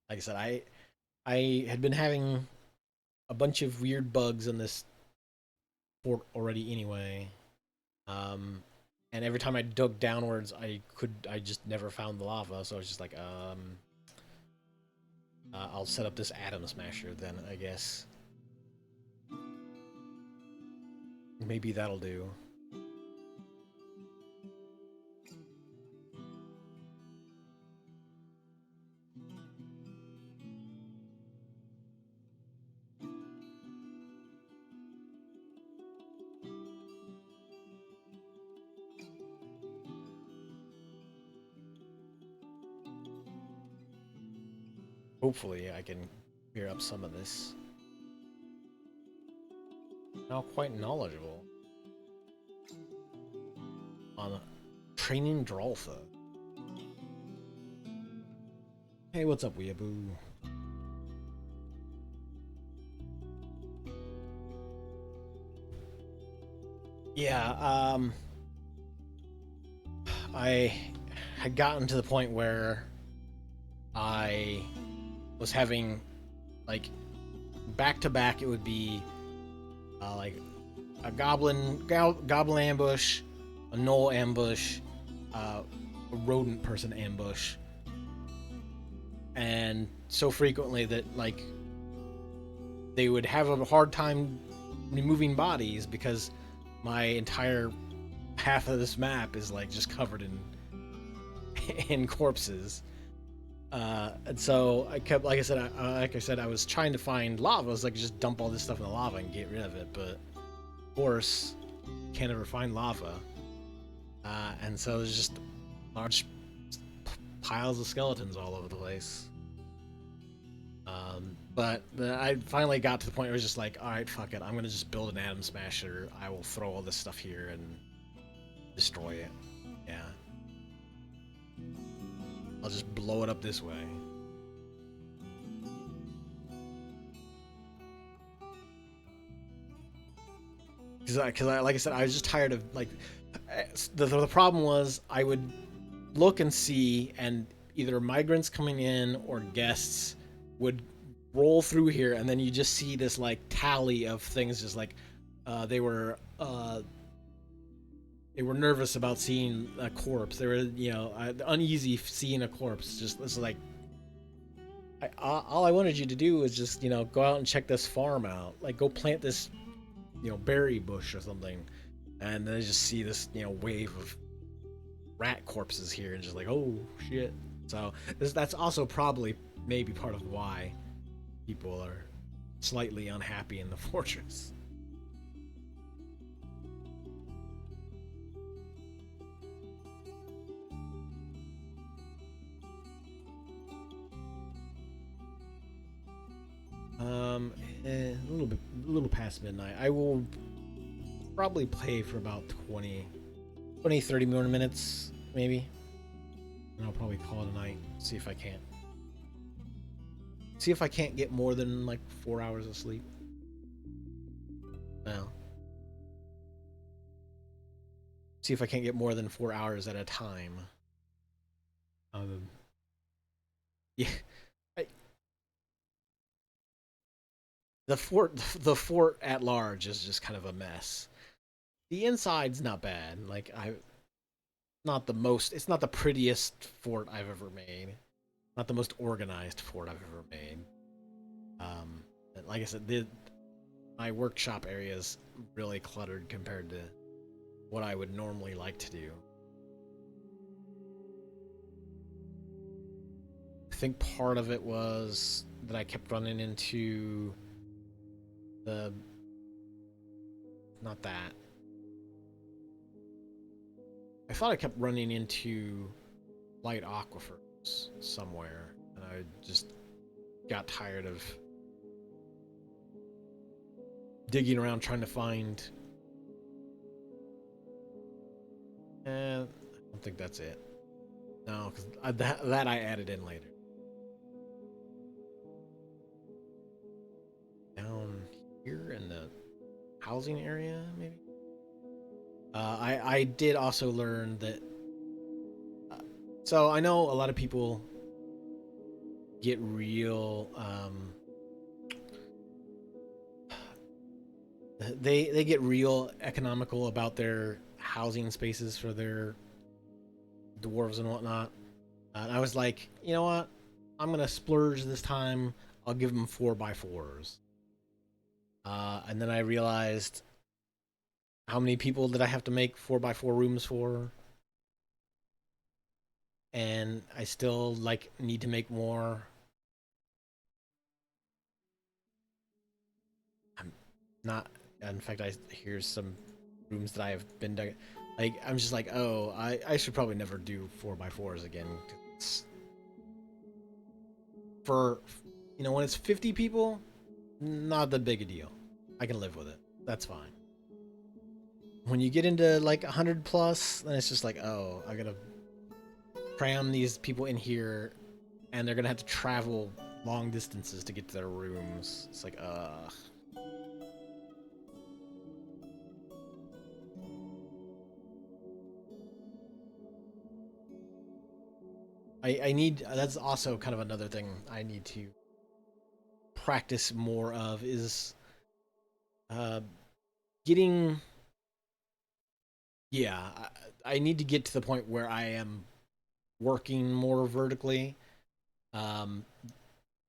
like I said, I had been having a bunch of weird bugs in this fort already anyway. And every time I dug downwards, I just never found the lava. So I was just like, I'll set up this atom smasher then, I guess. Maybe that'll do. Hopefully I can clear up some of this. Now quite knowledgeable on training Droltha. Hey, what's up, weeaboo? Yeah, I had gotten to the point where I was having like back to back. It would be like a goblin ambush, a gnoll ambush, a rodent person ambush, and so frequently that like they would have a hard time removing bodies because my entire half of this map is like just covered in corpses. And so I kept, like I said, I was trying to find lava. I was like, just dump all this stuff in the lava and get rid of it. But of course, can't ever find lava. And so there's just large piles of skeletons all over the place. But I finally got to the point where it was just like, all right, fuck it. I'm gonna just build an atom smasher. I will throw all this stuff here and destroy it. Yeah. I'll just blow it up this way. Because like I said, I was just tired of like the problem was I would look and see, and either migrants coming in or guests would roll through here, and then you just see this like tally of things, just like they were nervous about seeing a corpse. They were, you know, uneasy seeing a corpse. Just it's like, all I wanted you to do was just, you know, go out and check this farm out. Like, go plant this, you know, berry bush or something, and then just see this, you know, wave of rat corpses here and just like, oh shit. So that's also probably maybe part of why people are slightly unhappy in the fortress. A little past midnight. I will probably play for about 30 more minutes, maybe. And I'll probably call it a night. See if I can't. See if I can't get more than like 4 hours of sleep. No. See if I can't get more than 4 hours at a time. Yeah. I, the fort at large is just kind of a mess. The inside's not bad. Like it's not the prettiest fort I've ever made. Not the most organized fort I've ever made. Like I said, my workshop area is really cluttered compared to what I would normally like to do. I think part of it was that I kept running into the not that. I thought I kept running into light aquifers somewhere, and I just got tired of digging around trying to find. I don't think that's it. No, because that I added in later. Down here in the housing area, maybe. I did also learn that. So I know a lot of people get real. They get real economical about their housing spaces for their dwarves and whatnot. And I was like, you know what? I'm gonna splurge this time. I'll give them 4x4s. And then I realized how many people did I have to make 4x4 rooms for, and I still like need to make more. I'm not. In fact, here's some rooms that I have been dug. Like I'm just like, oh, I should probably never do 4x4s again. It's, for when it's 50 people, not that big a deal. I can live with it. That's fine. When you get into like 100 plus, then it's just like, oh, I gotta cram these people in here, and they're gonna have to travel long distances to get to their rooms. It's like, ugh. I need. That's also kind of another thing I need to practice more of is uh, getting. Yeah, I need to get to the point where I am working more vertically. Um,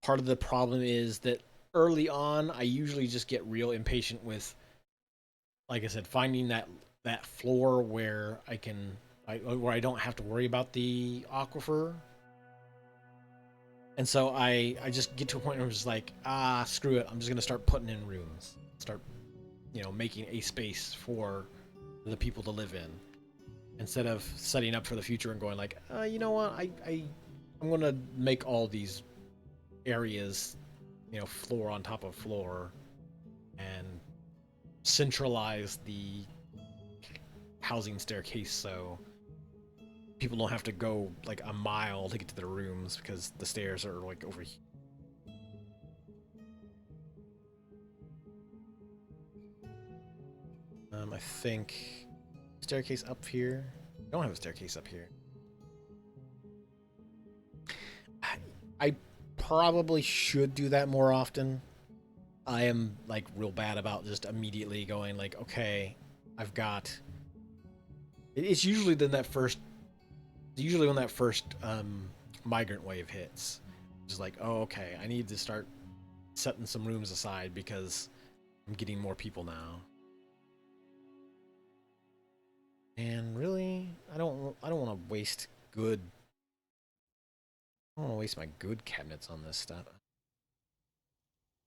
Part of the problem is that early on, I usually just get real impatient with, like I said, finding that floor where where I don't have to worry about the aquifer. And so I just get to a point where I'm just like, screw it. I'm just gonna start putting in rooms. Start, making a space for the people to live in, instead of setting up for the future and going like, you know what, I'm gonna make all these areas, floor on top of floor, and centralize the housing staircase so people don't have to go like a mile to get to their rooms because the stairs are like over here. I think staircase up here. I don't have a staircase up here. I probably should do that more often. I am like real bad about just immediately going like, okay, I've got. It's usually then that first. Usually when that first migrant wave hits, it's like, oh, okay, I need to start setting some rooms aside because I'm getting more people now. And really, I don't want to waste good. I don't want to waste my good cabinets on this stuff.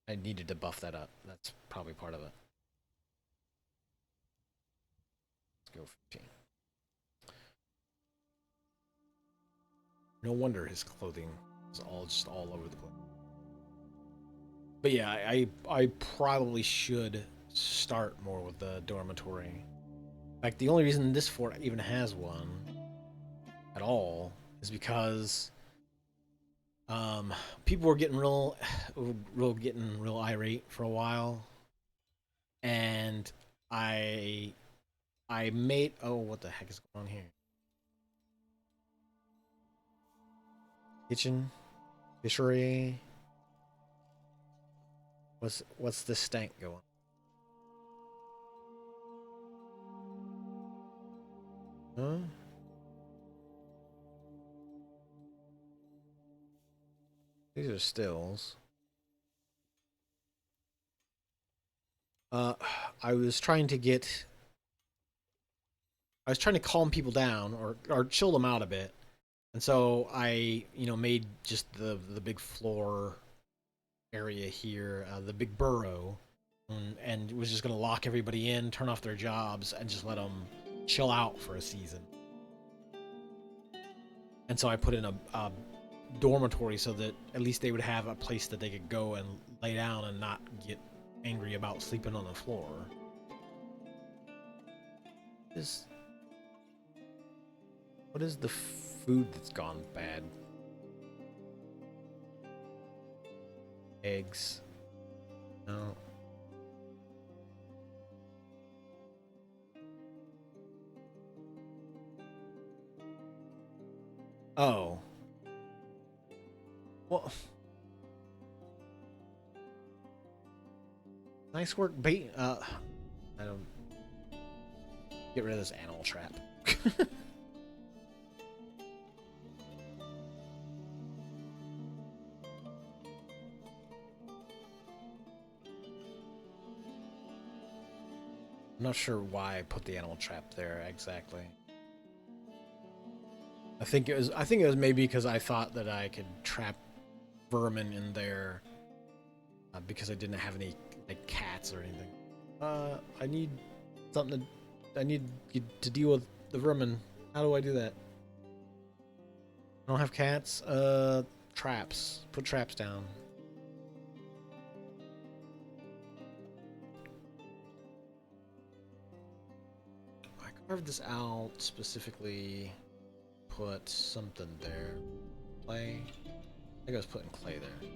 I needed to buff that up. That's probably part of it. Let's go 15. No wonder his clothing is all just all over the place. But yeah, I probably should start more with the dormitory. Like the only reason this fort even has one at all is because people were getting real irate for a while, and I made what the heck is going on here? Kitchen, fishery. What's this stank going? Huh? These are stills. I was trying to calm people down or chill them out a bit. And so I, made just the big floor area here, the big burrow, and was just going to lock everybody in, turn off their jobs, and just let them chill out for a season. And so I put in a dormitory so that at least they would have a place that they could go and lay down and not get angry about sleeping on the floor. What is the food that's gone bad? Eggs. No. Oh. Well. Nice work bait. I don't. Get rid of this animal trap. I'm not sure why I put the animal trap there exactly. I think it was maybe because I thought that I could trap vermin in there because I didn't have any like cats or anything. I need something I need to deal with the vermin. How do I do that? I don't have cats. Traps. Put traps down. I carved this out specifically. Put something there. Clay. I think I was putting clay there.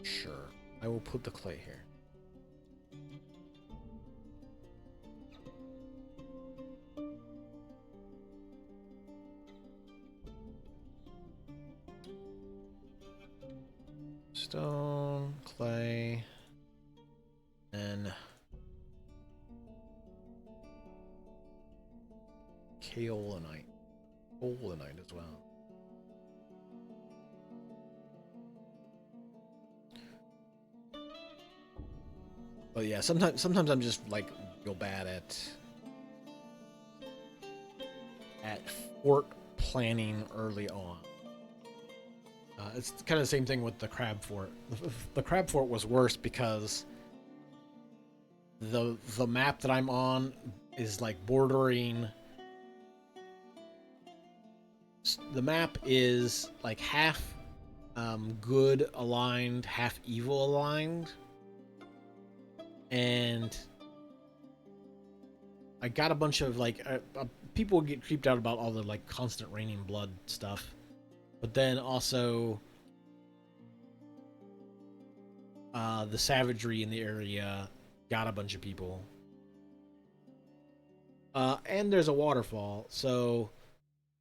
Sure. I will put the clay here. Stone, clay, and kaolinite. Kaolinite as well. But yeah, sometimes I'm just like real bad at fort planning early on. It's kind of the same thing with the crab fort. The crab fort was worse because the map that I'm on is like bordering. The map is like half good aligned, half evil aligned. And I got a bunch of like people get creeped out about all the like constant raining blood stuff, but then also the savagery in the area got a bunch of people, and there's a waterfall. So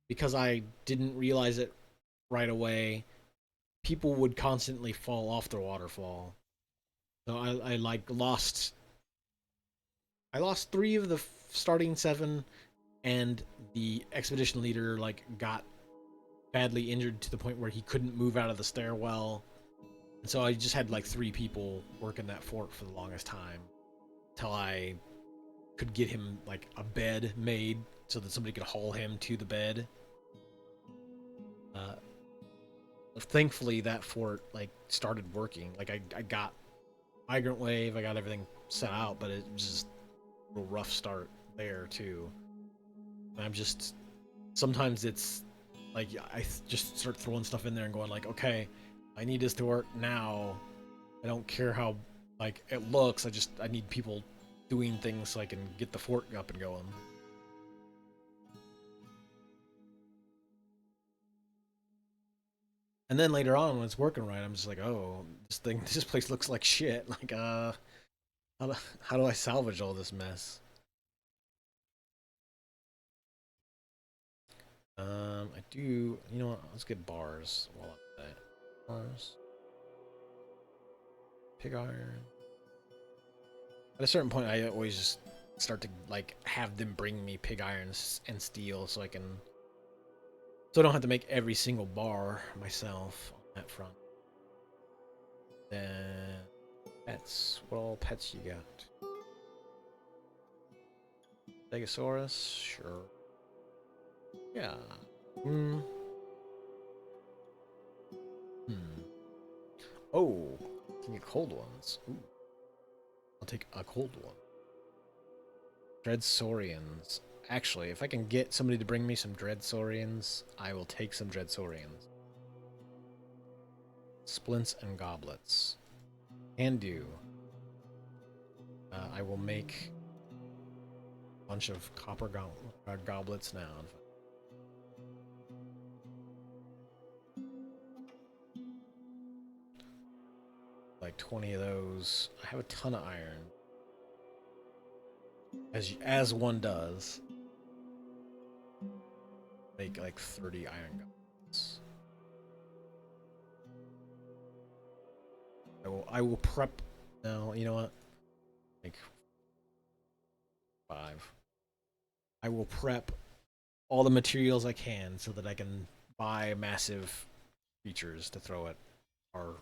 because I didn't realize it right away, people would constantly fall off the waterfall. So I like lost 3 of the starting 7, and the expedition leader like got badly injured to the point where he couldn't move out of the stairwell. And so I just had like 3 people working that fort for the longest time till I could get him like a bed made so that somebody could haul him to the bed. Uh, Thankfully, that fort like started working. Like I got migrant wave, I got everything set out, but it was just a rough start there too. And I'm just sometimes it's like just start throwing stuff in there and going like, okay, I need this to work now. I don't care how like it looks. I need people doing things so I can get the fort up and going. And then later on, when it's working right, I'm just like, oh, this place looks like shit. Like, how do I salvage all this mess? I do. You know what? Let's get bars while I'm at it. Bars, pig iron. At a certain point, I always just start to like have them bring me pig iron and steel, so I don't have to make every single bar myself on that front. Then pets. What all pets you got? Stegosaurus, sure. Yeah. Hmm. Hmm. Oh, can get cold ones. Ooh, I'll take a cold one. Dreadsaurians. Actually, if I can get somebody to bring me some Dreadsaurians, I will take some Dreadsaurians. Splints and goblets. Can do. I will make a bunch of copper goblets now. Like 20 of those. I have a ton of iron, as one does. Make like 30 iron goblets. I will prep. No, you know what? Like 5. I will prep all the materials I can so that I can buy massive creatures to throw at our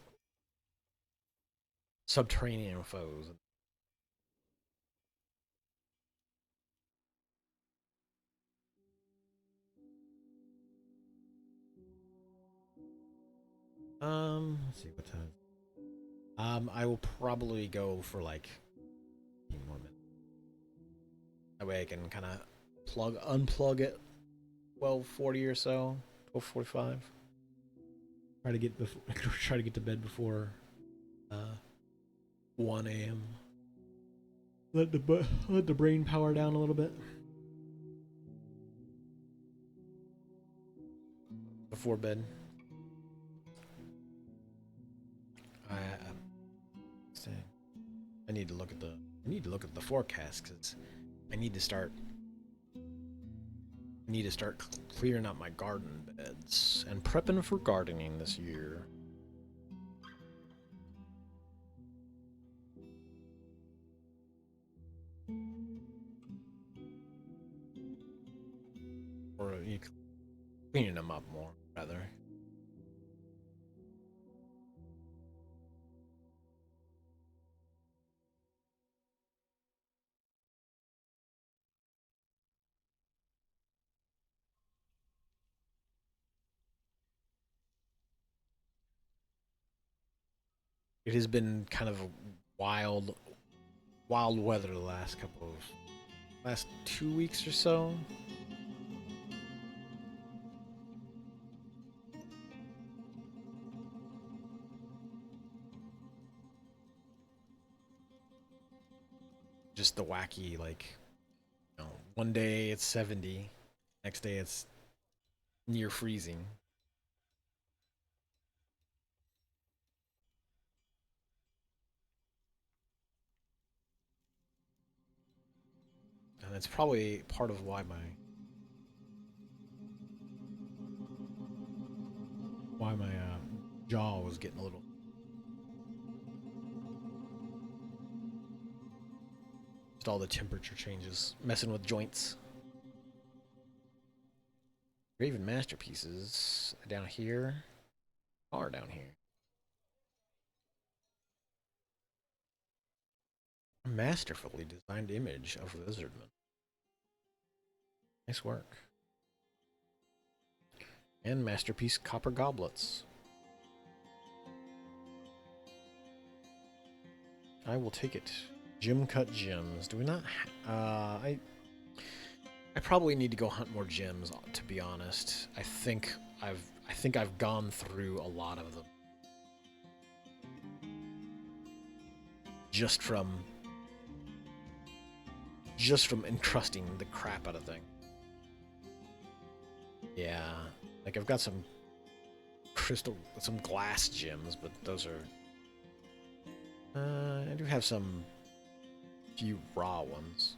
subterranean foes. Let's see what time. I will probably go for like 15 more minutes. That way I can kind of unplug it 12:40 or so, 12:45. Try to get to bed before 1 a.m. Let the brain power down a little bit before bed. I I need to look at the forecast because I need to start clearing out my garden beds and prepping for gardening this year. Or cleaning them up more, rather. It has been kind of wild, wild weather the last 2 weeks or so. Just the wacky, like, one day it's 70, next day it's near freezing. And it's probably part of why my jaw was getting a little. Just all the temperature changes, messing with joints. Graven masterpieces down here are down here. A masterfully designed image of Lizardman. Nice work. And masterpiece copper goblets. I will take it. Gem cut gems. Do we not? I probably need to go hunt more gems. To be honest, I think I've gone through a lot of them. Just from encrusting the crap out of things. Yeah, like I've got some glass gems, but those are. I do have some few raw ones.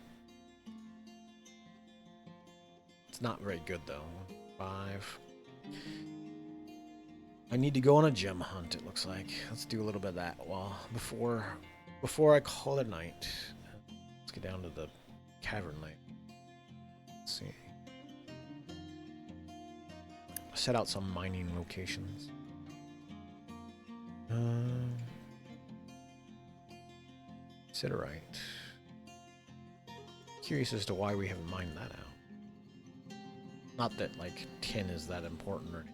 It's not very good though. 5. I need to go on a gem hunt. It looks like. Let's do a little bit of that. Well, before I call it night, let's get down to the cavern lake. Let's see. Set out some mining locations. Siderite. Curious as to why we haven't mined that out. Not that like tin is that important or anything.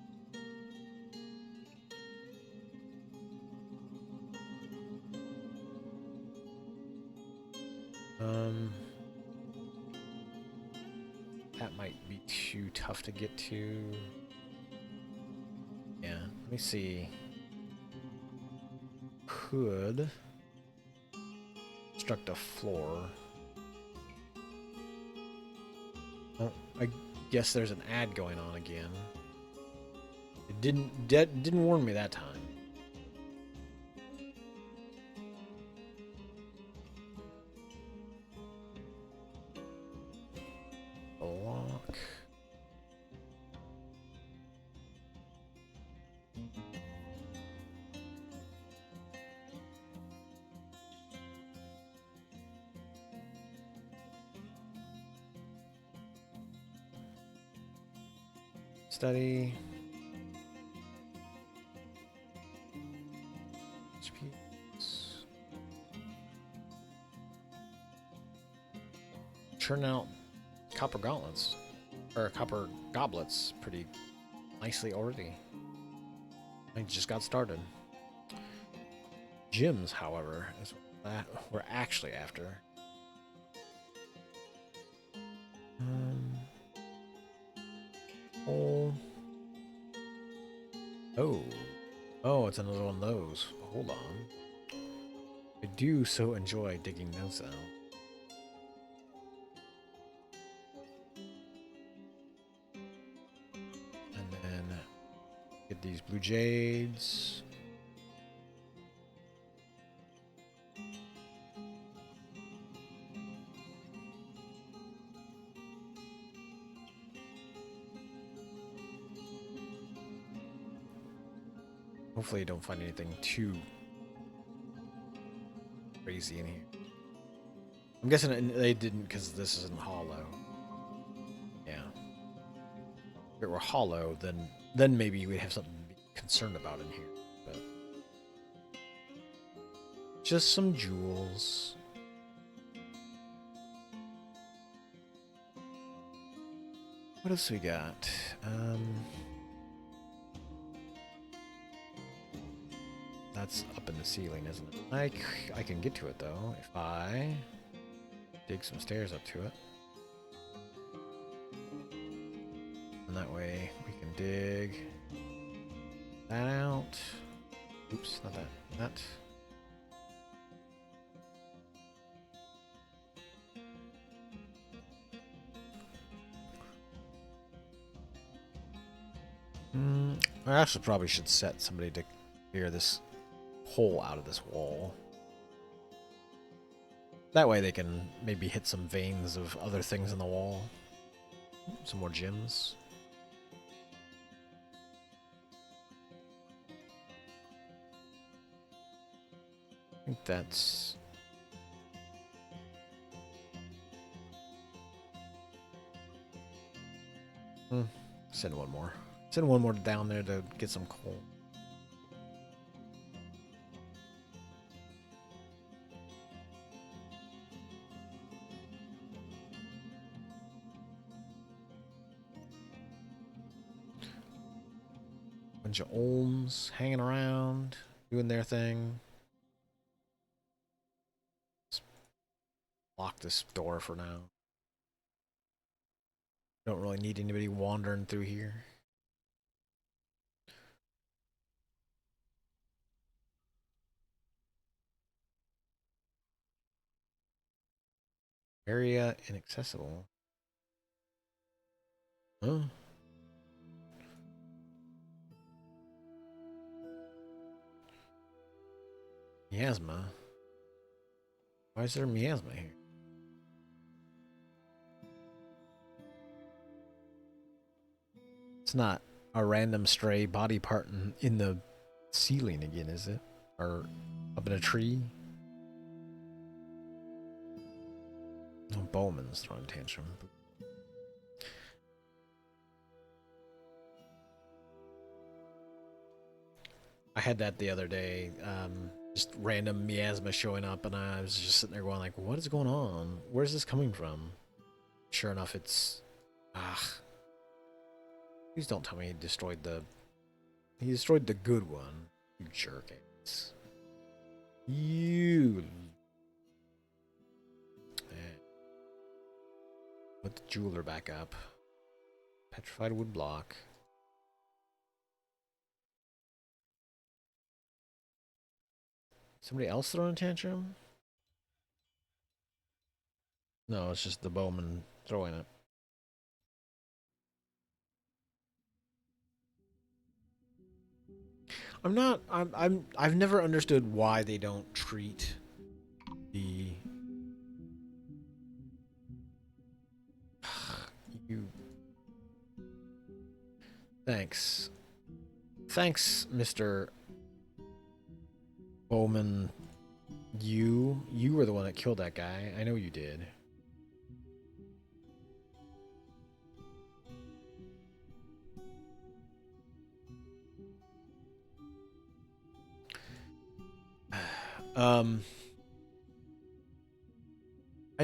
That might be too tough to get to. Yeah, let me see. Could construct a floor. Oh, I guess there's an ad going on again. It didn't warn me that time. Block. Study. Churn out copper gauntlets, or copper goblets pretty nicely already. I just got started. Gems, however, is what we're actually after. Oh, it's another one of those. Hold on. I do so enjoy digging those out. And then get these blue jades. Hopefully you don't find anything too crazy in here. I'm guessing they didn't because this isn't hollow. Yeah. If it were hollow, then maybe we'd have something to be concerned about in here. But just some jewels. What else we got? That's up in the ceiling, isn't it? I can get to it though if I dig some stairs up to it. And that way we can dig that out. Oops, not that. That. I actually probably should set somebody to clear this hole out of this wall. That way they can maybe hit some veins of other things in the wall. Some more gems. I think that's... Send one more. Send one more down there to get some coal. Bunch of olms hanging around, doing their thing. Let's lock this door for now. Don't really need anybody wandering through here. Area inaccessible. Huh? Miasma? Why is there miasma here? It's not a random stray body part in the ceiling again, is it? Or up in a tree? Oh, Bowman's throwing a tantrum. I had that the other day. Just random miasma showing up, and I was just sitting there going like, what is going on? Where's this coming from? Sure enough, it's... Please don't tell me he destroyed the... He destroyed the good one. You jerk ass. You... Put the jeweler back up. Petrified wood block. Somebody else throwing a tantrum? No, it's just the Bowman throwing it. I've never understood why they don't treat the... You... Thanks. Thanks, Mr. Bowman. You were the one that killed that guy. I know you did. I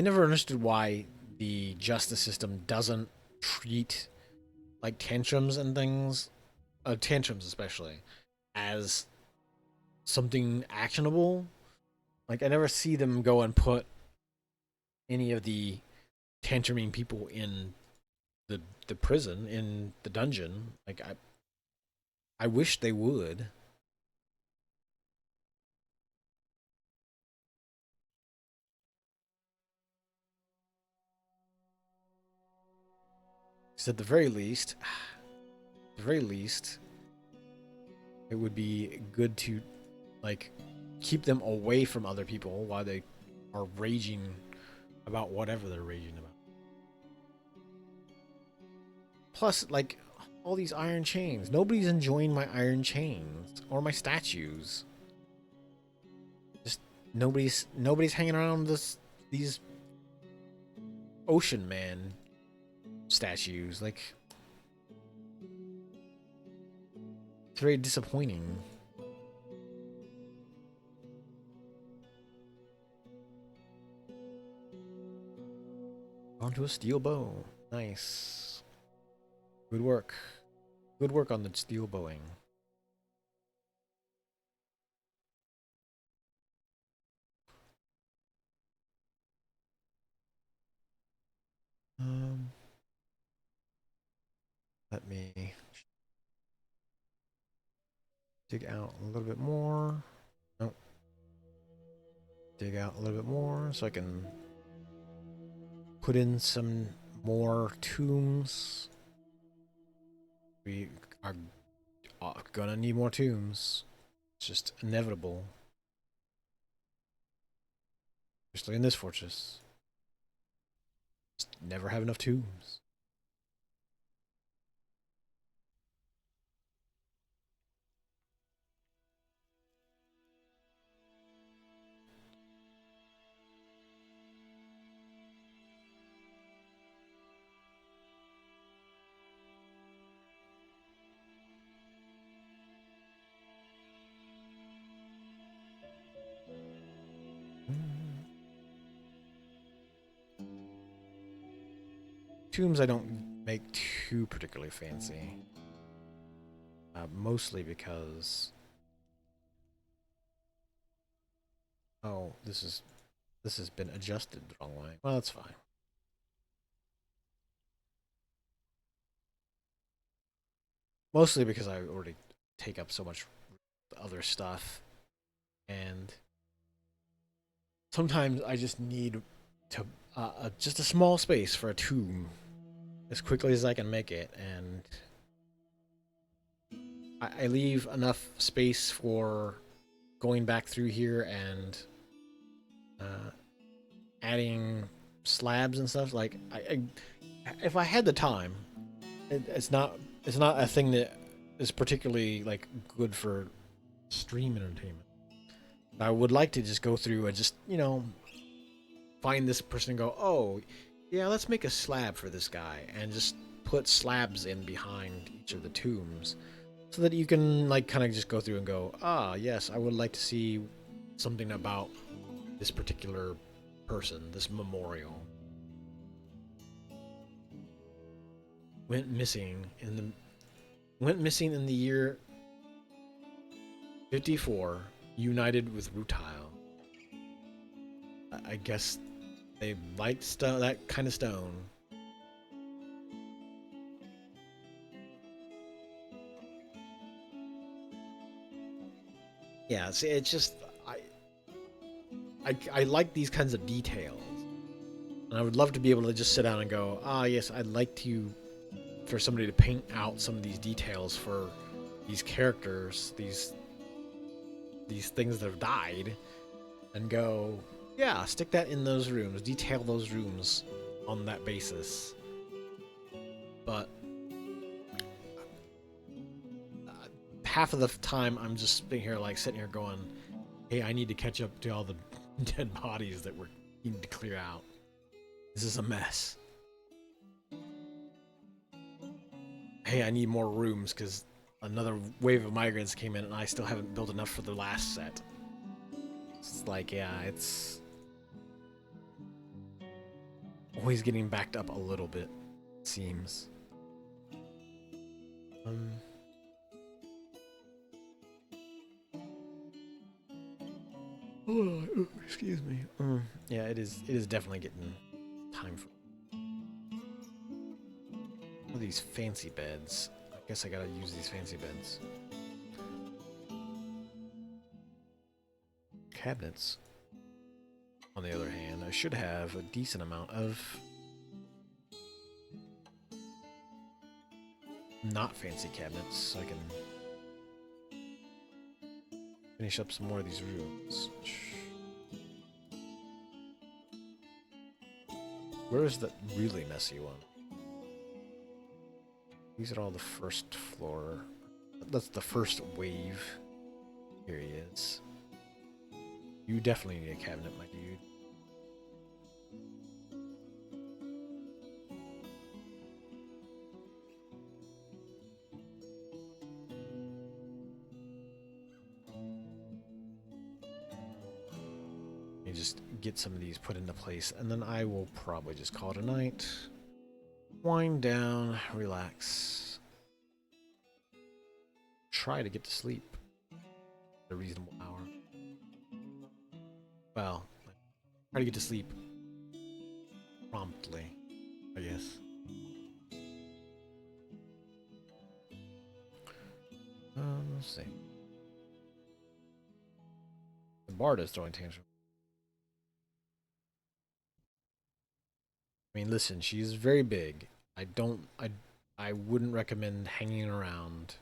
never understood why the justice system doesn't treat like tantrums and things, tantrums especially, as something actionable. Like I never see them go and put any of the tantruming people in the prison, in the dungeon. Like I wish they would. Because at the very least, it would be good to like keep them away from other people while they are raging about whatever they're raging about. Plus, like all these iron chains. Nobody's enjoying my iron chains or my statues. Just nobody's hanging around these ocean man statues. Like it's very disappointing. Onto a steel bow. Nice. Good work. Good work on the steel bowing. Let me dig out a little bit more. Nope. Dig out a little bit more so I can put in some more tombs. We are gonna need more tombs. It's just inevitable. Especially in this fortress. Just never have enough tombs. Tombs I don't make too particularly fancy. Mostly because oh, this has been adjusted the wrong way. Well, that's fine. Mostly because I already take up so much other stuff, and sometimes I just need to just a small space for a tomb as quickly as I can make it, and I leave enough space for going back through here and uh, adding slabs and stuff. Like if I had the time, it's not a thing that is particularly like good for stream entertainment. I would like to just go through and just find this person and go, oh yeah, let's make a slab for this guy, and just put slabs in behind each of the tombs, so that you can like kind of just go through and go, ah yes, I would like to see something about this particular person, this memorial. Went missing in the year 54, united with Rutile. I guess they liked that kind of stone. Yeah, see, it's just I like these kinds of details, and I would love to be able to just sit down and go, ah, yes, I'd like to for somebody to paint out some of these details for these characters, these things that have died, and go, yeah, stick that in those rooms, detail those rooms on that basis. But half of the time, I'm just sitting here going, hey, I need to catch up to all the dead bodies that we're needing to clear out. This is a mess. Hey, I need more rooms because another wave of migrants came in and I still haven't built enough for the last set. It's like, yeah, it's always getting backed up a little bit, it seems. Oh, excuse me. Yeah, it is. It is definitely getting time for all these fancy beds. I guess I gotta use these fancy beds. Cabinets, on the other hand, I should have a decent amount of not fancy cabinets, so I can finish up some more of these rooms. Where is the really messy one? These are all the first floor. That's the first wave. Here he is. You definitely need a cabinet, my dude. You just get some of these put into place, and then I will probably just call it a night. Wind down, relax. Try to get to sleep at a reasonable hour. Well, try to get to sleep promptly, I guess. Let's see. The bard is throwing tantrum. I mean, listen, she's very big. I wouldn't recommend hanging around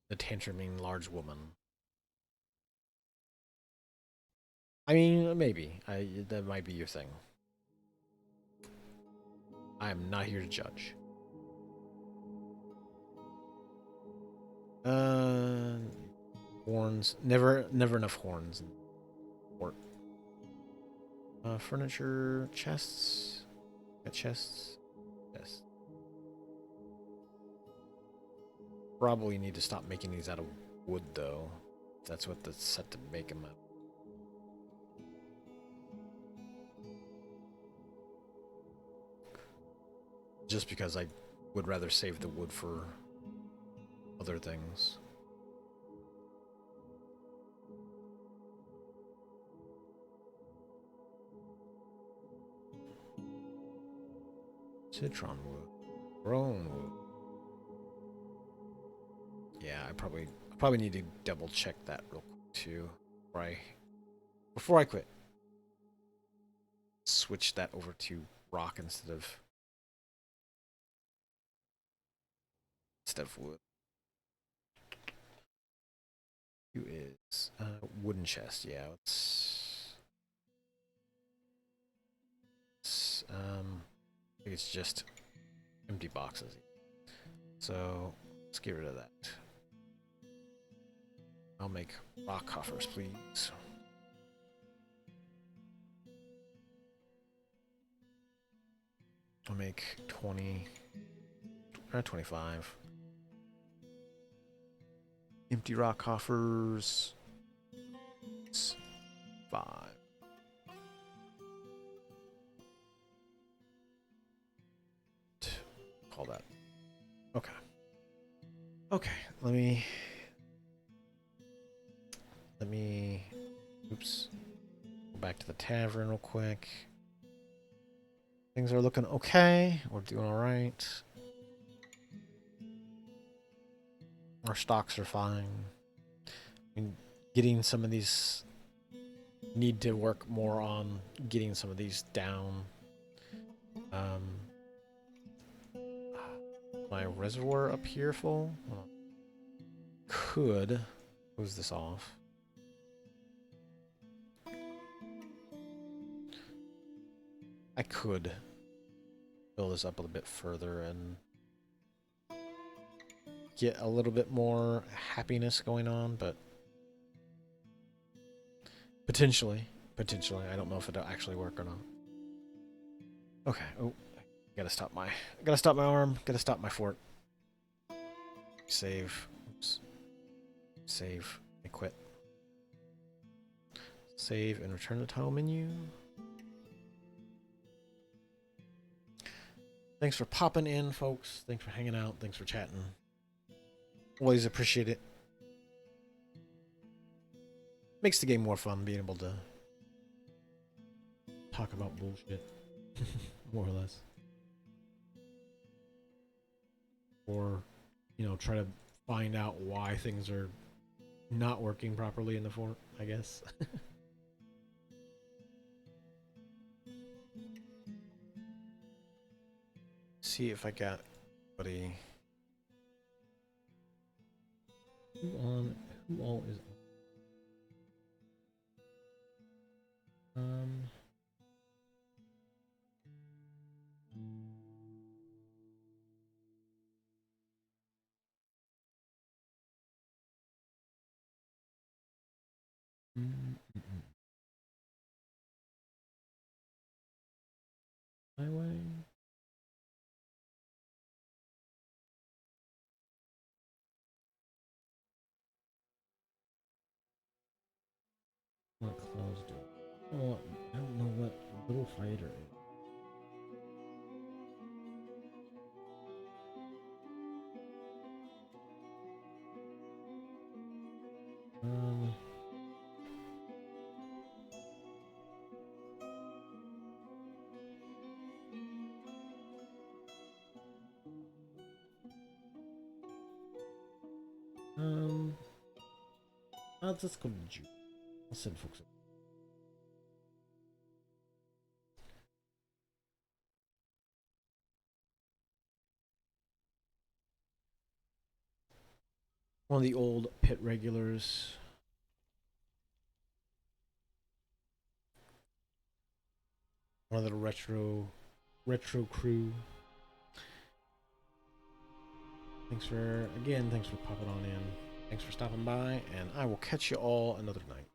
the tantruming large woman. I mean, maybe. That might be your thing. I am not here to judge. Horns. Never enough horns. Or furniture, chests. Got chests. Yes. Probably need to stop making these out of wood, though. That's what that's set to make them out. Just because I would rather save the wood for other things. Citron wood. Roan wood. Yeah, I probably need to double check that real quick too. Before I quit. Switch that over to rock instead of wood. Who is wooden chest? Yeah, I think it's just empty boxes. So let's get rid of that. I'll make rock coffers, please. I'll make 20, 25. Empty rock coffers. It's 5. Call that. Okay. Okay, let me oops. Go back to the tavern real quick. Things are looking okay. We're doing all right. Our stocks are fine. I mean, getting some of these need to work more on getting some of these down. My reservoir up here full? Could close this off. I could fill this up a little bit further and get a little bit more happiness going on, but potentially, I don't know if it'll actually work or not. Okay. Oh, gotta stop my arm. Gotta stop my fort. Save. Oops. Save. I quit. Save and return to the title menu. Thanks for popping in, folks. Thanks for hanging out. Thanks for chatting. Always appreciate it. Makes the game more fun being able to talk about bullshit. More or less. Or, try to find out why things are not working properly in the fort, I guess. See if I got anybody. Who all is on? Highway. What clothes do? Oh, I don't know what little fighter is. Um. I'll just go to June. I'll send folks. One of the old pit regulars. One of the retro crew. Thanks for popping on in. Thanks for stopping by, and I will catch you all another night.